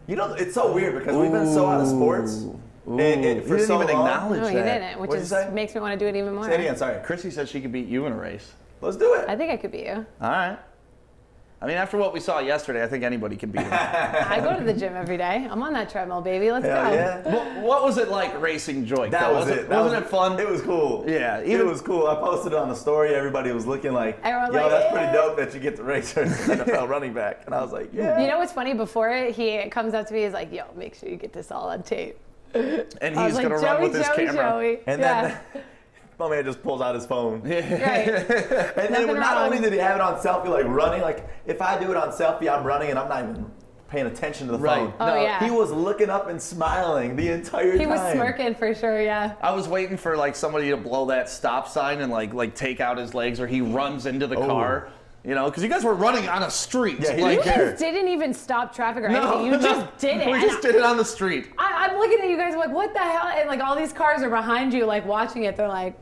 [SPEAKER 1] You know, it's so weird because we've been so out of sports
[SPEAKER 2] Ooh.
[SPEAKER 1] for
[SPEAKER 2] You didn't
[SPEAKER 1] so
[SPEAKER 2] even
[SPEAKER 1] long.
[SPEAKER 2] acknowledge
[SPEAKER 3] No, you
[SPEAKER 2] that.
[SPEAKER 3] didn't, which
[SPEAKER 1] What'd you say?
[SPEAKER 3] makes me want to do it even more.
[SPEAKER 1] Say it again. Sorry.
[SPEAKER 2] Krissy said she could beat you in a race.
[SPEAKER 1] Let's do it.
[SPEAKER 3] I think I could beat you.
[SPEAKER 2] All right. I mean, after what we saw yesterday, I think anybody can beat him.
[SPEAKER 3] I go to the gym every day. I'm on that treadmill, baby. Let's
[SPEAKER 1] Hell
[SPEAKER 3] go.
[SPEAKER 1] yeah.
[SPEAKER 2] What was it like racing Joik?
[SPEAKER 1] That
[SPEAKER 2] though?
[SPEAKER 1] was it.
[SPEAKER 2] Wasn't it fun?
[SPEAKER 1] It was cool.
[SPEAKER 2] Yeah,
[SPEAKER 1] it
[SPEAKER 2] even-
[SPEAKER 1] was cool. I posted it on the story. Everybody was looking like,
[SPEAKER 3] Everyone
[SPEAKER 1] yo,
[SPEAKER 3] like,
[SPEAKER 1] that's
[SPEAKER 3] yeah.
[SPEAKER 1] pretty dope that you get to race an NFL running back. And I was like, yeah.
[SPEAKER 3] You know what's funny? Before he comes up to me, he's like, "Yo, make sure you get this all on tape."
[SPEAKER 2] And
[SPEAKER 3] I
[SPEAKER 2] he's
[SPEAKER 3] was like,
[SPEAKER 2] gonna
[SPEAKER 3] Joey,
[SPEAKER 2] run with his
[SPEAKER 3] Joey,
[SPEAKER 2] camera.
[SPEAKER 3] Joey.
[SPEAKER 1] And
[SPEAKER 3] yeah.
[SPEAKER 1] then my man just pulls out his phone.
[SPEAKER 3] Right.
[SPEAKER 1] And then
[SPEAKER 3] Nothing
[SPEAKER 1] not
[SPEAKER 3] wrong.
[SPEAKER 1] only did he have it on selfie, like running, like if I do it on selfie, I'm running and I'm not even paying attention to the
[SPEAKER 2] Right.
[SPEAKER 1] phone.
[SPEAKER 3] Oh,
[SPEAKER 2] No,
[SPEAKER 3] yeah.
[SPEAKER 1] He was looking up and smiling the entire
[SPEAKER 3] He
[SPEAKER 1] time.
[SPEAKER 3] was smirking for sure, yeah.
[SPEAKER 2] I was waiting for like somebody to blow that stop sign and like take out his legs, or he runs into the car. You know, because you guys were running on a street.
[SPEAKER 1] Yeah, he
[SPEAKER 2] like,
[SPEAKER 1] didn't care.
[SPEAKER 3] You didn't even stop traffic or anything. You just did it.
[SPEAKER 2] We
[SPEAKER 3] And
[SPEAKER 2] just did it on the street.
[SPEAKER 3] I'm looking at you guys like, what the hell? And like all these cars are behind you, like watching it. They're like,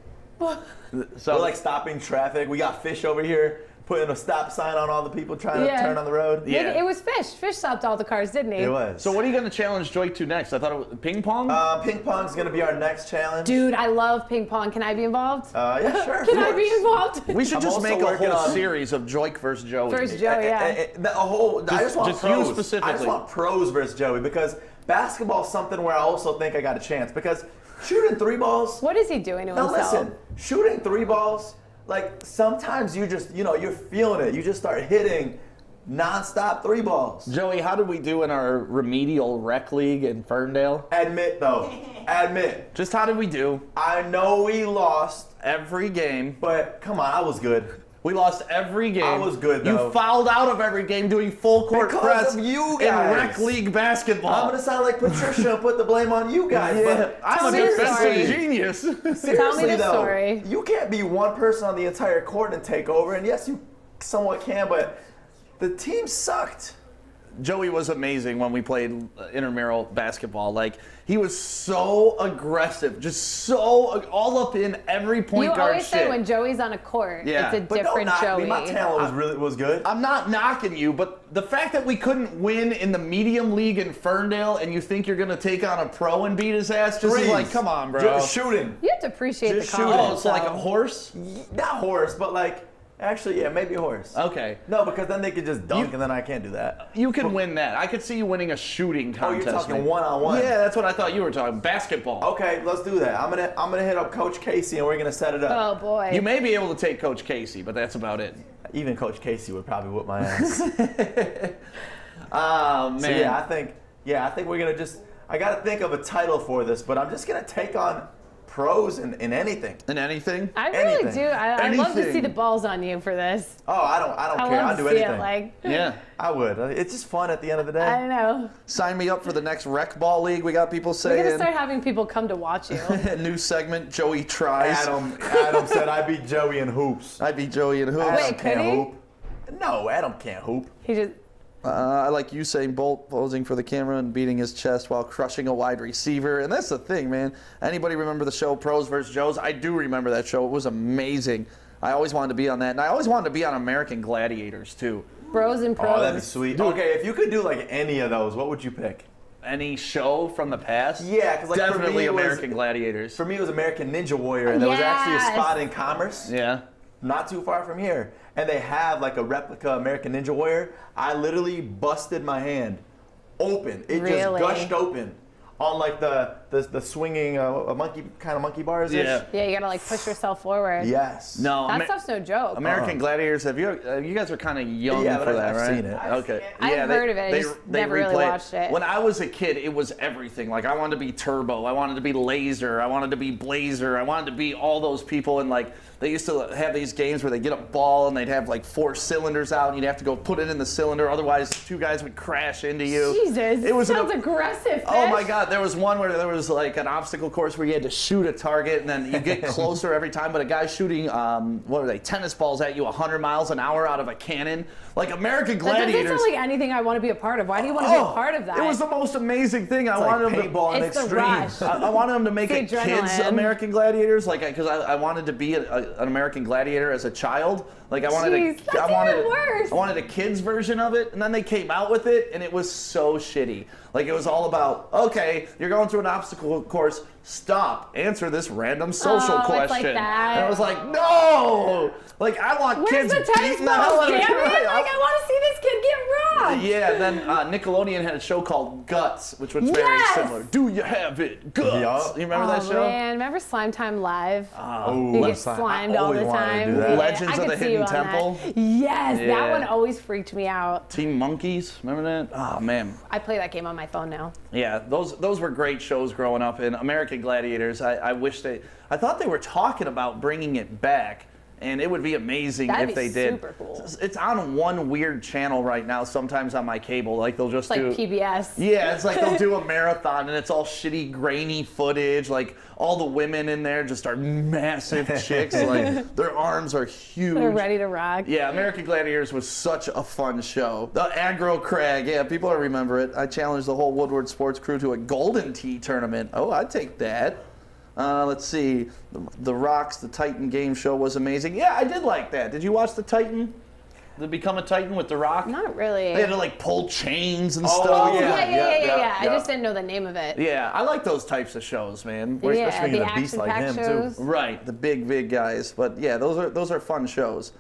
[SPEAKER 2] So
[SPEAKER 1] We're like stopping traffic. We got Fish over here putting a stop sign on all the people trying
[SPEAKER 3] Yeah.
[SPEAKER 1] to turn on the road.
[SPEAKER 2] Yeah.
[SPEAKER 3] it was Fish. Fish stopped all the cars, didn't he?
[SPEAKER 1] It was.
[SPEAKER 2] So what are you gonna challenge Joik to next? I thought it was ping pong.
[SPEAKER 1] Ping pong's gonna be our next challenge.
[SPEAKER 3] Dude, I love ping pong. Can I be involved?
[SPEAKER 1] Yeah, sure. of
[SPEAKER 3] Can I
[SPEAKER 1] course.
[SPEAKER 3] be involved?
[SPEAKER 2] we should
[SPEAKER 1] I'm
[SPEAKER 2] just
[SPEAKER 1] also
[SPEAKER 2] make a
[SPEAKER 1] working
[SPEAKER 2] whole
[SPEAKER 1] on-
[SPEAKER 2] series of Joik versus Joey.
[SPEAKER 3] Versus Joey, yeah.
[SPEAKER 1] I just want
[SPEAKER 2] just you
[SPEAKER 1] pros. I
[SPEAKER 2] specifically.
[SPEAKER 1] just want pros versus Joey because basketball's something where I also think I got a chance because shooting three balls.
[SPEAKER 3] What is he doing to
[SPEAKER 1] Now
[SPEAKER 3] himself?
[SPEAKER 1] listen, shooting three balls, like sometimes you just, you're feeling it. You just start hitting nonstop three balls.
[SPEAKER 2] Joey, how did we do in our remedial rec league in Ferndale?
[SPEAKER 1] Admit though, admit.
[SPEAKER 2] Just how did we do?
[SPEAKER 1] I know we lost,
[SPEAKER 2] Every game.
[SPEAKER 1] but come on, I was good.
[SPEAKER 2] We lost every game.
[SPEAKER 1] I was good, though.
[SPEAKER 2] You fouled out of every game doing full court
[SPEAKER 1] Because
[SPEAKER 2] press
[SPEAKER 1] of you
[SPEAKER 2] in
[SPEAKER 1] guys.
[SPEAKER 2] rec league basketball.
[SPEAKER 1] I'm gonna sound like Patricia and put the blame on you guys, but
[SPEAKER 2] I'm
[SPEAKER 3] Tell
[SPEAKER 2] a
[SPEAKER 3] me the
[SPEAKER 2] defensive
[SPEAKER 3] story.
[SPEAKER 2] genius.
[SPEAKER 1] seriously
[SPEAKER 3] the
[SPEAKER 1] though,
[SPEAKER 3] story.
[SPEAKER 1] you can't be one person on the entire court and take over. And yes, you somewhat can, but the team sucked.
[SPEAKER 2] Joey was amazing when we played intramural basketball. Like, he was so aggressive, just so all up in every point
[SPEAKER 3] You
[SPEAKER 2] guard
[SPEAKER 3] always
[SPEAKER 2] shit.
[SPEAKER 3] say when Joey's on a court,
[SPEAKER 2] Yeah.
[SPEAKER 3] it's a
[SPEAKER 1] But don't
[SPEAKER 3] different
[SPEAKER 1] knock
[SPEAKER 3] Joey.
[SPEAKER 1] me. My talent was good.
[SPEAKER 2] I'm not knocking you, but the fact that we couldn't win in the medium league in Ferndale and you think you're going to take on a pro and beat his ass, just is
[SPEAKER 1] Threes.
[SPEAKER 2] like, come on, bro.
[SPEAKER 1] Just shooting.
[SPEAKER 3] You have to appreciate
[SPEAKER 1] Just
[SPEAKER 3] the
[SPEAKER 1] shoot it.
[SPEAKER 3] confidence.
[SPEAKER 2] Oh, it's like a
[SPEAKER 3] though.
[SPEAKER 2] horse?
[SPEAKER 1] Not horse, but like Actually, yeah, maybe a horse.
[SPEAKER 2] Okay.
[SPEAKER 1] No, because then they could just dunk, and then I can't do that.
[SPEAKER 2] You can win that. I could see you winning a shooting
[SPEAKER 1] Oh,
[SPEAKER 2] contest.
[SPEAKER 1] you're talking
[SPEAKER 2] maybe.
[SPEAKER 1] one-on-one.
[SPEAKER 2] Yeah, that's what I thought you were talking. Basketball.
[SPEAKER 1] Okay, let's do that. I'm gonna hit up Coach Casey, and we're gonna set it up.
[SPEAKER 3] Oh boy.
[SPEAKER 2] You may be able to take Coach Casey, but that's about it.
[SPEAKER 1] Even Coach Casey would probably whip my ass.
[SPEAKER 2] Oh man.
[SPEAKER 1] So I think we're gonna just. I gotta think of a title for this, but I'm just gonna take on pros in anything.
[SPEAKER 2] And anything?
[SPEAKER 3] I really
[SPEAKER 1] anything.
[SPEAKER 3] do. I'd love to see
[SPEAKER 2] Anything.
[SPEAKER 3] the balls on you for this.
[SPEAKER 1] Oh, I don't
[SPEAKER 3] I
[SPEAKER 1] care.
[SPEAKER 3] love
[SPEAKER 1] I'll
[SPEAKER 3] to
[SPEAKER 1] do
[SPEAKER 3] see
[SPEAKER 1] anything.
[SPEAKER 3] it. Like,
[SPEAKER 2] Yeah.
[SPEAKER 1] I would. It's just fun at the end of the day.
[SPEAKER 3] I know.
[SPEAKER 2] Sign me up for the next rec ball league. We got people
[SPEAKER 3] We're
[SPEAKER 2] saying.
[SPEAKER 3] gonna start having people come to watch you.
[SPEAKER 2] New segment. Joey tries.
[SPEAKER 1] Adam said I beat Joey in hoops.
[SPEAKER 2] I beat Joey in hoops.
[SPEAKER 1] Adam
[SPEAKER 3] Wait, could
[SPEAKER 1] can't
[SPEAKER 3] he?
[SPEAKER 1] hoop. No, Adam can't hoop.
[SPEAKER 3] He just.
[SPEAKER 2] I like Usain Bolt posing for the camera and beating his chest while crushing a wide receiver. And that's the thing, man. Anybody remember the show Pros vs. Joes? I do remember that show. It was amazing. I always wanted to be on that. And I always wanted to be on American Gladiators, too.
[SPEAKER 3] Bros and pros.
[SPEAKER 1] Oh, that'd be sweet. Okay, if you could do like any of those, what would you pick?
[SPEAKER 2] Any show from the past?
[SPEAKER 1] Yeah, because like
[SPEAKER 2] Definitely
[SPEAKER 1] for me,
[SPEAKER 2] American Gladiators.
[SPEAKER 1] For me, it was American Ninja Warrior, and there was actually a
[SPEAKER 3] Yes.
[SPEAKER 1] spot in Commerce,
[SPEAKER 2] Yeah.
[SPEAKER 1] not too far from here, and they have like a replica American Ninja Warrior. I literally busted my hand open. It
[SPEAKER 3] Really?
[SPEAKER 1] just gushed open on like the swinging monkey bars.
[SPEAKER 2] Yeah.
[SPEAKER 3] Yeah, you gotta like push yourself forward.
[SPEAKER 1] Yes.
[SPEAKER 2] No,
[SPEAKER 3] That stuff's no joke.
[SPEAKER 2] American Gladiators. Have you? You guys were kind of young
[SPEAKER 1] Yeah,
[SPEAKER 2] for
[SPEAKER 1] but
[SPEAKER 2] that,
[SPEAKER 1] I've
[SPEAKER 2] right?
[SPEAKER 1] seen it.
[SPEAKER 2] Okay.
[SPEAKER 3] I've heard of it. I just never really
[SPEAKER 2] replay
[SPEAKER 3] watched it.
[SPEAKER 2] When I was a kid, it was everything. Like I wanted to be Turbo. I wanted to be Laser. I wanted to be Blazer. I wanted to be all those people. And like they used to have these games where they get a ball and they'd have like 4 cylinders out, and you'd have to go put it in the cylinder. Otherwise, 2 guys would crash into you.
[SPEAKER 3] Jesus,
[SPEAKER 2] It was
[SPEAKER 3] sounds aggressive.
[SPEAKER 2] Oh
[SPEAKER 3] Fish.
[SPEAKER 2] my God! There was one where there was like an obstacle course where you had to shoot a target, and then you get closer every time. But a guy shooting, what are they, tennis balls at you 100 miles an hour out of a cannon, like American
[SPEAKER 3] That doesn't
[SPEAKER 2] Gladiators.
[SPEAKER 3] sound like anything I want to be a part of. Why do you want to be a part of that?
[SPEAKER 2] It was the most amazing thing. I
[SPEAKER 1] It's
[SPEAKER 2] wanted
[SPEAKER 1] like
[SPEAKER 2] them to.
[SPEAKER 1] paintball and
[SPEAKER 3] It's the
[SPEAKER 1] extreme.
[SPEAKER 3] rush.
[SPEAKER 2] I wanted them to make
[SPEAKER 3] The
[SPEAKER 2] it kids
[SPEAKER 3] adrenaline.
[SPEAKER 2] American Gladiators, like because I wanted to be an American Gladiator as a child. Like I wanted
[SPEAKER 3] Jeez, that's
[SPEAKER 2] I wanted
[SPEAKER 3] even worse.
[SPEAKER 2] I wanted a kids version of it, and then they came out with it, and it was so shitty. Like it was all about, okay, you're going through an obstacle course. Stop. Answer this random social
[SPEAKER 3] Oh, it's like
[SPEAKER 2] question.
[SPEAKER 3] that.
[SPEAKER 2] And I was like, no. Like I want
[SPEAKER 3] Where's
[SPEAKER 2] kids
[SPEAKER 3] the tennis
[SPEAKER 2] beating the hell
[SPEAKER 3] balls,
[SPEAKER 2] out of
[SPEAKER 3] damn it?
[SPEAKER 2] Right,
[SPEAKER 3] Like, I want to see this kid get robbed.
[SPEAKER 2] Yeah, and then Nickelodeon had a show called Guts, which was very
[SPEAKER 3] Yes!
[SPEAKER 2] similar. Do you have it? Guts.
[SPEAKER 1] Yup.
[SPEAKER 2] You remember that
[SPEAKER 3] Oh
[SPEAKER 2] show?
[SPEAKER 3] man, remember Slime Time Live?
[SPEAKER 1] Oh,
[SPEAKER 3] You get slimed all the time.
[SPEAKER 1] Do that.
[SPEAKER 3] Yeah,
[SPEAKER 2] Legends
[SPEAKER 3] I
[SPEAKER 2] of
[SPEAKER 3] could
[SPEAKER 2] the
[SPEAKER 3] see
[SPEAKER 2] Hidden
[SPEAKER 3] you on that.
[SPEAKER 2] Temple?
[SPEAKER 3] Yes,
[SPEAKER 2] Yeah.
[SPEAKER 3] that one always freaked me out.
[SPEAKER 2] Team Monkeys, remember that? Oh man,
[SPEAKER 3] I play that game on my phone now.
[SPEAKER 2] yeah, those were great shows growing up. And American Gladiators, I wish I thought they were talking about bringing it back, and it would be amazing
[SPEAKER 3] That'd
[SPEAKER 2] if
[SPEAKER 3] be
[SPEAKER 2] they did.
[SPEAKER 3] super cool.
[SPEAKER 2] It's on one weird channel right now. Sometimes on my cable, like they'll just
[SPEAKER 3] It's like
[SPEAKER 2] do.
[SPEAKER 3] PBS.
[SPEAKER 2] Yeah, it's like they'll do a marathon and it's all shitty, grainy footage. Like all the women in there just are massive chicks. Like their arms are huge.
[SPEAKER 3] They're ready to rock.
[SPEAKER 2] Yeah, American Gladiators was such a fun show. The Aggro Crag, yeah, people remember it. I challenged the whole Woodward sports crew to a Golden Tee tournament. Oh, I'd take that. Let's see. The Rocks, the Titan game show was amazing. Yeah, I did like that. Did you watch the Titan? The Become a Titan with The Rock?
[SPEAKER 3] Not really.
[SPEAKER 2] They had to like pull chains and
[SPEAKER 1] Oh,
[SPEAKER 2] stuff.
[SPEAKER 3] Yeah. I
[SPEAKER 1] yeah.
[SPEAKER 3] just didn't know the name of it.
[SPEAKER 2] Yeah, I like those types of shows, man.
[SPEAKER 1] We're
[SPEAKER 3] Yeah,
[SPEAKER 1] especially
[SPEAKER 3] the
[SPEAKER 1] the beast like
[SPEAKER 3] action-packed
[SPEAKER 1] him
[SPEAKER 3] shows.
[SPEAKER 1] too.
[SPEAKER 2] Right, the big guys. But yeah, those are fun shows.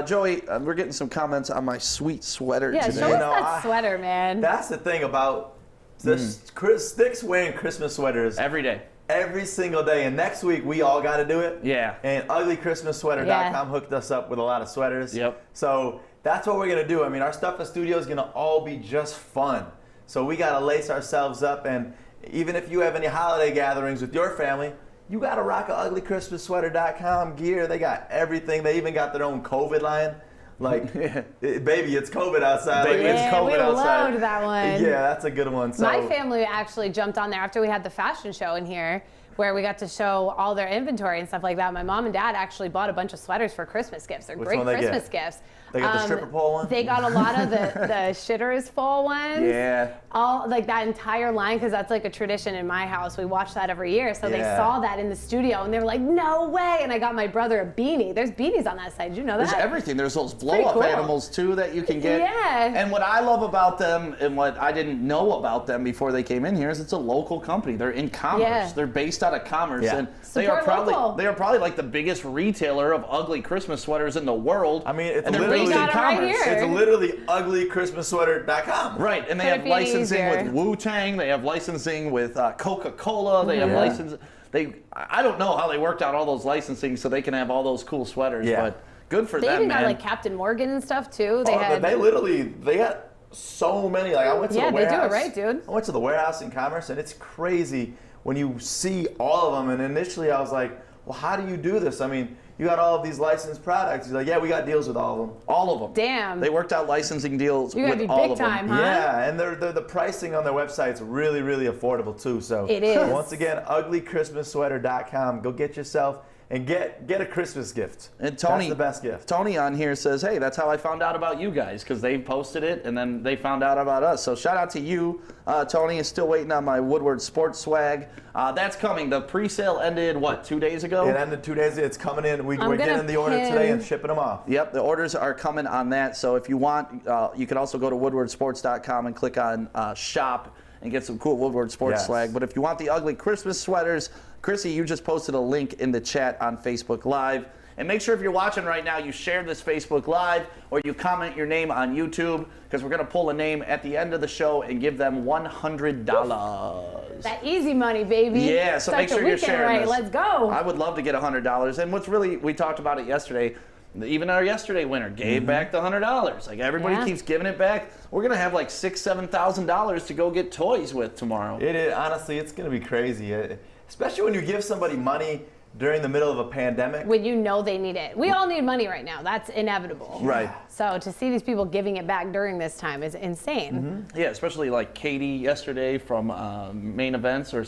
[SPEAKER 2] Joey, we're getting some comments on my sweet sweater
[SPEAKER 3] Yeah,
[SPEAKER 2] today.
[SPEAKER 3] show us
[SPEAKER 1] know,
[SPEAKER 3] that sweater, man.
[SPEAKER 1] That's the thing about Sticks wearing Christmas sweaters
[SPEAKER 2] Every day.
[SPEAKER 1] every single day. And next week we all got to do it.
[SPEAKER 2] Yeah.
[SPEAKER 1] And uglychristmassweater.com
[SPEAKER 3] Yeah.
[SPEAKER 1] hooked us up with a lot of sweaters.
[SPEAKER 2] Yep.
[SPEAKER 1] So that's what we're gonna do. I mean, our stuff in studio is gonna all be just fun. So we gotta lace ourselves up, and even if you have any holiday gatherings with your family, you gotta rock a uglychristmassweater.com gear. They got everything. They even got their own COVID line. Like, baby, it's COVID outside.
[SPEAKER 2] Baby,
[SPEAKER 1] Like,
[SPEAKER 2] it's
[SPEAKER 3] yeah,
[SPEAKER 2] COVID
[SPEAKER 3] we
[SPEAKER 2] outside.
[SPEAKER 3] loved that one.
[SPEAKER 1] Yeah, that's a good one. So
[SPEAKER 3] My family actually jumped on there after we had the fashion show in here, where we got to show all their inventory and stuff like that. My mom and dad actually bought a bunch of sweaters for Christmas gifts. They're
[SPEAKER 1] Which
[SPEAKER 3] great
[SPEAKER 1] one they get?
[SPEAKER 3] Christmas gifts.
[SPEAKER 1] They got the stripper pole one?
[SPEAKER 3] They got a lot of the shitter is full ones.
[SPEAKER 2] Yeah.
[SPEAKER 3] All like that entire line, because that's like a tradition in my house. We watch that every year. So they
[SPEAKER 1] Yeah.
[SPEAKER 3] saw that in the studio and they were like, no way. And I got my brother a beanie. There's beanies on that side. Did you know that?
[SPEAKER 2] There's everything. There's those
[SPEAKER 3] pretty
[SPEAKER 2] blow-up
[SPEAKER 3] cool.
[SPEAKER 2] animals too that you can get.
[SPEAKER 3] Yeah.
[SPEAKER 2] And what I love about them, and what I didn't know about them before they came in here, is it's a local company. They're in Commerce.
[SPEAKER 3] Yeah.
[SPEAKER 2] They're based based out of Commerce,
[SPEAKER 1] Yeah.
[SPEAKER 2] and they are
[SPEAKER 3] Support local.
[SPEAKER 2] probably like the biggest retailer of ugly Christmas sweaters in the world.
[SPEAKER 1] I mean, it's
[SPEAKER 2] and they're
[SPEAKER 1] literally
[SPEAKER 2] based in
[SPEAKER 3] got it right
[SPEAKER 2] Commerce.
[SPEAKER 3] here.
[SPEAKER 1] It's literally uglychristmassweater.com.
[SPEAKER 2] Right, and they
[SPEAKER 3] Couldn't
[SPEAKER 2] have
[SPEAKER 3] be
[SPEAKER 2] licensing
[SPEAKER 3] easier.
[SPEAKER 2] with Wu-Tang. They have licensing with Coca-Cola. They have
[SPEAKER 1] Yeah.
[SPEAKER 2] license. I don't know how they worked out all those licensing so they can have all those cool sweaters.
[SPEAKER 1] Yeah.
[SPEAKER 2] But good for
[SPEAKER 3] They
[SPEAKER 2] them,
[SPEAKER 3] even
[SPEAKER 2] man.
[SPEAKER 3] got like Captain Morgan and stuff too. They
[SPEAKER 1] Oh,
[SPEAKER 3] had.
[SPEAKER 1] they got so many. Like I went to
[SPEAKER 3] Yeah,
[SPEAKER 1] the
[SPEAKER 3] they do it
[SPEAKER 1] warehouse.
[SPEAKER 3] right, dude.
[SPEAKER 1] I went to the warehouse in Commerce, and it's crazy when you see all of them. And initially, I was like, "Well, how do you do this?" I mean, you got all of these licensed products. He's like, "Yeah, we got deals with all of them."
[SPEAKER 2] all of them.
[SPEAKER 3] Damn.
[SPEAKER 2] They worked out licensing deals
[SPEAKER 3] You gotta
[SPEAKER 2] with
[SPEAKER 3] be
[SPEAKER 2] all
[SPEAKER 3] big
[SPEAKER 2] of them.
[SPEAKER 3] time, huh?
[SPEAKER 1] Yeah, and the pricing on their website's really, really affordable too. So
[SPEAKER 3] It is.
[SPEAKER 1] Once again, uglychristmassweater.com. Go get yourself and get a Christmas gift.
[SPEAKER 2] And Tony,
[SPEAKER 1] That's the best gift.
[SPEAKER 2] Tony on here says, "Hey, that's how I found out about you guys because they posted it and then they found out about us." So shout out to you, Tony. Is still waiting on my Woodward sports swag. That's coming. The pre-sale ended 2 days ago?
[SPEAKER 1] It ended 2 days. It's coming in. We're
[SPEAKER 3] gonna
[SPEAKER 1] getting the order
[SPEAKER 3] pin-
[SPEAKER 1] today and shipping them off.
[SPEAKER 2] Yep, the orders are coming on that. So if you want, you can also go to woodwardsports.com and click on shop and get some cool Woodward sports
[SPEAKER 1] Yes.
[SPEAKER 2] swag. But if you want the ugly Christmas sweaters, Krissy, you just posted a link in the chat on Facebook Live. And make sure if you're watching right now, you share this Facebook Live or you comment your name on YouTube because we're going to pull a name at the end of the show and give them $100.
[SPEAKER 3] That easy money, baby.
[SPEAKER 2] Yeah, so
[SPEAKER 3] Start
[SPEAKER 2] make
[SPEAKER 3] the
[SPEAKER 2] sure you're
[SPEAKER 3] weekend
[SPEAKER 2] sharing
[SPEAKER 3] right.
[SPEAKER 2] this.
[SPEAKER 3] Let's go.
[SPEAKER 2] I would love to get $100. And what's really, we talked about it yesterday, even our yesterday winner gave back the $100. Like everybody
[SPEAKER 3] Yeah.
[SPEAKER 2] keeps giving it back. We're gonna have like $6,000-7,000 to go get toys with tomorrow.
[SPEAKER 1] It is, honestly, it's going to be crazy, especially when you give somebody money during the middle of a pandemic.
[SPEAKER 3] When you know they need it. We all need money right now. That's inevitable.
[SPEAKER 2] Right.
[SPEAKER 3] So to see these people giving it back during this time is insane.
[SPEAKER 2] Yeah, especially like Katie yesterday from Main Events or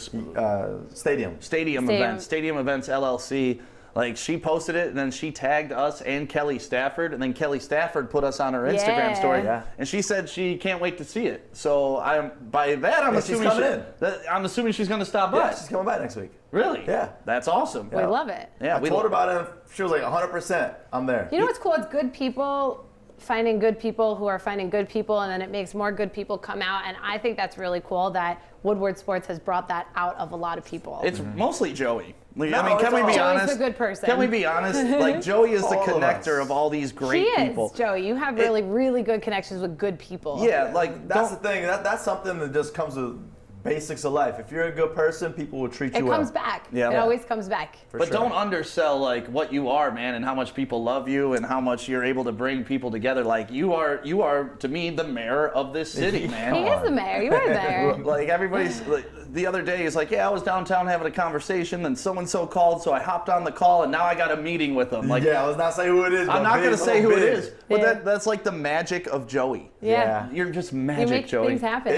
[SPEAKER 1] Stadium.
[SPEAKER 2] Stadium Events LLC. Like she posted it and then she tagged us and Kelly Stafford and then Kelly Stafford put us on her Instagram
[SPEAKER 3] Yeah.
[SPEAKER 2] story
[SPEAKER 1] Yeah.
[SPEAKER 2] and she said she can't wait to see it. So I'm
[SPEAKER 1] she's
[SPEAKER 2] assuming
[SPEAKER 1] coming in.
[SPEAKER 2] I'm assuming she's going to stop by.
[SPEAKER 1] Yeah, she's coming back next week.
[SPEAKER 2] Really?
[SPEAKER 1] Yeah.
[SPEAKER 2] That's awesome.
[SPEAKER 3] We love it.
[SPEAKER 2] Yeah,
[SPEAKER 1] I told her about it, and she was like, 100%, I'm there.
[SPEAKER 3] You know what's cool? It's good people finding good people who are finding good people, and then it makes more good people come out. And I think that's really cool that Woodward Sports has brought that out of a lot of people.
[SPEAKER 2] It's mostly Joey. Like,
[SPEAKER 1] No,
[SPEAKER 2] I mean, can
[SPEAKER 1] it's
[SPEAKER 2] we
[SPEAKER 1] all-
[SPEAKER 2] be
[SPEAKER 3] Joey's
[SPEAKER 2] honest?
[SPEAKER 3] a good person.
[SPEAKER 2] Can we be honest? Like Joey is the
[SPEAKER 1] All of
[SPEAKER 2] connector
[SPEAKER 1] us.
[SPEAKER 2] of all these great
[SPEAKER 3] She is,
[SPEAKER 2] people.
[SPEAKER 3] Joey. You have really, really good connections with good people.
[SPEAKER 2] Yeah, like
[SPEAKER 1] That's the
[SPEAKER 2] don't-
[SPEAKER 1] thing. That's something that just comes with basics of life. If you're a good person, people will treat
[SPEAKER 3] It
[SPEAKER 1] you well.
[SPEAKER 3] comes back.
[SPEAKER 2] Yeah.
[SPEAKER 3] It always comes back.
[SPEAKER 1] For
[SPEAKER 2] But
[SPEAKER 1] sure.
[SPEAKER 2] don't undersell like what you are, man, and how much people love you, and how much you're able to bring people together. Like you are to me the mayor of this city, man.
[SPEAKER 3] He is the mayor. You are there.
[SPEAKER 2] Like everybody's like, the other day is like, yeah, I was downtown having a conversation, then so and so called, so I hopped on the call, and now I got a meeting with them. Like,
[SPEAKER 1] yeah, let's not say who it is.
[SPEAKER 2] I'm
[SPEAKER 1] but
[SPEAKER 2] not
[SPEAKER 1] big,
[SPEAKER 2] gonna say who
[SPEAKER 1] little
[SPEAKER 2] it
[SPEAKER 1] big.
[SPEAKER 2] is, but
[SPEAKER 3] Yeah.
[SPEAKER 2] that's like the magic of Joey.
[SPEAKER 3] Yeah.
[SPEAKER 2] You're just
[SPEAKER 3] You
[SPEAKER 2] magic,
[SPEAKER 3] make
[SPEAKER 2] Joey.
[SPEAKER 3] things happen.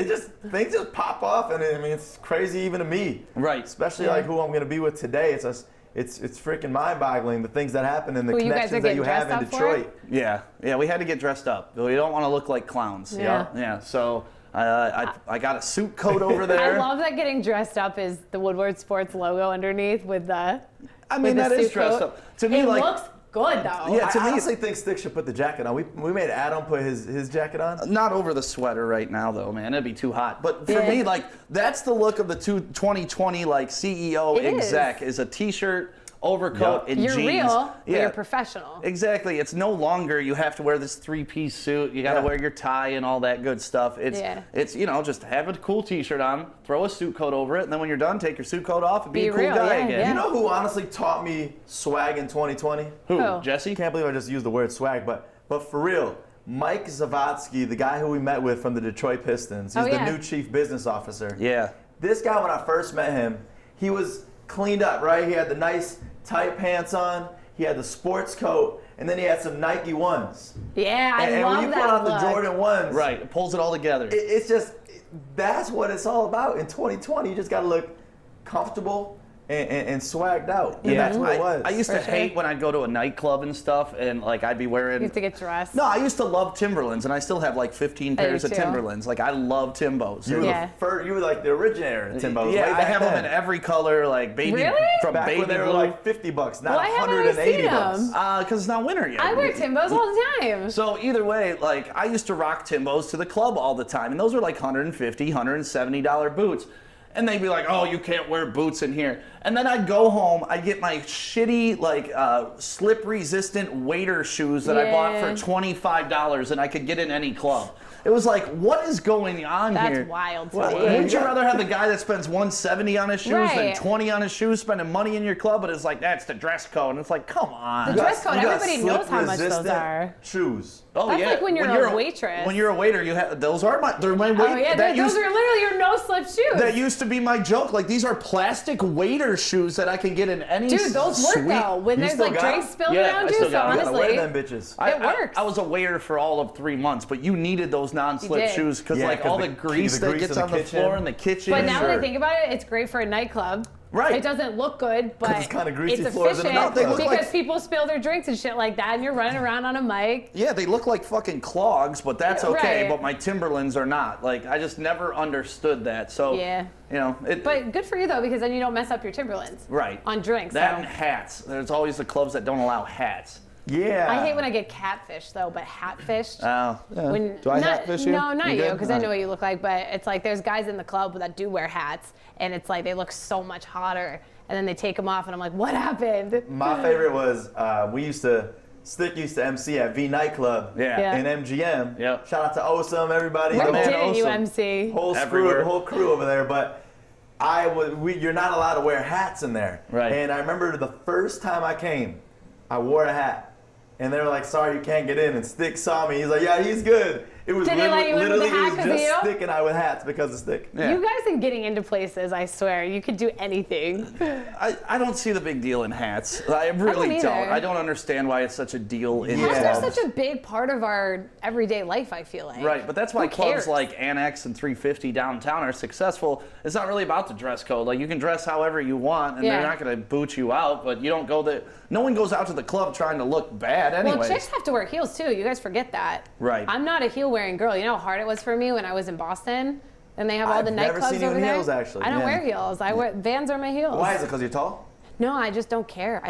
[SPEAKER 1] Things just pop off, and I mean, it's crazy even to me.
[SPEAKER 2] Right.
[SPEAKER 1] Especially
[SPEAKER 3] Yeah.
[SPEAKER 1] like who I'm gonna be with today. It's freaking mind-boggling the things that happen and the
[SPEAKER 3] Who you guys are
[SPEAKER 1] connections that
[SPEAKER 3] getting
[SPEAKER 1] you have in
[SPEAKER 3] dressed up for?
[SPEAKER 1] Detroit.
[SPEAKER 2] Yeah, we had to get dressed up. We don't want to look like clowns.
[SPEAKER 3] Yeah.
[SPEAKER 2] Yeah. So I got a suit coat over there.
[SPEAKER 3] I love that getting dressed up is the Woodward Sports logo underneath with the.
[SPEAKER 2] I mean,
[SPEAKER 3] with the
[SPEAKER 2] that is
[SPEAKER 3] suit
[SPEAKER 2] dressed
[SPEAKER 3] coat.
[SPEAKER 2] up. To me,
[SPEAKER 3] it
[SPEAKER 2] like-
[SPEAKER 3] looks good though.
[SPEAKER 2] Yeah, to
[SPEAKER 1] I
[SPEAKER 2] me,
[SPEAKER 1] honestly think Stick should put the jacket on. We made Adam put his jacket on.
[SPEAKER 2] Not over the sweater right now, though, man. It'd be too hot. But for
[SPEAKER 3] Yeah.
[SPEAKER 2] me, like, that's the look of the 2020 like CEO
[SPEAKER 3] It is.
[SPEAKER 2] exec is a t-shirt, overcoat,
[SPEAKER 1] Yeah.
[SPEAKER 2] and
[SPEAKER 3] You're
[SPEAKER 2] jeans.
[SPEAKER 3] real, but
[SPEAKER 2] Yeah.
[SPEAKER 3] you're professional.
[SPEAKER 2] Exactly. It's no longer you have to wear this three-piece suit. You got to
[SPEAKER 1] Yeah.
[SPEAKER 2] wear your tie and all that good stuff.
[SPEAKER 3] Yeah.
[SPEAKER 2] It's just have a cool T-shirt on, throw a suit coat over it, and then when you're done, take your suit coat off and be
[SPEAKER 3] Be
[SPEAKER 2] a cool
[SPEAKER 3] real,
[SPEAKER 2] guy
[SPEAKER 3] yeah,
[SPEAKER 2] again.
[SPEAKER 3] yeah.
[SPEAKER 1] You know who honestly taught me swag in 2020?
[SPEAKER 3] Who?
[SPEAKER 2] Jesse?
[SPEAKER 1] I can't believe I just used the word swag, but for real, Mike Zavatsky, the guy who we met with from the Detroit Pistons, he's
[SPEAKER 3] Oh, yeah.
[SPEAKER 1] the new chief business officer.
[SPEAKER 2] Yeah.
[SPEAKER 1] This guy, when I first met him, he was cleaned up, right? He had the nice tight pants on, he had the sports coat, and then he had some Nike ones.
[SPEAKER 3] Yeah, I
[SPEAKER 1] And
[SPEAKER 3] love
[SPEAKER 1] when you
[SPEAKER 3] that
[SPEAKER 1] put on
[SPEAKER 3] look.
[SPEAKER 1] the Jordan ones,
[SPEAKER 2] Right. It pulls it all together.
[SPEAKER 1] it's just, that's what it's all about. In 2020, you just got to look comfortable and swagged out. And that's what it was.
[SPEAKER 2] I used
[SPEAKER 3] For
[SPEAKER 2] to
[SPEAKER 3] sure.
[SPEAKER 2] hate when I'd go to a nightclub and stuff, and like I'd be wearing.
[SPEAKER 3] You have to get dressed.
[SPEAKER 2] No, I used to love Timberlands, and I still have like 15
[SPEAKER 3] I do
[SPEAKER 2] pairs of
[SPEAKER 3] too.
[SPEAKER 2] Timberlands. Like I love Timbos.
[SPEAKER 1] You were,
[SPEAKER 3] Yeah.
[SPEAKER 1] you were like the originator of Timbo's. way
[SPEAKER 2] Yeah, I
[SPEAKER 1] back
[SPEAKER 2] have
[SPEAKER 1] then.
[SPEAKER 2] them in every color, like baby
[SPEAKER 3] Really?
[SPEAKER 2] from
[SPEAKER 1] Back
[SPEAKER 2] baby
[SPEAKER 1] when they were
[SPEAKER 2] blue.
[SPEAKER 1] like $50, now
[SPEAKER 3] Why haven't I seen
[SPEAKER 1] $180.
[SPEAKER 3] them?
[SPEAKER 2] Because it's not winter yet.
[SPEAKER 3] I wear Timbos all the time.
[SPEAKER 2] So either way, like I used to rock Timbos to the club all the time, and those were like $150, $170 boots. And they'd be like, oh, you can't wear boots in here. And then I'd go home, I'd get my shitty, like, slip-resistant waiter shoes that I bought for $25 and I could get in any club. It was like, what is going on here?
[SPEAKER 3] That's wild to
[SPEAKER 1] Well,
[SPEAKER 3] me.
[SPEAKER 1] yeah.
[SPEAKER 2] Would you rather have the guy that spends $170 on his shoes than
[SPEAKER 3] Right.
[SPEAKER 2] $20 on his shoes, spending money in your club? But it's like, that's the dress code. And it's like, come on.
[SPEAKER 3] The dress code, everybody knows how much those
[SPEAKER 1] slip-resistant
[SPEAKER 3] are.
[SPEAKER 1] shoes.
[SPEAKER 2] Oh,
[SPEAKER 3] That's
[SPEAKER 2] yeah.
[SPEAKER 3] like when you're a waitress.
[SPEAKER 2] When you're a waiter, you have those are they're my
[SPEAKER 3] Oh yeah,
[SPEAKER 2] that
[SPEAKER 3] those are literally your no-slip shoes.
[SPEAKER 2] That used to be my joke. Like, these are plastic waiter shoes that I can get in any
[SPEAKER 3] Dude, those work
[SPEAKER 2] sweet.
[SPEAKER 3] though. When
[SPEAKER 1] You
[SPEAKER 3] there's
[SPEAKER 1] still
[SPEAKER 3] like
[SPEAKER 1] got
[SPEAKER 3] drinks
[SPEAKER 1] them?
[SPEAKER 3] spilled
[SPEAKER 2] Yeah,
[SPEAKER 3] around
[SPEAKER 2] I
[SPEAKER 3] you,
[SPEAKER 2] still
[SPEAKER 3] so
[SPEAKER 2] got 'em.
[SPEAKER 1] You gotta
[SPEAKER 3] honestly,
[SPEAKER 1] wear them bitches.
[SPEAKER 3] It works.
[SPEAKER 2] I was a waiter for all of 3 months, but you needed those non-slip
[SPEAKER 3] did.
[SPEAKER 2] shoes because
[SPEAKER 1] Yeah,
[SPEAKER 2] like
[SPEAKER 1] 'cause
[SPEAKER 2] all
[SPEAKER 1] the
[SPEAKER 2] the grease that
[SPEAKER 1] grease
[SPEAKER 2] gets
[SPEAKER 1] in the
[SPEAKER 2] on the
[SPEAKER 1] kitchen.
[SPEAKER 2] floor in the kitchen.
[SPEAKER 3] But now that I
[SPEAKER 2] or-
[SPEAKER 3] think about it, it's great for a nightclub.
[SPEAKER 2] Right.
[SPEAKER 3] It doesn't look good, but
[SPEAKER 1] it's kinda greasy
[SPEAKER 3] it's
[SPEAKER 1] floors in a
[SPEAKER 3] efficient
[SPEAKER 1] nightclub.
[SPEAKER 2] They look
[SPEAKER 3] because
[SPEAKER 2] like-
[SPEAKER 3] people spill their drinks and shit like that, and you're running around on a mic.
[SPEAKER 2] Yeah, they look like fucking clogs, but that's okay.
[SPEAKER 3] Right.
[SPEAKER 2] But my Timberlands are not. Like, I just never understood that. So,
[SPEAKER 3] Yeah.
[SPEAKER 2] you know,
[SPEAKER 3] But good for you though, because then you don't mess up your Timberlands.
[SPEAKER 2] right
[SPEAKER 3] On drinks.
[SPEAKER 2] That
[SPEAKER 3] so.
[SPEAKER 2] and hats. There's always the clubs that don't allow hats.
[SPEAKER 1] Yeah.
[SPEAKER 3] I hate when I get catfish though, but hatfished.
[SPEAKER 2] Oh, yeah.
[SPEAKER 3] When,
[SPEAKER 2] Do I
[SPEAKER 3] not,
[SPEAKER 2] hatfish you?
[SPEAKER 3] No, not you,
[SPEAKER 2] good?
[SPEAKER 3] because I know what you look like. But it's like there's guys in the club that do wear hats, and it's like they look so much hotter, and then they take them off, and I'm like, what happened?
[SPEAKER 1] My favorite was Stick used to MC at V Nightclub
[SPEAKER 2] Yeah.
[SPEAKER 1] in MGM.
[SPEAKER 2] Yep.
[SPEAKER 1] Shout out to Osam, everybody.
[SPEAKER 3] Where
[SPEAKER 1] The
[SPEAKER 2] man,
[SPEAKER 3] didn't you
[SPEAKER 2] awesome.
[SPEAKER 3] MC?
[SPEAKER 2] Everywhere.
[SPEAKER 1] whole crew over there. But you're not allowed to wear hats in there.
[SPEAKER 2] Right.
[SPEAKER 1] And I remember the first time I came, I wore a hat. And they were like, sorry, you can't get in. And Stick saw me. He's like, yeah, he's good. It was
[SPEAKER 3] Did he let you in with the
[SPEAKER 1] literally
[SPEAKER 3] hat
[SPEAKER 1] it was
[SPEAKER 3] 'cause of
[SPEAKER 1] just
[SPEAKER 3] you?
[SPEAKER 1] Stick and I with hats because of Stick.
[SPEAKER 2] Yeah.
[SPEAKER 3] You guys are getting into places, I swear. You could do anything.
[SPEAKER 2] I don't see the big deal in hats. I really
[SPEAKER 3] don't either.
[SPEAKER 2] I don't understand why it's such a deal in
[SPEAKER 1] Yeah.
[SPEAKER 3] Hats are
[SPEAKER 2] clubs.
[SPEAKER 3] such a big part of our everyday life, I feel like.
[SPEAKER 2] Right, but that's why
[SPEAKER 3] Who
[SPEAKER 2] clubs
[SPEAKER 3] cares?
[SPEAKER 2] like Annex and 350 downtown are successful. It's not really about the dress code. Like, you can dress however you want, and
[SPEAKER 3] Yeah.
[SPEAKER 2] they're not going to boot you out. But you don't go there. No one goes out to the club trying to look bad, anyways.
[SPEAKER 3] Well, chicks have to wear heels too. You guys forget that.
[SPEAKER 2] Right.
[SPEAKER 3] I'm not a heel wearing girl. You know how hard it was for me when I was in Boston? And they have all
[SPEAKER 1] I've
[SPEAKER 3] the
[SPEAKER 1] never
[SPEAKER 3] nightclubs
[SPEAKER 1] seen you
[SPEAKER 3] over
[SPEAKER 1] in
[SPEAKER 3] there.
[SPEAKER 1] heels, actually.
[SPEAKER 3] I don't
[SPEAKER 1] Yeah.
[SPEAKER 3] wear heels. Vans are my heels.
[SPEAKER 1] Why is it? Because you're tall?
[SPEAKER 3] No, I just don't care.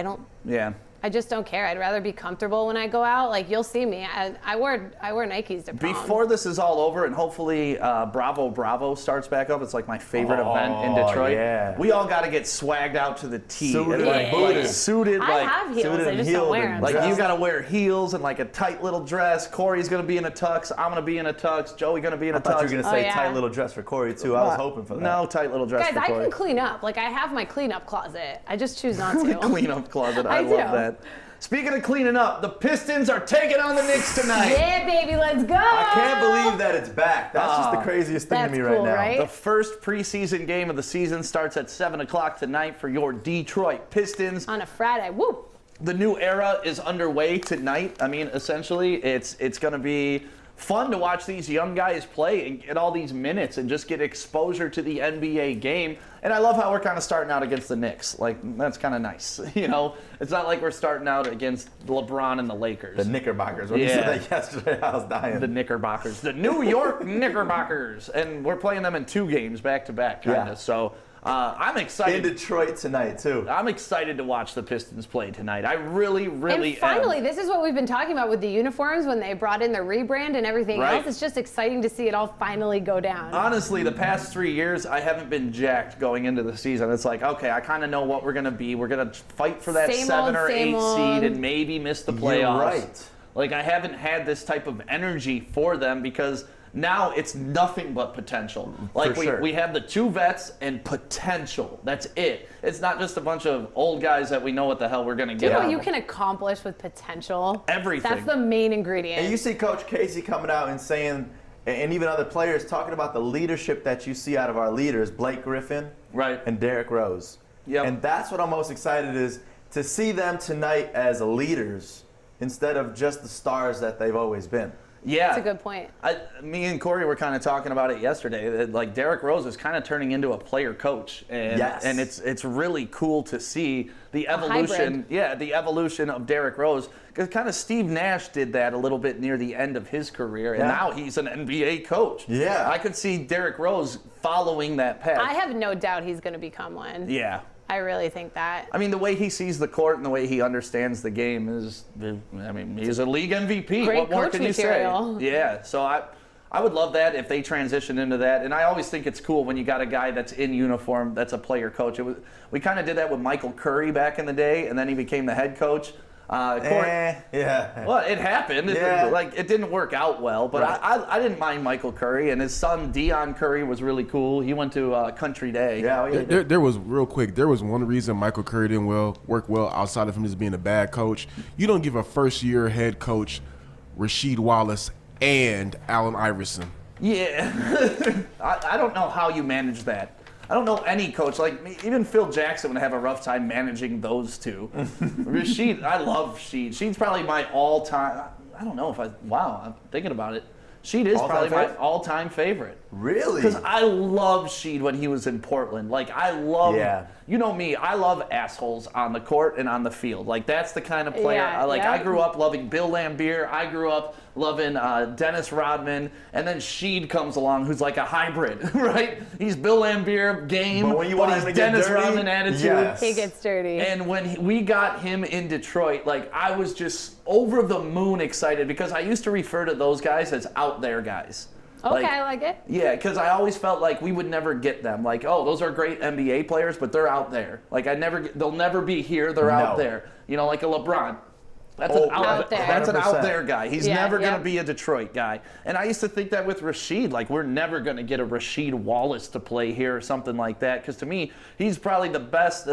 [SPEAKER 2] Yeah.
[SPEAKER 3] I just don't care. I'd rather be comfortable when I go out. Like, you'll see me. I wear Nikes to prom.
[SPEAKER 2] Before this is all over, and hopefully Bravo starts back up. It's like my favorite event in Detroit.
[SPEAKER 1] yeah.
[SPEAKER 2] We all got to get swagged out to the T.
[SPEAKER 1] Suited
[SPEAKER 2] and,
[SPEAKER 1] and booted.
[SPEAKER 2] Suited,
[SPEAKER 3] I
[SPEAKER 2] like,
[SPEAKER 3] have heels.
[SPEAKER 1] suited
[SPEAKER 3] I
[SPEAKER 1] and
[SPEAKER 3] just don't
[SPEAKER 1] heeled
[SPEAKER 3] wear
[SPEAKER 1] and
[SPEAKER 3] them.
[SPEAKER 2] like
[SPEAKER 1] dressed.
[SPEAKER 2] you got to wear heels and like a tight little dress. Corey's gonna be in a tux. I'm gonna be in a tux. Joey gonna be in a
[SPEAKER 1] I thought you
[SPEAKER 2] tux.
[SPEAKER 1] were going to say
[SPEAKER 3] yeah.
[SPEAKER 1] tight little dress for Corey, too. I was hoping for that.
[SPEAKER 2] No, tight little dress
[SPEAKER 3] Guys,
[SPEAKER 2] for
[SPEAKER 3] I
[SPEAKER 2] Corey.
[SPEAKER 3] can clean up. Like, I have my cleanup closet. I just choose not to.
[SPEAKER 2] Clean up closet. I
[SPEAKER 3] I
[SPEAKER 2] love
[SPEAKER 3] do.
[SPEAKER 2] that. Speaking of cleaning up, the Pistons are taking on the Knicks tonight.
[SPEAKER 3] Yeah, baby, let's go.
[SPEAKER 1] I can't believe that it's back. That's just the
[SPEAKER 2] Ah.
[SPEAKER 1] craziest thing to
[SPEAKER 3] That's
[SPEAKER 1] me right
[SPEAKER 3] cool,
[SPEAKER 1] now.
[SPEAKER 3] right?
[SPEAKER 2] The first preseason game of the season starts at 7 o'clock tonight for your Detroit Pistons.
[SPEAKER 3] On a Friday. Woo.
[SPEAKER 2] The new era is underway tonight. I mean, essentially, it's going to be fun to watch these young guys play and get all these minutes and just get exposure to the NBA game. And I love how we're kind of starting out against the Knicks. Like, that's kind of nice. You know, it's not like we're starting out against LeBron and the Lakers.
[SPEAKER 1] The Knickerbockers. When you
[SPEAKER 2] Yeah.
[SPEAKER 1] said that yesterday, I was dying.
[SPEAKER 2] The Knickerbockers, the New York Knickerbockers, and we're playing them in 2 games back to back, kind of.
[SPEAKER 1] Yeah.
[SPEAKER 2] So I'm
[SPEAKER 1] in
[SPEAKER 2] excited.
[SPEAKER 1] Detroit tonight, too.
[SPEAKER 2] I'm excited to watch the Pistons play tonight. I really, really
[SPEAKER 3] And finally,
[SPEAKER 2] am.
[SPEAKER 3] this is what we've been talking about with the uniforms when they brought in the rebrand and everything
[SPEAKER 2] Right.
[SPEAKER 3] else. It's just exciting to see it all finally go down.
[SPEAKER 2] Honestly, the past 3 years, I haven't been jacked going into the season. It's like, okay, I kind of know what we're going to be. We're going to fight for that
[SPEAKER 3] Same
[SPEAKER 2] 7
[SPEAKER 3] old,
[SPEAKER 2] or 8
[SPEAKER 3] same old.
[SPEAKER 2] seed and maybe miss the playoffs.
[SPEAKER 1] You're right.
[SPEAKER 2] Like, I haven't had this type of energy for them because now it's nothing but potential. Like,
[SPEAKER 1] For sure.
[SPEAKER 2] we have the 2 vets and potential. That's it. It's not just a bunch of old guys that we know what the hell we're going to
[SPEAKER 3] Do
[SPEAKER 2] get
[SPEAKER 3] you know
[SPEAKER 2] out
[SPEAKER 3] what you
[SPEAKER 2] of.
[SPEAKER 3] can accomplish with potential?
[SPEAKER 2] Everything.
[SPEAKER 3] That's the main ingredient.
[SPEAKER 1] And you see Coach Casey coming out and saying, and even other players talking about the leadership that you see out of our leaders, Blake Griffin
[SPEAKER 2] Right.
[SPEAKER 1] and Derrick Rose.
[SPEAKER 2] Yep.
[SPEAKER 1] And that's what I'm most excited is to see them tonight as leaders instead of just the stars that they've always been.
[SPEAKER 2] Yeah.
[SPEAKER 3] That's a good point.
[SPEAKER 2] Me and Corey were kind of talking about it yesterday. That, like, Derrick Rose is kind of turning into a player coach, and
[SPEAKER 1] Yes.
[SPEAKER 2] and it's really cool to see the evolution.
[SPEAKER 3] hybrid.
[SPEAKER 2] Yeah, the evolution of Derrick Rose, because kind of Steve Nash did that a little bit near the end of his career, and
[SPEAKER 1] Yeah.
[SPEAKER 2] now he's an NBA coach.
[SPEAKER 1] Yeah.
[SPEAKER 2] I could see Derrick Rose following that path.
[SPEAKER 3] I have no doubt he's going to become one.
[SPEAKER 2] Yeah.
[SPEAKER 3] I really think that.
[SPEAKER 2] I mean, the way he sees the court and the way he understands the game is, I mean, he's a league MVP.
[SPEAKER 3] Great
[SPEAKER 2] What more
[SPEAKER 3] coach
[SPEAKER 2] can
[SPEAKER 3] material.
[SPEAKER 2] you say? Yeah, so I would love that if they transition into that. And I always think it's cool when you got a guy that's in uniform that's a player coach. We kind of did that with Michael Curry back in the day, and then he became the head coach.
[SPEAKER 1] Yeah.
[SPEAKER 2] Well, it happened. It didn't work out well, but
[SPEAKER 1] Right.
[SPEAKER 2] I didn't mind Michael Curry, and his son Dion Curry was really cool. He went to Country Day.
[SPEAKER 1] Yeah.
[SPEAKER 5] There was real quick. There was one reason Michael Curry didn't work well outside of him just being a bad coach. You don't give a first-year head coach Rasheed Wallace and Allen Iverson.
[SPEAKER 2] Yeah. I don't know how you manage that. I don't know any coach. Like, even Phil Jackson would have a rough time managing those two. Rasheed, I love Sheed. Sheed's probably my all-time. I don't know if I'm thinking about it. Sheed is probably my all-time favorite.
[SPEAKER 1] Really?
[SPEAKER 2] Because I loved Sheed when he was in Portland. Like, I love,
[SPEAKER 1] Yeah.
[SPEAKER 2] you know me, I love assholes on the court and on the field. Like, that's the kind of player.
[SPEAKER 3] Yeah,
[SPEAKER 2] I grew up loving Bill Laimbeer. I grew up loving Dennis Rodman. And then Sheed comes along, who's like a hybrid, right? He's Bill Laimbeer, game,
[SPEAKER 1] But when you want
[SPEAKER 2] he's
[SPEAKER 1] him to get
[SPEAKER 2] Dennis
[SPEAKER 1] dirty,
[SPEAKER 2] Rodman attitude.
[SPEAKER 1] yes.
[SPEAKER 3] He gets dirty.
[SPEAKER 2] And when we got him in Detroit, like, I was just over the moon excited because I used to refer to those guys as out there guys.
[SPEAKER 3] Okay, I like it.
[SPEAKER 2] Yeah, because I always felt like we would never get them. Like, oh, those are great NBA players, but they're out there. Like, they'll never be here. They're out there. You know, like a LeBron. That's an out
[SPEAKER 3] there.
[SPEAKER 2] That's an
[SPEAKER 1] 100%.
[SPEAKER 2] out there guy. He's
[SPEAKER 3] Yeah,
[SPEAKER 2] never going
[SPEAKER 3] yeah.
[SPEAKER 2] to be a Detroit guy. And I used to think that with Rasheed, like, we're never going to get a Rasheed Wallace to play here or something like that. Because to me, he's probably the best.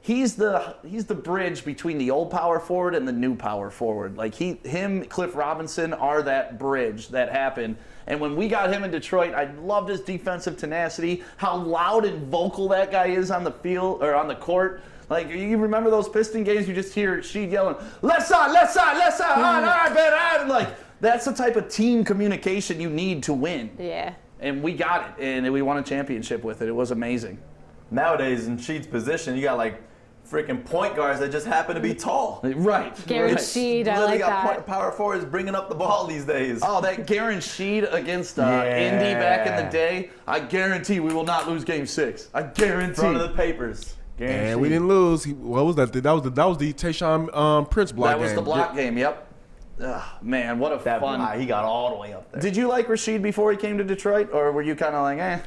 [SPEAKER 2] He's the bridge between the old power forward and the new power forward. Like, Cliff Robinson are that bridge that happened. And when we got him in Detroit, I loved his defensive tenacity, how loud and vocal that guy is on the field or on the court. Like, you remember those Piston games? You just hear Sheed yelling, left side, left side, left side, all right, man. Like, that's the type of team communication you need to win.
[SPEAKER 3] Yeah.
[SPEAKER 2] And we got it, and we won a championship with it. It was amazing.
[SPEAKER 1] Nowadays, in Sheed's position, you got like freaking point guards that just happen to be tall.
[SPEAKER 2] Right.
[SPEAKER 3] Guaranteed. I
[SPEAKER 1] Literally
[SPEAKER 3] like
[SPEAKER 1] got
[SPEAKER 3] that.
[SPEAKER 1] power forwards bringing up the ball these days.
[SPEAKER 2] Oh, that guaranteed against
[SPEAKER 1] Yeah.
[SPEAKER 2] Indy back in the day. I guarantee we will not lose Game 6. I guarantee.
[SPEAKER 1] Front of the papers.
[SPEAKER 5] And we didn't lose. What was that? That was the Tayshaun Prince block
[SPEAKER 2] That was
[SPEAKER 5] game.
[SPEAKER 2] the block game. Yep. Ugh, man, what a
[SPEAKER 1] That
[SPEAKER 2] fun.
[SPEAKER 1] he got all the way up there.
[SPEAKER 2] Did you like Rasheed before he came to Detroit, or were you kind of like, eh?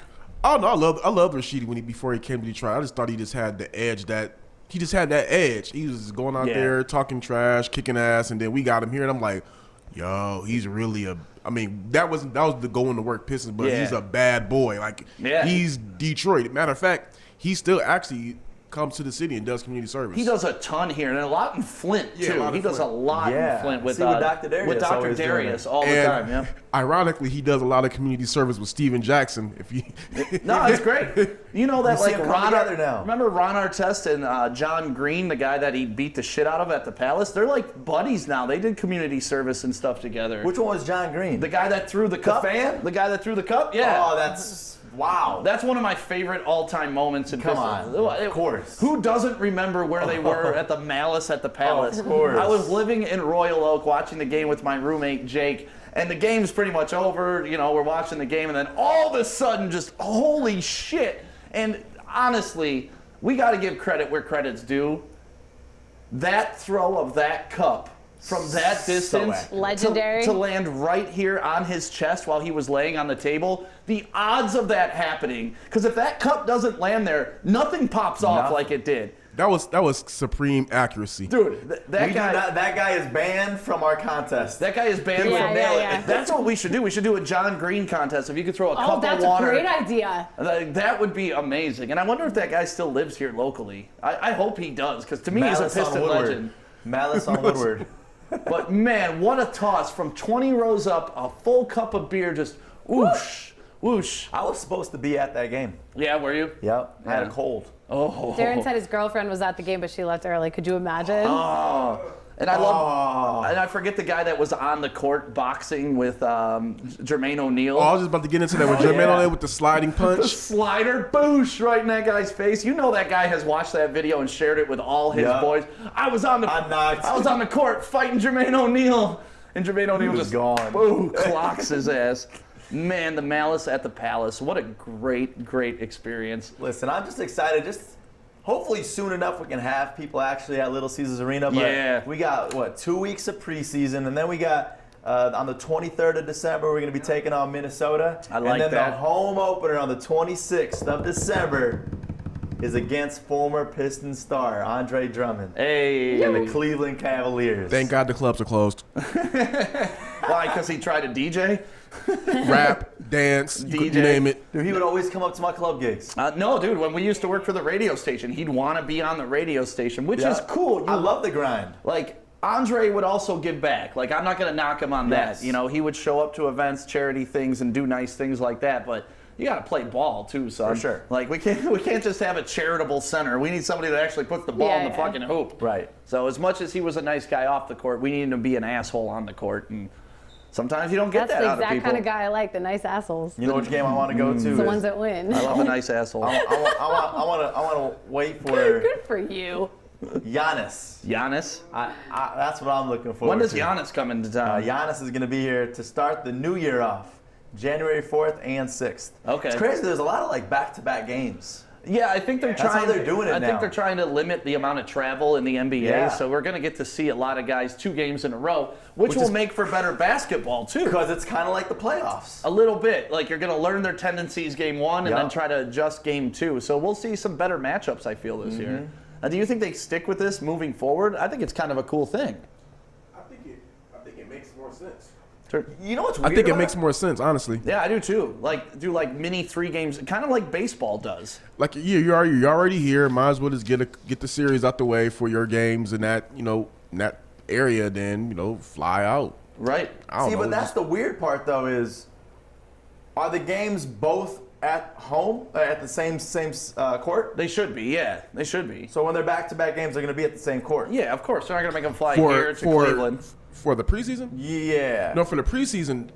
[SPEAKER 5] Oh no, I loved Rasheed before he came to Detroit. I just thought he just had the edge he just had that edge. He was just going out there talking trash, kicking ass, and then we got him here, and I'm like, yo, he's really that was the going to work Pistons, but he's a bad boy. Like, he's Detroit. Matter of fact, he still actually comes to the city and does community service.
[SPEAKER 2] He does a ton here, and a lot in Flint too. He does a lot in Flint with
[SPEAKER 1] Dr. Darius.
[SPEAKER 2] with Dr. Darius all the time. Yeah.
[SPEAKER 5] Ironically, he does a lot of community service with Steven Jackson.
[SPEAKER 2] No, it's great. You know that, like,
[SPEAKER 1] Ron now.
[SPEAKER 2] Remember Ron Artest and John Green, the guy that he beat the shit out of at the Palace? They're like buddies now. They did community service and stuff together.
[SPEAKER 1] Which one was John Green?
[SPEAKER 2] The guy that threw the cup.
[SPEAKER 1] fan?
[SPEAKER 2] The guy that threw the cup. Yeah.
[SPEAKER 1] Oh, that's wow.
[SPEAKER 2] That's one of my favorite all-time moments in
[SPEAKER 1] Come
[SPEAKER 2] Pistons.
[SPEAKER 1] on, of course.
[SPEAKER 2] Who doesn't remember where they were at the Malice at the Palace?
[SPEAKER 1] Of course.
[SPEAKER 2] I was living in Royal Oak watching the game with my roommate Jake, and the game's pretty much over. You know, we're watching the game, and then all of a sudden, just holy shit. And honestly, we got to give credit where credit's due. That throw of that cup from that distance
[SPEAKER 3] Legendary.
[SPEAKER 2] to land right here on his chest while he was laying on the table, the odds of that happening, because if that cup doesn't land there, nothing pops off like it did.
[SPEAKER 5] That was supreme accuracy.
[SPEAKER 2] Dude, that
[SPEAKER 1] guy is banned from our contest.
[SPEAKER 2] That guy is banned from
[SPEAKER 3] Yeah.
[SPEAKER 2] That's what we should do. We should do a John Green contest. If you could throw a cup of
[SPEAKER 3] that's
[SPEAKER 2] water.
[SPEAKER 3] a great idea.
[SPEAKER 2] That would be amazing. And I wonder if that guy still lives here locally. I hope he does, because to me
[SPEAKER 1] Malice
[SPEAKER 2] he's a Piston legend.
[SPEAKER 1] Malice on Woodward.
[SPEAKER 2] But man, what a toss from 20 rows up, a full cup of beer, just whoosh, whoosh.
[SPEAKER 1] I was supposed to be at that game.
[SPEAKER 2] Yeah, were you?
[SPEAKER 1] Yep. I had a cold.
[SPEAKER 2] Oh.
[SPEAKER 3] Darren said his girlfriend was at the game, but she left early. Could you imagine?
[SPEAKER 2] Oh. And I love, and I forget the guy that was on the court boxing with Jermaine O'Neal.
[SPEAKER 5] Oh, I was just about to get into that with Jermaine O'Neal with the sliding
[SPEAKER 2] The
[SPEAKER 5] punch.
[SPEAKER 2] slider, boosh, right in that guy's face. You know that guy has watched that video and shared it with all his boys. I was on the court fighting Jermaine O'Neal, and Jermaine O'Neal
[SPEAKER 1] was
[SPEAKER 2] just
[SPEAKER 1] gone.
[SPEAKER 2] Boo, clocks his ass. Man, the Malice at the Palace. What a great, great experience.
[SPEAKER 1] Listen, I'm just excited. Hopefully soon enough we can have people actually at Little Caesars Arena. But we got, 2 weeks of preseason, and then we got On the 23rd of December, we're going to be taking on Minnesota.
[SPEAKER 2] I like
[SPEAKER 1] and then
[SPEAKER 2] that.
[SPEAKER 1] the home opener on the 26th of December is against former Pistons star Andre Drummond
[SPEAKER 2] Hey.
[SPEAKER 1] and the Cleveland Cavaliers.
[SPEAKER 5] Thank God the clubs are closed.
[SPEAKER 2] Why? Because he tried to DJ?
[SPEAKER 5] Rap, dance, you
[SPEAKER 2] DJ.
[SPEAKER 5] name it.
[SPEAKER 1] Dude, he would always come up to my club gigs.
[SPEAKER 2] No, dude. When we used to work for the radio station, he'd want to be on the radio station, which is cool.
[SPEAKER 1] I love the grind.
[SPEAKER 2] Like, Andre would also give back. Like, I'm not going to knock him on
[SPEAKER 1] Yes.
[SPEAKER 2] that. You know, he would show up to events, charity things, and do nice things like that. But you got to play ball too, son.
[SPEAKER 1] For sure.
[SPEAKER 2] Like, we can't just have a charitable center. We need somebody that actually puts the ball in the fucking hoop.
[SPEAKER 1] Right.
[SPEAKER 2] So as much as he was a nice guy off the court, we need him to be an asshole on the court. And sometimes you don't get
[SPEAKER 3] That's
[SPEAKER 2] that
[SPEAKER 3] the
[SPEAKER 2] out of
[SPEAKER 3] exact
[SPEAKER 2] people.
[SPEAKER 3] kind of guy I like, the nice assholes.
[SPEAKER 1] You know which game I want to go to?
[SPEAKER 3] The
[SPEAKER 1] is-
[SPEAKER 3] ones that win.
[SPEAKER 2] I love a nice asshole.
[SPEAKER 1] I want to wait for
[SPEAKER 3] Good for you.
[SPEAKER 1] Giannis.
[SPEAKER 2] Giannis.
[SPEAKER 1] That's what I'm looking for.
[SPEAKER 2] When does Giannis come into town?
[SPEAKER 1] Giannis is going to be here to start the new year off, January 4th and 6th.
[SPEAKER 2] Okay.
[SPEAKER 1] It's crazy. There's a lot of like back-to-back games.
[SPEAKER 2] Yeah, I think they're
[SPEAKER 1] That's
[SPEAKER 2] trying.
[SPEAKER 1] how they're doing it
[SPEAKER 2] I
[SPEAKER 1] now.
[SPEAKER 2] think they're trying to limit the amount of travel in the NBA,
[SPEAKER 1] Yeah.
[SPEAKER 2] so we're going to get to see a lot of guys 2 games in a row, which will
[SPEAKER 1] is-
[SPEAKER 2] make for better basketball too.
[SPEAKER 1] Because it's kind of like the playoffs.
[SPEAKER 2] A little bit, like you're going to learn their tendencies game 1 and
[SPEAKER 1] Yeah.
[SPEAKER 2] then try to adjust game 2. So we'll see some better matchups. I feel this year. Do you think they stick with this moving forward? I think it's kind of a cool thing.
[SPEAKER 5] I think it makes more sense.
[SPEAKER 1] You know what's weird?
[SPEAKER 5] I think it
[SPEAKER 1] about
[SPEAKER 5] makes more sense, honestly.
[SPEAKER 2] Yeah, I do too. Like do like mini 3 games, kind of like baseball does.
[SPEAKER 5] Like you're already here. Might as well just get the series out the way for your games in that in that area. Then fly out.
[SPEAKER 2] Right.
[SPEAKER 5] I don't
[SPEAKER 1] See,
[SPEAKER 5] know.
[SPEAKER 1] but that's the weird part, though, is are the games both at home, at the same court?
[SPEAKER 2] They should be. Yeah, they should be.
[SPEAKER 1] So when they're back-to-back games, they're going to be at the same court?
[SPEAKER 2] Yeah, of course. They're not going to make them fly here to Cleveland.
[SPEAKER 5] For the preseason?
[SPEAKER 1] Yeah.
[SPEAKER 5] No, for the preseason,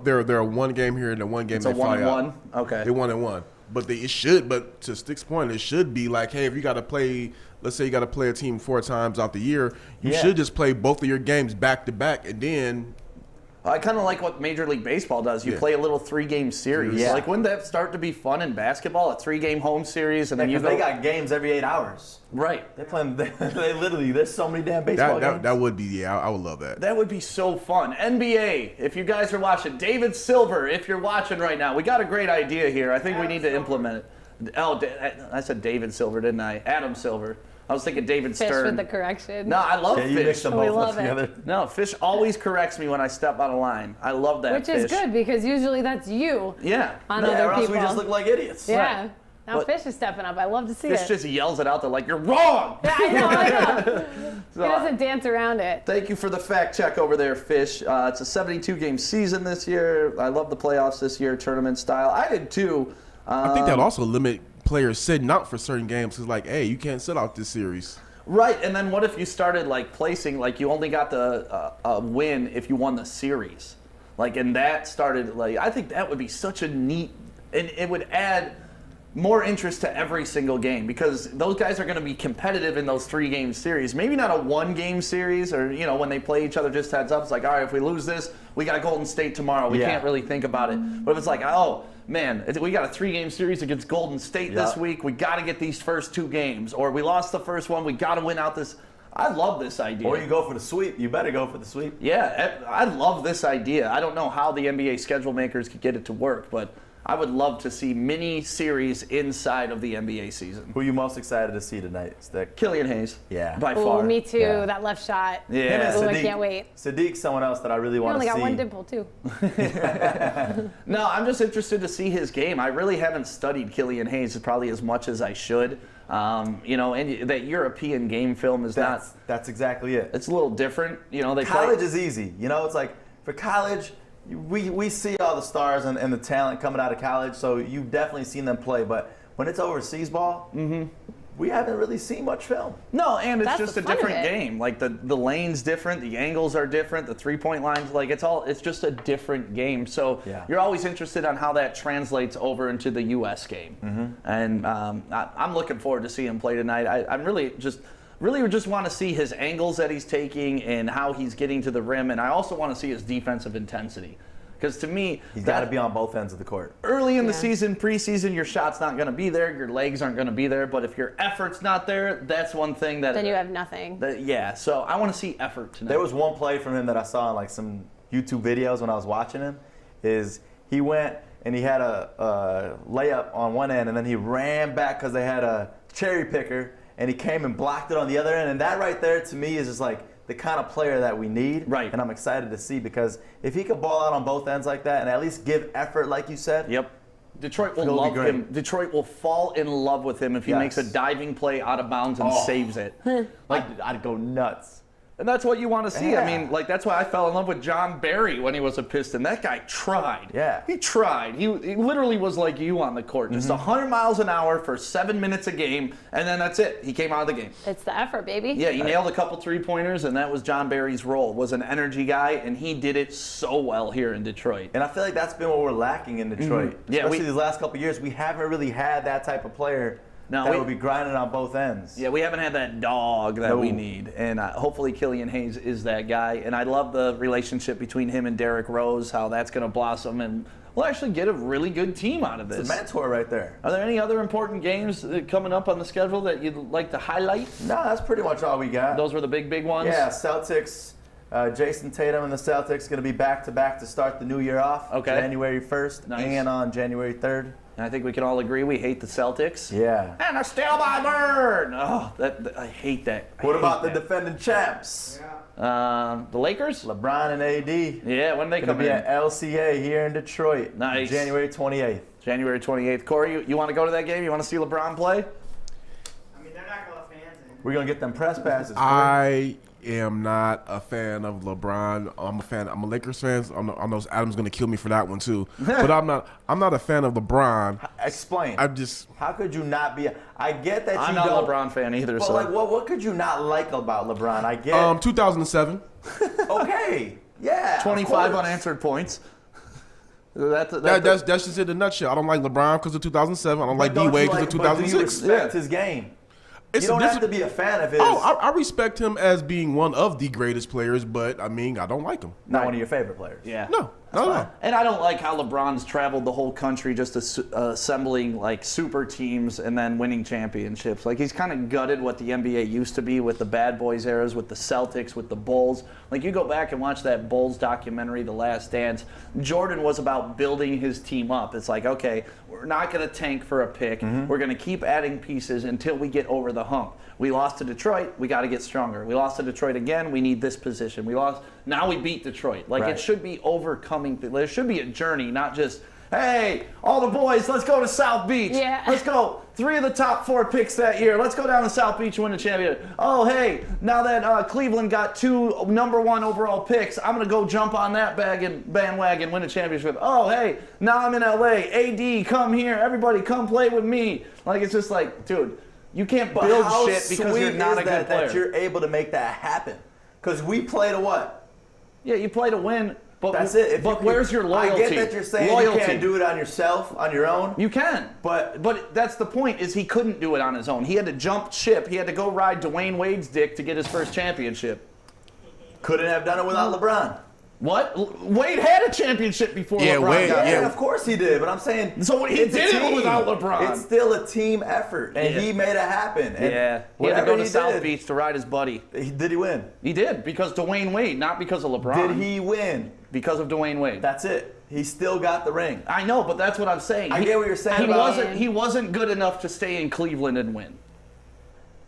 [SPEAKER 5] they're a 1 game here and a 1 game
[SPEAKER 2] It's a
[SPEAKER 5] they fly out.
[SPEAKER 2] 1-1. Okay.
[SPEAKER 5] They 1-1. But but to Stick's point, it should be like, hey, if you got to play, let's say you got to play a team 4 times out the year, you should just play both of your games back to back, and then.
[SPEAKER 2] I kind of like what Major League Baseball does. You play a little 3-game series.
[SPEAKER 1] Yeah.
[SPEAKER 2] Like, wouldn't that start to be fun in basketball? A 3-game home series, and then you
[SPEAKER 1] Because
[SPEAKER 2] go.
[SPEAKER 1] they got games every 8 hours.
[SPEAKER 2] Right.
[SPEAKER 1] They're playing. They literally. There's so many damn baseball games.
[SPEAKER 5] That would be I would love that.
[SPEAKER 2] That would be so fun. NBA, if you guys are watching, David Silver, if you're watching right now, we got a great idea here. I think we need to implement it. Oh, I said David Silver, didn't I? Adam Silver. I was thinking David
[SPEAKER 3] Fish
[SPEAKER 2] Stern.
[SPEAKER 3] with the correction.
[SPEAKER 2] No, I love
[SPEAKER 1] Yeah, you
[SPEAKER 2] Fish.
[SPEAKER 1] mix them
[SPEAKER 3] We
[SPEAKER 1] both
[SPEAKER 3] love it.
[SPEAKER 1] together.
[SPEAKER 2] No, Fish always corrects me when I step out of line. I love that.
[SPEAKER 3] Which is
[SPEAKER 2] Fish.
[SPEAKER 3] good because usually that's you
[SPEAKER 2] Yeah.
[SPEAKER 3] on
[SPEAKER 1] Yeah, or
[SPEAKER 3] other
[SPEAKER 1] else
[SPEAKER 3] people.
[SPEAKER 1] we just look like idiots.
[SPEAKER 3] yeah. Now
[SPEAKER 2] But-
[SPEAKER 3] Fish is stepping up. I love to see
[SPEAKER 2] Fish
[SPEAKER 3] it.
[SPEAKER 2] just yells it out there like, you're wrong!
[SPEAKER 3] Yeah, I know.
[SPEAKER 2] So,
[SPEAKER 3] He doesn't dance around it.
[SPEAKER 2] thank you for the fact check over there, Fish. It's a 72-game season this year. I love the playoffs this year, tournament style. I did too.
[SPEAKER 5] I think that'll also limit players sitting out for certain games. It's like, hey, you can't sit out this series.
[SPEAKER 2] Right, and then what if you started like placing, like you only got the win if you won the series? Like, and that started, like, I think that would be such a neat, and it would add more interest to every single game because those guys are going to be competitive in those 3-game series. Maybe not a 1-game series or, when they play each other just heads up. It's like, all right, if we lose this, we got Golden State tomorrow. We can't really think about it. But if it's like, oh, man, we got a 3-game series against Golden State this week. We got to get these first 2 games. Or we lost the first one. We got to win out this. I love this idea.
[SPEAKER 1] Or you go for the sweep. You better go for the sweep.
[SPEAKER 2] Yeah, I love this idea. I don't know how the NBA schedule makers could get it to work, but I would love to see mini series inside of the NBA season.
[SPEAKER 1] Who are you most excited to see tonight, Stick?
[SPEAKER 2] Killian Hayes.
[SPEAKER 1] Yeah.
[SPEAKER 2] By
[SPEAKER 3] Oh,
[SPEAKER 2] far.
[SPEAKER 3] me too.
[SPEAKER 1] Yeah.
[SPEAKER 3] That left shot.
[SPEAKER 2] Yeah.
[SPEAKER 1] Him and
[SPEAKER 3] Ooh, I
[SPEAKER 1] Sadiq.
[SPEAKER 3] can't wait.
[SPEAKER 1] Sadiq's someone else that I really
[SPEAKER 3] He
[SPEAKER 1] want
[SPEAKER 3] only
[SPEAKER 1] to
[SPEAKER 3] got
[SPEAKER 1] see.
[SPEAKER 3] one dimple too.
[SPEAKER 2] No, I'm just interested to see his game. I really haven't studied Killian Hayes probably as much as I should. And that European game film is not.
[SPEAKER 1] That's exactly it.
[SPEAKER 2] It's a little different. They
[SPEAKER 1] College
[SPEAKER 2] play.
[SPEAKER 1] is easy. It's like for college, we see all the stars and the talent coming out of college, so you've definitely seen them play. But when it's overseas ball, we haven't really seen much film.
[SPEAKER 2] No, and it's
[SPEAKER 3] That's
[SPEAKER 2] just
[SPEAKER 3] the
[SPEAKER 2] a
[SPEAKER 3] fun of
[SPEAKER 2] different
[SPEAKER 3] it.
[SPEAKER 2] game. Like the lane's different, the angles are different, the 3-point lines. Like it's just a different game. So you're always interested on how that translates over into the U.S. game. And I'm looking forward to seeing him play tonight. I'm really just want to see his angles that he's taking and how he's getting to the rim. And I also want to see his defensive intensity. Because to me,
[SPEAKER 1] He's got to be on both ends of the court.
[SPEAKER 2] early in the
[SPEAKER 3] Yeah.
[SPEAKER 2] season, preseason, your shot's not going to be there, your legs aren't going to be there. But if your effort's not there, that's one thing that.
[SPEAKER 3] Then you have nothing.
[SPEAKER 2] Yeah, so I want to see effort tonight.
[SPEAKER 1] There was one play from him that I saw in like some YouTube videos when I was watching him, is he went and he had a layup on one end, and then he ran back because they had a cherry picker, and he came and blocked it on the other end. And that right there, to me, is just like the kind of player that we need.
[SPEAKER 2] Right.
[SPEAKER 1] And I'm excited to see, because if he could ball out on both ends like that and at least give effort, like you said.
[SPEAKER 2] Yep. Detroit will
[SPEAKER 1] He'll be
[SPEAKER 2] love
[SPEAKER 1] great.
[SPEAKER 2] him. Detroit will fall in love with him if he
[SPEAKER 1] Yes.
[SPEAKER 2] makes a diving play out of bounds and saves it.
[SPEAKER 1] I'd go nuts.
[SPEAKER 2] And that's what you want to see.
[SPEAKER 1] Yeah.
[SPEAKER 2] I mean, like, that's why I fell in love with John Barry when he was a Piston. That guy tried.
[SPEAKER 1] Yeah.
[SPEAKER 2] He tried. He literally was like you on the court. Just 100 miles an hour for 7 minutes a game, and then that's it. He came out of the game.
[SPEAKER 3] It's the effort, baby.
[SPEAKER 2] Yeah, he nailed a couple three-pointers, and that was John Barry's role, was an energy guy, and he did it so well here in Detroit.
[SPEAKER 1] And I feel like that's been what we're lacking in Detroit.
[SPEAKER 2] Yeah,
[SPEAKER 1] Especially these last couple of years, we haven't really had that type of player that would be grinding on both ends.
[SPEAKER 2] Yeah, we haven't had that dog that we need, and hopefully Killian Hayes is that guy. And I love the relationship between him and Derrick Rose, how that's going to blossom, and we'll actually get a really good team out of this.
[SPEAKER 1] It's a mentor right there.
[SPEAKER 2] Are there any other important games coming up on the schedule that you'd like to highlight?
[SPEAKER 1] No, that's pretty much all we got.
[SPEAKER 2] Those were the big ones?
[SPEAKER 1] Yeah, Celtics. Jason Tatum and the Celtics going to be back-to-back to start the new year off.
[SPEAKER 2] Okay.
[SPEAKER 1] January 1st and on January 3rd.
[SPEAKER 2] And I think we can all agree we hate the Celtics.
[SPEAKER 1] Yeah.
[SPEAKER 2] And a steal by Bird! Oh, I hate that.
[SPEAKER 1] What about the defending champs?
[SPEAKER 2] The Lakers?
[SPEAKER 1] LeBron and AD.
[SPEAKER 2] Yeah, when they
[SPEAKER 1] Going
[SPEAKER 2] come
[SPEAKER 1] to be
[SPEAKER 2] in?
[SPEAKER 1] at LCA here in Detroit.
[SPEAKER 2] Nice.
[SPEAKER 1] January 28th.
[SPEAKER 2] January 28th. Corey, you want to go to that game? You want to see LeBron play?
[SPEAKER 7] I mean, they're not going to let fans in.
[SPEAKER 1] We're going to get them press passes.
[SPEAKER 5] I am not a fan of LeBron. I'm a Lakers fan. I know Adam's gonna kill me for that one too. But I'm not a fan of LeBron.
[SPEAKER 1] Explain. How could you not be? I get that
[SPEAKER 2] I'm
[SPEAKER 1] you
[SPEAKER 2] not
[SPEAKER 1] don't.
[SPEAKER 2] a LeBron fan either.
[SPEAKER 1] But
[SPEAKER 2] So
[SPEAKER 1] like, what could you not like about LeBron? I get.
[SPEAKER 5] 2007.
[SPEAKER 1] Okay. Yeah.
[SPEAKER 2] 25
[SPEAKER 1] of course.
[SPEAKER 2] unanswered points. That's
[SPEAKER 5] just in a nutshell. I don't like LeBron because of 2007. I don't like
[SPEAKER 1] But
[SPEAKER 5] D-Wade
[SPEAKER 1] don't
[SPEAKER 5] because
[SPEAKER 1] you
[SPEAKER 5] of
[SPEAKER 1] but do you
[SPEAKER 5] 2006.
[SPEAKER 1] respect his game? You don't have to be a fan of his.
[SPEAKER 5] Oh, I respect him as being one of the greatest players, but I mean, I don't like him.
[SPEAKER 1] Not one of your favorite players.
[SPEAKER 2] Yeah.
[SPEAKER 5] No.
[SPEAKER 2] And I don't like how LeBron's traveled the whole country just assembling like super teams and then winning championships. Like, he's kind of gutted what the NBA used to be with the Bad Boys eras, with the Celtics, with the Bulls. Like, you go back and watch that Bulls documentary, The Last Dance. Jordan was about building his team up. It's like, okay, we're not going to tank for a pick. We're going to keep adding pieces until we get over the hump. We lost to Detroit. We got to get stronger. We lost to Detroit again. We need this position. We lost. Now we beat Detroit. Like, it should be overcoming. There should be a journey, not just, hey, all the boys, let's go to South Beach.
[SPEAKER 3] Yeah.
[SPEAKER 2] Let's go. 3 of the top 4 picks that year. Let's go down to South Beach and win a championship. Oh, hey, now that Cleveland got 2 number 1 overall picks, I'm going to go jump on that bandwagon, win a championship. Oh, hey, now I'm in LA. AD, come here. Everybody, come play with me. Like, it's just like, dude, you can't build shit because you're not a good player.
[SPEAKER 1] That you're able to make that happen. Because we play to what?
[SPEAKER 2] Yeah, you play to win. But
[SPEAKER 1] that's it.
[SPEAKER 2] But where's your loyalty?
[SPEAKER 1] I get that you're saying you can't do it on yourself, on your own.
[SPEAKER 2] You can. But that's the point, is he couldn't do it on his own. He had to jump ship. He had to go ride Dwayne Wade's dick to get his first championship.
[SPEAKER 1] Couldn't have done it without LeBron.
[SPEAKER 2] What? Wade had a championship before LeBron
[SPEAKER 5] Wade,
[SPEAKER 2] got
[SPEAKER 1] Yeah,
[SPEAKER 2] it.
[SPEAKER 1] of course he did. But I'm saying,
[SPEAKER 2] so he did it without LeBron.
[SPEAKER 1] It's still a team effort, and he made it happen. And
[SPEAKER 2] he had to go to South Beach to ride his buddy.
[SPEAKER 1] Did he win?
[SPEAKER 2] He did, because Dwayne Wade, not because of LeBron.
[SPEAKER 1] Did he win?
[SPEAKER 2] Because of Dwayne Wade.
[SPEAKER 1] That's it. He still got the ring.
[SPEAKER 2] I know, but that's what I'm saying.
[SPEAKER 1] I get what you're saying.
[SPEAKER 2] He wasn't good enough to stay in Cleveland and win.